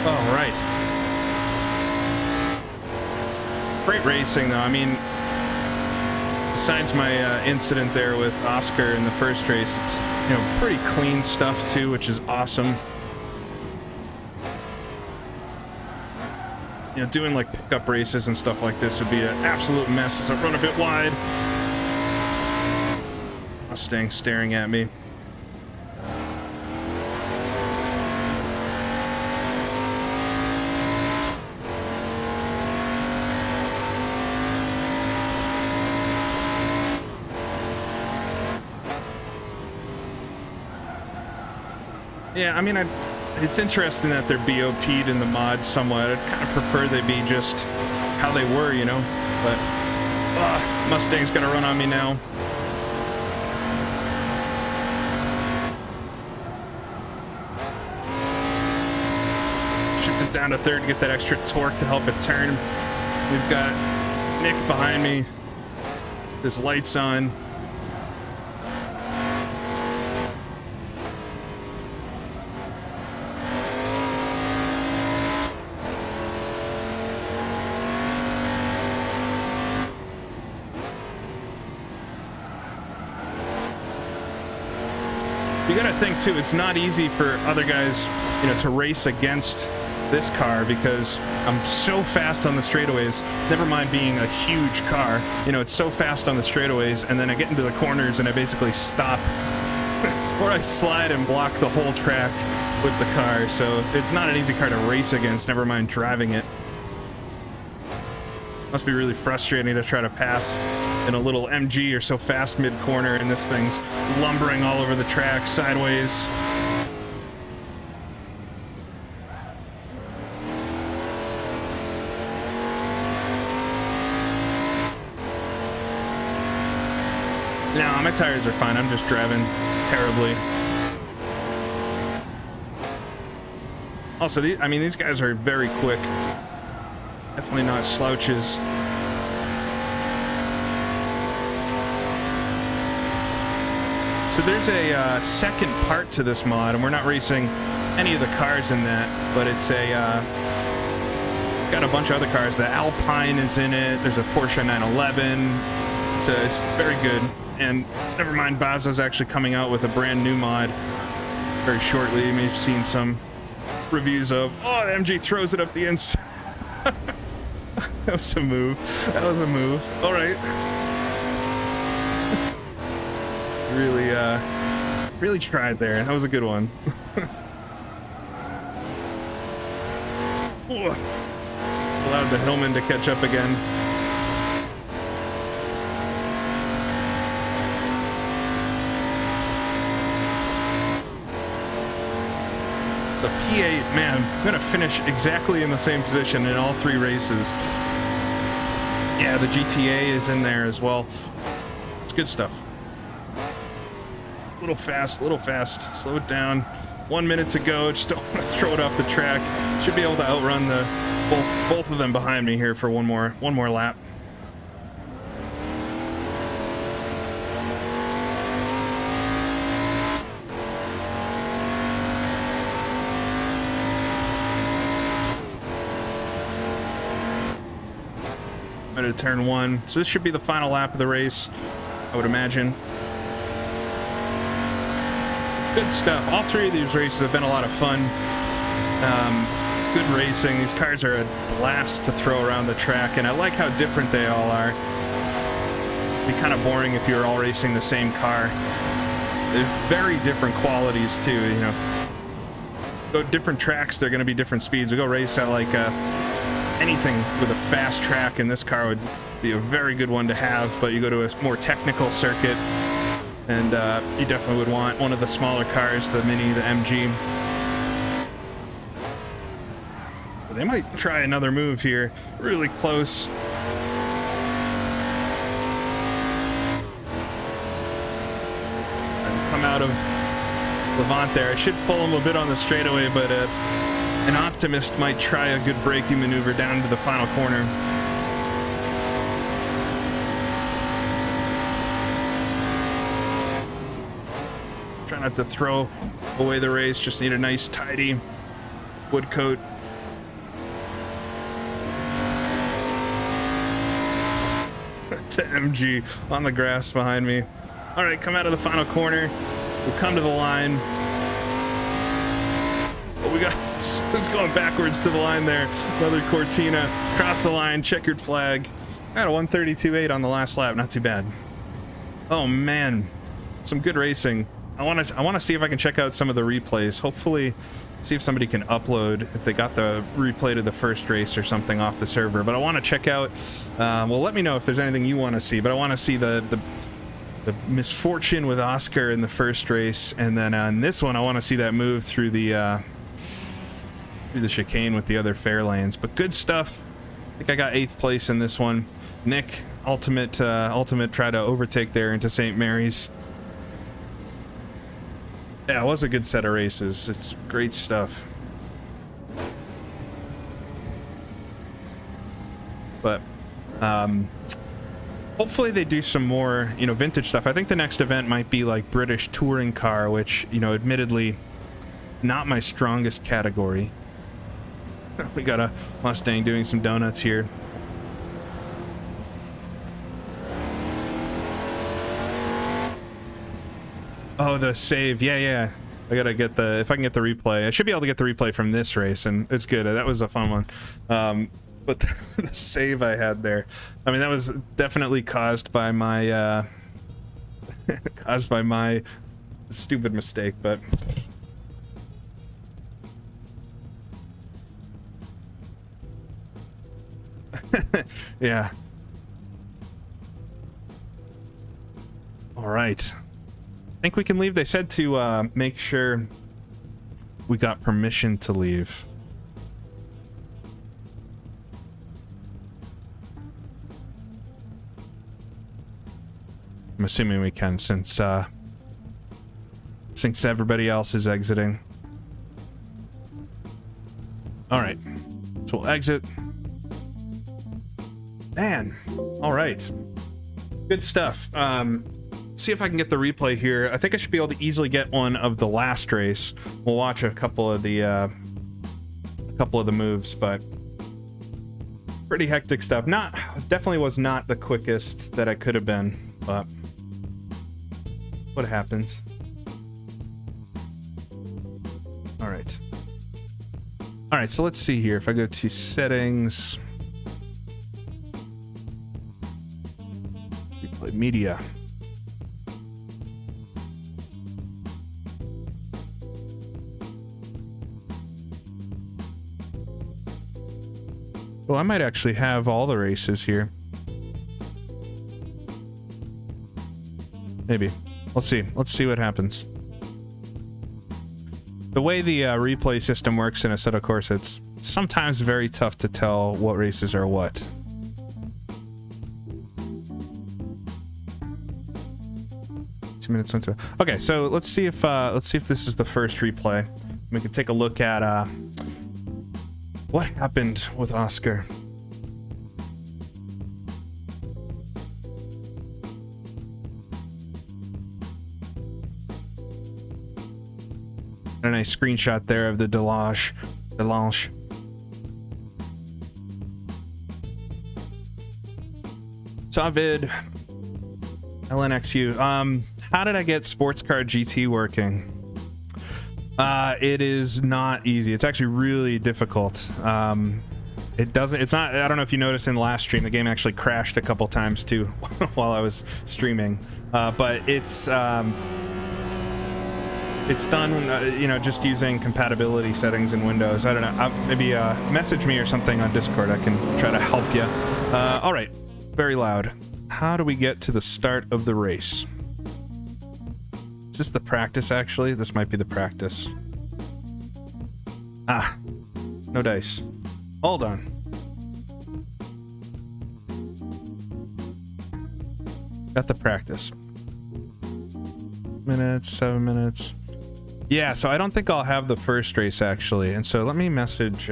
All right. Great racing, though. I mean, besides my incident there with Oscar in the first race, it's, you know, pretty clean stuff too, which is awesome. You know, doing like pickup races and stuff like this would be an absolute mess as I run a bit wide. Mustang staring at me. Yeah, I mean, it's interesting that they're BOP'd in the mod somewhat. I'd kind of prefer they be just how they were, you know? But, Mustang's gonna run on me now. Shift it down to third to get that extra torque to help it turn. We've got Nick behind me. His light's on. You gotta think too, it's not easy for other guys, you know, to race against this car because I'm so fast on the straightaways, never mind being a huge car. You know, it's so fast on the straightaways, and then I get into the corners and I basically stop or I slide and block the whole track with the car. So it's not an easy car to race against, never mind driving it. Must be really frustrating to try to pass in a little MG or so fast mid-corner, and this thing's lumbering all over the track sideways. No, my tires are fine. I'm just driving terribly. Also, these guys are very quick. Definitely not slouches. So there's a second part to this mod, and we're not racing any of the cars in that, but it's got a bunch of other cars. The Alpine is in it. There's a Porsche 911. It's very good. And never mind, Baza's actually coming out with a brand new mod very shortly. You may have seen some reviews of, oh, the MG throws it up the inside. That was a move. That was a move. All right. Really tried there. That was a good one. Allowed the Hillman to catch up again. The P8, man, I'm gonna finish exactly in the same position in all 3 races. Yeah, the GTA is in there as well. It's good stuff. Little fast, slow it down. 1 minute to go, just don't want to throw it off the track. Should be able to outrun the both of them behind me here for one more lap. To turn 1, so this should be the final lap of the race, I would imagine. Good stuff. All 3 of these races have been a lot of fun. Good racing. These cars are a blast to throw around the track, and I like how different they all are. It'd be kind of boring if you were all racing the same car. They're very different qualities too, you know. Go different tracks, they're going to be different speeds. We go race at like anything with a fast track, and this car would be a very good one to have, but you go to a more technical circuit, and you definitely would want one of the smaller cars, the Mini, the MG. But they might try another move here. Really close. Come out of Levant there. I should pull him a bit on the straightaway, but an optimist might try a good braking maneuver down to the final corner. Try not to throw away the race, just need a nice tidy wood coat. The MG on the grass behind me. All right, come out of the final corner. We'll come to the line. Oh, we got... It's going backwards to the line there. Another Cortina. Cross the line, checkered flag. I got a 132.8 on the last lap. Not too bad. Oh, man. Some good racing. I want to see if I can check out some of the replays. Hopefully, see if somebody can upload if they got the replay to the first race or something off the server. But I want to check out... well, let me know if there's anything you want to see. But I want to see the misfortune with Oscar in the first race. And then on this one, I want to see that move through the chicane with the other fair lanes. But good stuff. I think I got 8th place in this one. Nick, ultimate try to overtake there into St. Mary's. Yeah, it was a good set of races. It's great stuff. But hopefully they do some more, you know, vintage stuff. I think the next event might be like British touring car, which, you know, admittedly not my strongest category. We got a Mustang doing some donuts here. Oh, the save. Yeah. I gotta get the... If I can get the replay. I should be able to get the replay from this race, and it's good. That was a fun one. But the save I had there... I mean, that was definitely caused by my... caused by my stupid mistake, but... Yeah. All right. I think we can leave. They said to make sure we got permission to leave. I'm assuming we can since everybody else is exiting. All right, so we'll exit. Man, all right, good stuff. See if I can get the replay here. I think I should be able to easily get one of the last race. We'll watch a couple of the moves, but pretty hectic stuff. Definitely was not the quickest that I could have been, but what happens. All right. All right, so let's see here. If I go to settings, replay media. Well, I might actually have all the races here. Maybe. Let's see. Let's see what happens. The way the replay system works in Assetto Corsa, it's sometimes very tough to tell what races are what. Okay, so let's see if this is the first replay. We can take a look at what happened with Oscar. A nice screenshot there of the Delange. Savid LNXU. How did I get Sports Car GT working? It is not easy. It's actually really difficult. It's not, I don't know if you noticed in the last stream, the game actually crashed a couple times too while I was streaming. But it's done, you know, just using compatibility settings in Windows. I don't know. Maybe message me or something on Discord. I can try to help you. All right. Very loud. How do we get to the start of the race? Is this the practice, actually? This might be the practice. Ah. No dice. Hold on. Got the practice. Minutes, 7 minutes. Yeah, so I don't think I'll have the first race actually, and so let me message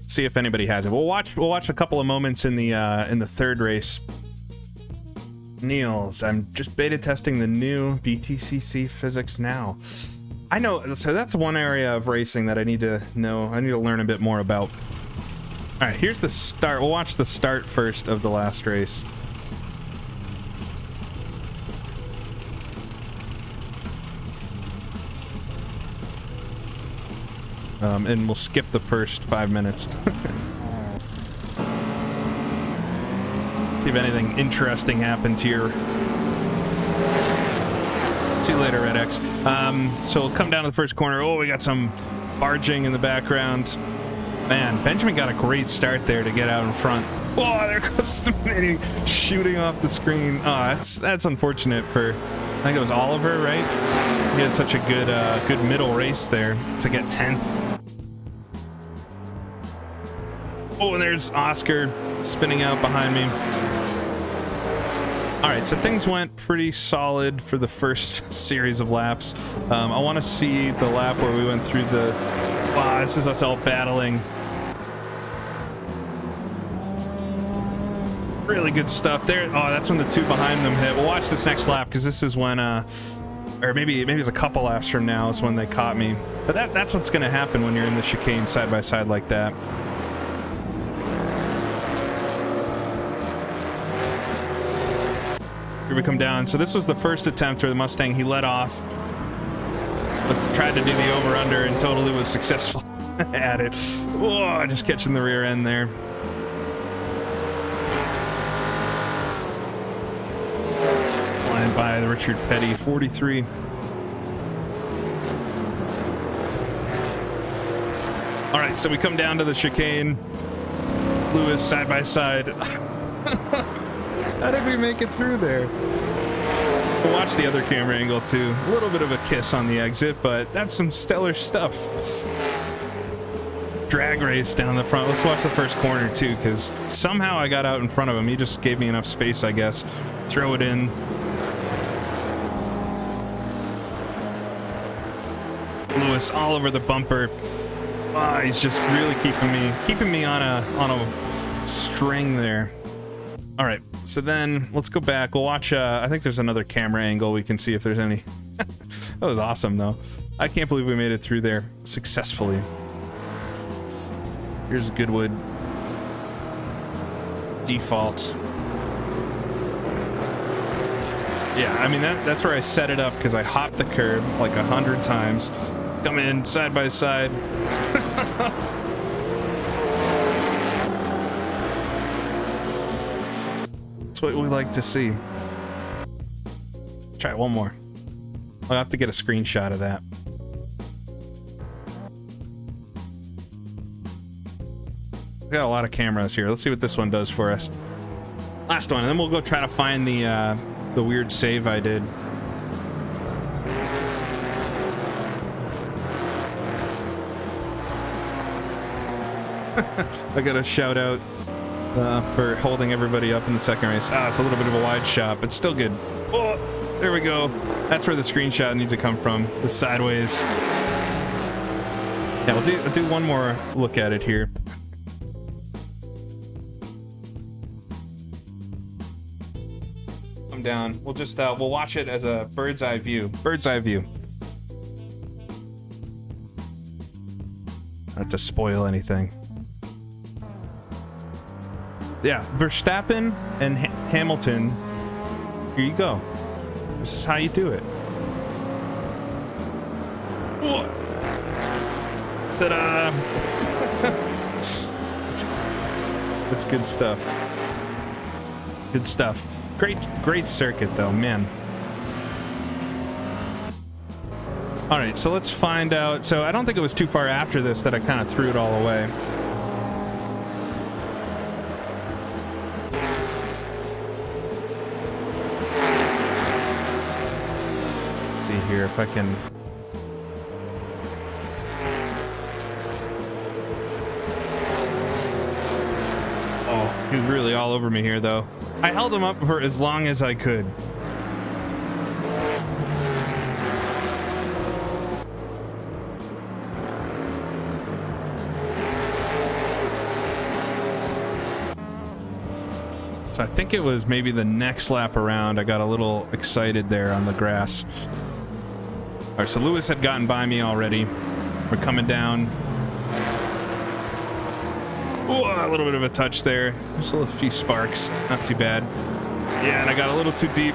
see if anybody has it. We'll watch a couple of moments in the third race. Niels, I'm just beta testing the new BTCC physics now. I know, so that's one area of racing that I need to know. I need to learn a bit more about. All right, here's the start. We'll watch the start first of the last race. And we'll skip the first 5 minutes. See if anything interesting happened here. See you later, Red X. So we'll come down to the first corner. Oh, we got some barging in the background. Man, Benjamin got a great start there to get out in front. Oh, there goes the mini shooting off the screen. Oh, that's unfortunate for, I think it was Oliver, right? He had such a good middle race there to get 10th. Oh, and there's Oscar spinning out behind me. All right, so things went pretty solid for the first series of laps. I want to see the lap where we went through the... Wow, this is us all battling. Really good stuff there. Oh, that's when the two behind them hit. We'll watch this next lap because this is when... or maybe it's a couple laps from now is when they caught me. But that's what's going to happen when you're in the chicane side by side like that. Here we come down. So this was the first attempt where the Mustang, he let off, but tried to do the over-under and totally was successful. at it. Oh, just catching the rear end there. Flying by the Richard Petty 43. All right, so we come down to the chicane. Lewis side by side. How did we make it through there? We'll watch the other camera angle too. A little bit of a kiss on the exit, but that's some stellar stuff. Drag race down the front. Let's watch the first corner too, because somehow I got out in front of him. He just gave me enough space, I guess. Throw it in. Lewis all over the bumper. Oh, he's just really keeping me on a string there. All right, so then let's go back. We'll watch. I think there's another camera angle. We can see if there's any. That was awesome, though. I can't believe we made it through there successfully. Here's a Goodwood default. Yeah, I mean that's where I set it up, because I hopped the curb like 100 times. Come in side by side. That's what we like to see. Try it one more. I'll have to get a screenshot of that. We got a lot of cameras here. Let's see what this one does for us. Last one, and then we'll go try to find the weird save I did. I got a shout out for holding everybody up in the second race. It's a little bit of a wide shot, but still good. Oh, there we go. That's where the screenshot needs to come from. The sideways. Yeah, we'll do one more look at it here. Come down. We'll just we'll watch it as a bird's eye view. Bird's eye view. Not to spoil anything. Yeah, Verstappen and Hamilton. Here you go. This is how you do it. Ta-da! That's good stuff. Good stuff. Great circuit, though, man. All right, so let's find out. So I don't think it was too far after this that I kind of threw it all away. Here if I can. Oh, he was really all over me here, though. I held him up for as long as I could. So I think it was maybe the next lap around. I got a little excited there on the grass. All right, so Lewis had gotten by me already. We're coming down. Ooh, a little bit of a touch there. Just a few sparks. Not too bad. Yeah, and I got a little too deep.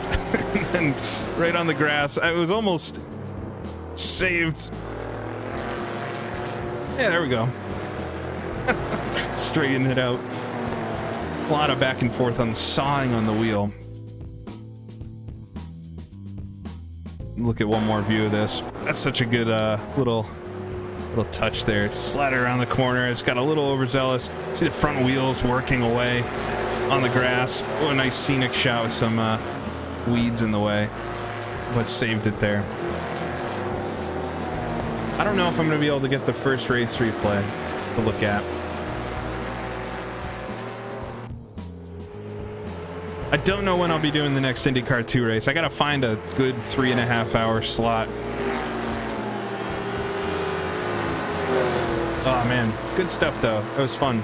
And right on the grass. I was almost saved. Yeah, there we go. Straighten it out. A lot of back and forth on the sawing on the wheel. Look at one more view of this. That's such a good little touch there. Slide it around the corner. It's got a little overzealous. See the front wheels working away on the grass. Oh, a nice scenic shot with some weeds in the way. What saved it there. I don't know if I'm going to be able to get the first race replay to look at. I don't know when I'll be doing the next IndyCar 2 race. I gotta find a good 3.5 hour slot. Oh man, good stuff though. It was fun.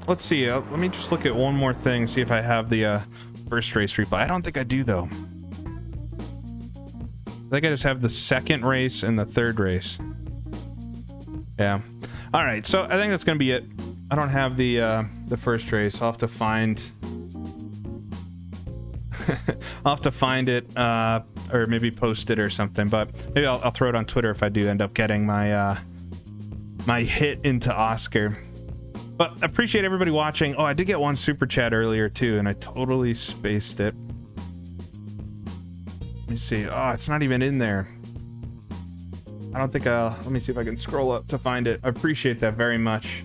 Let's see. Let me just look at one more thing, see if I have the first race replay. I don't think I do though. I think I just have the second race and the third race. Yeah. All right. So I think that's gonna be it. I don't have the first race. I'll have to find. I'll have to find it, or maybe post it or something, but maybe I'll throw it on Twitter if I do end up getting my my hit into Oscar. But appreciate everybody watching. Oh, I did get one super chat earlier too, and I totally spaced it. Let me see. Oh, it's not even in there. I don't think let me see if I can scroll up to find it. I appreciate that very much.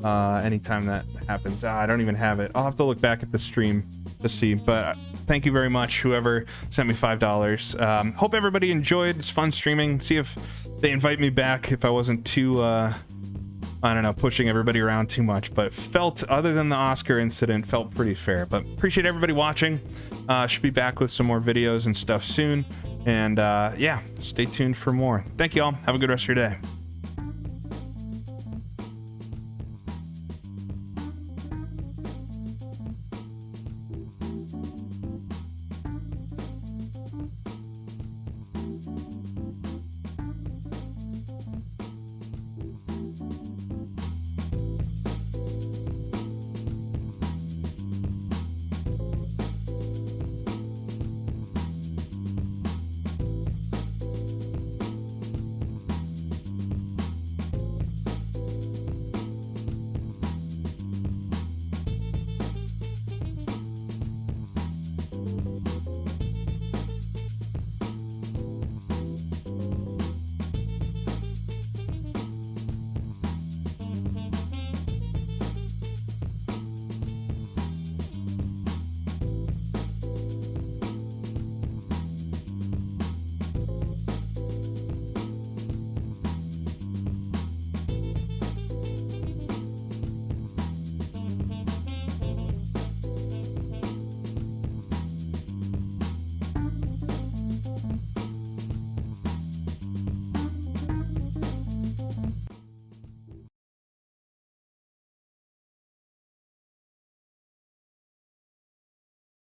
Anytime that happens. I don't even have it. I'll have to look back at the stream to see, but thank you very much, whoever sent me $5. Hope everybody enjoyed. It's fun streaming. See if they invite me back if I wasn't too, I don't know, pushing everybody around too much, but felt, other than the Oscar incident, felt pretty fair. But appreciate everybody watching. Should be back with some more videos and stuff soon. And yeah, stay tuned for more. Thank you all. Have a good rest of your day.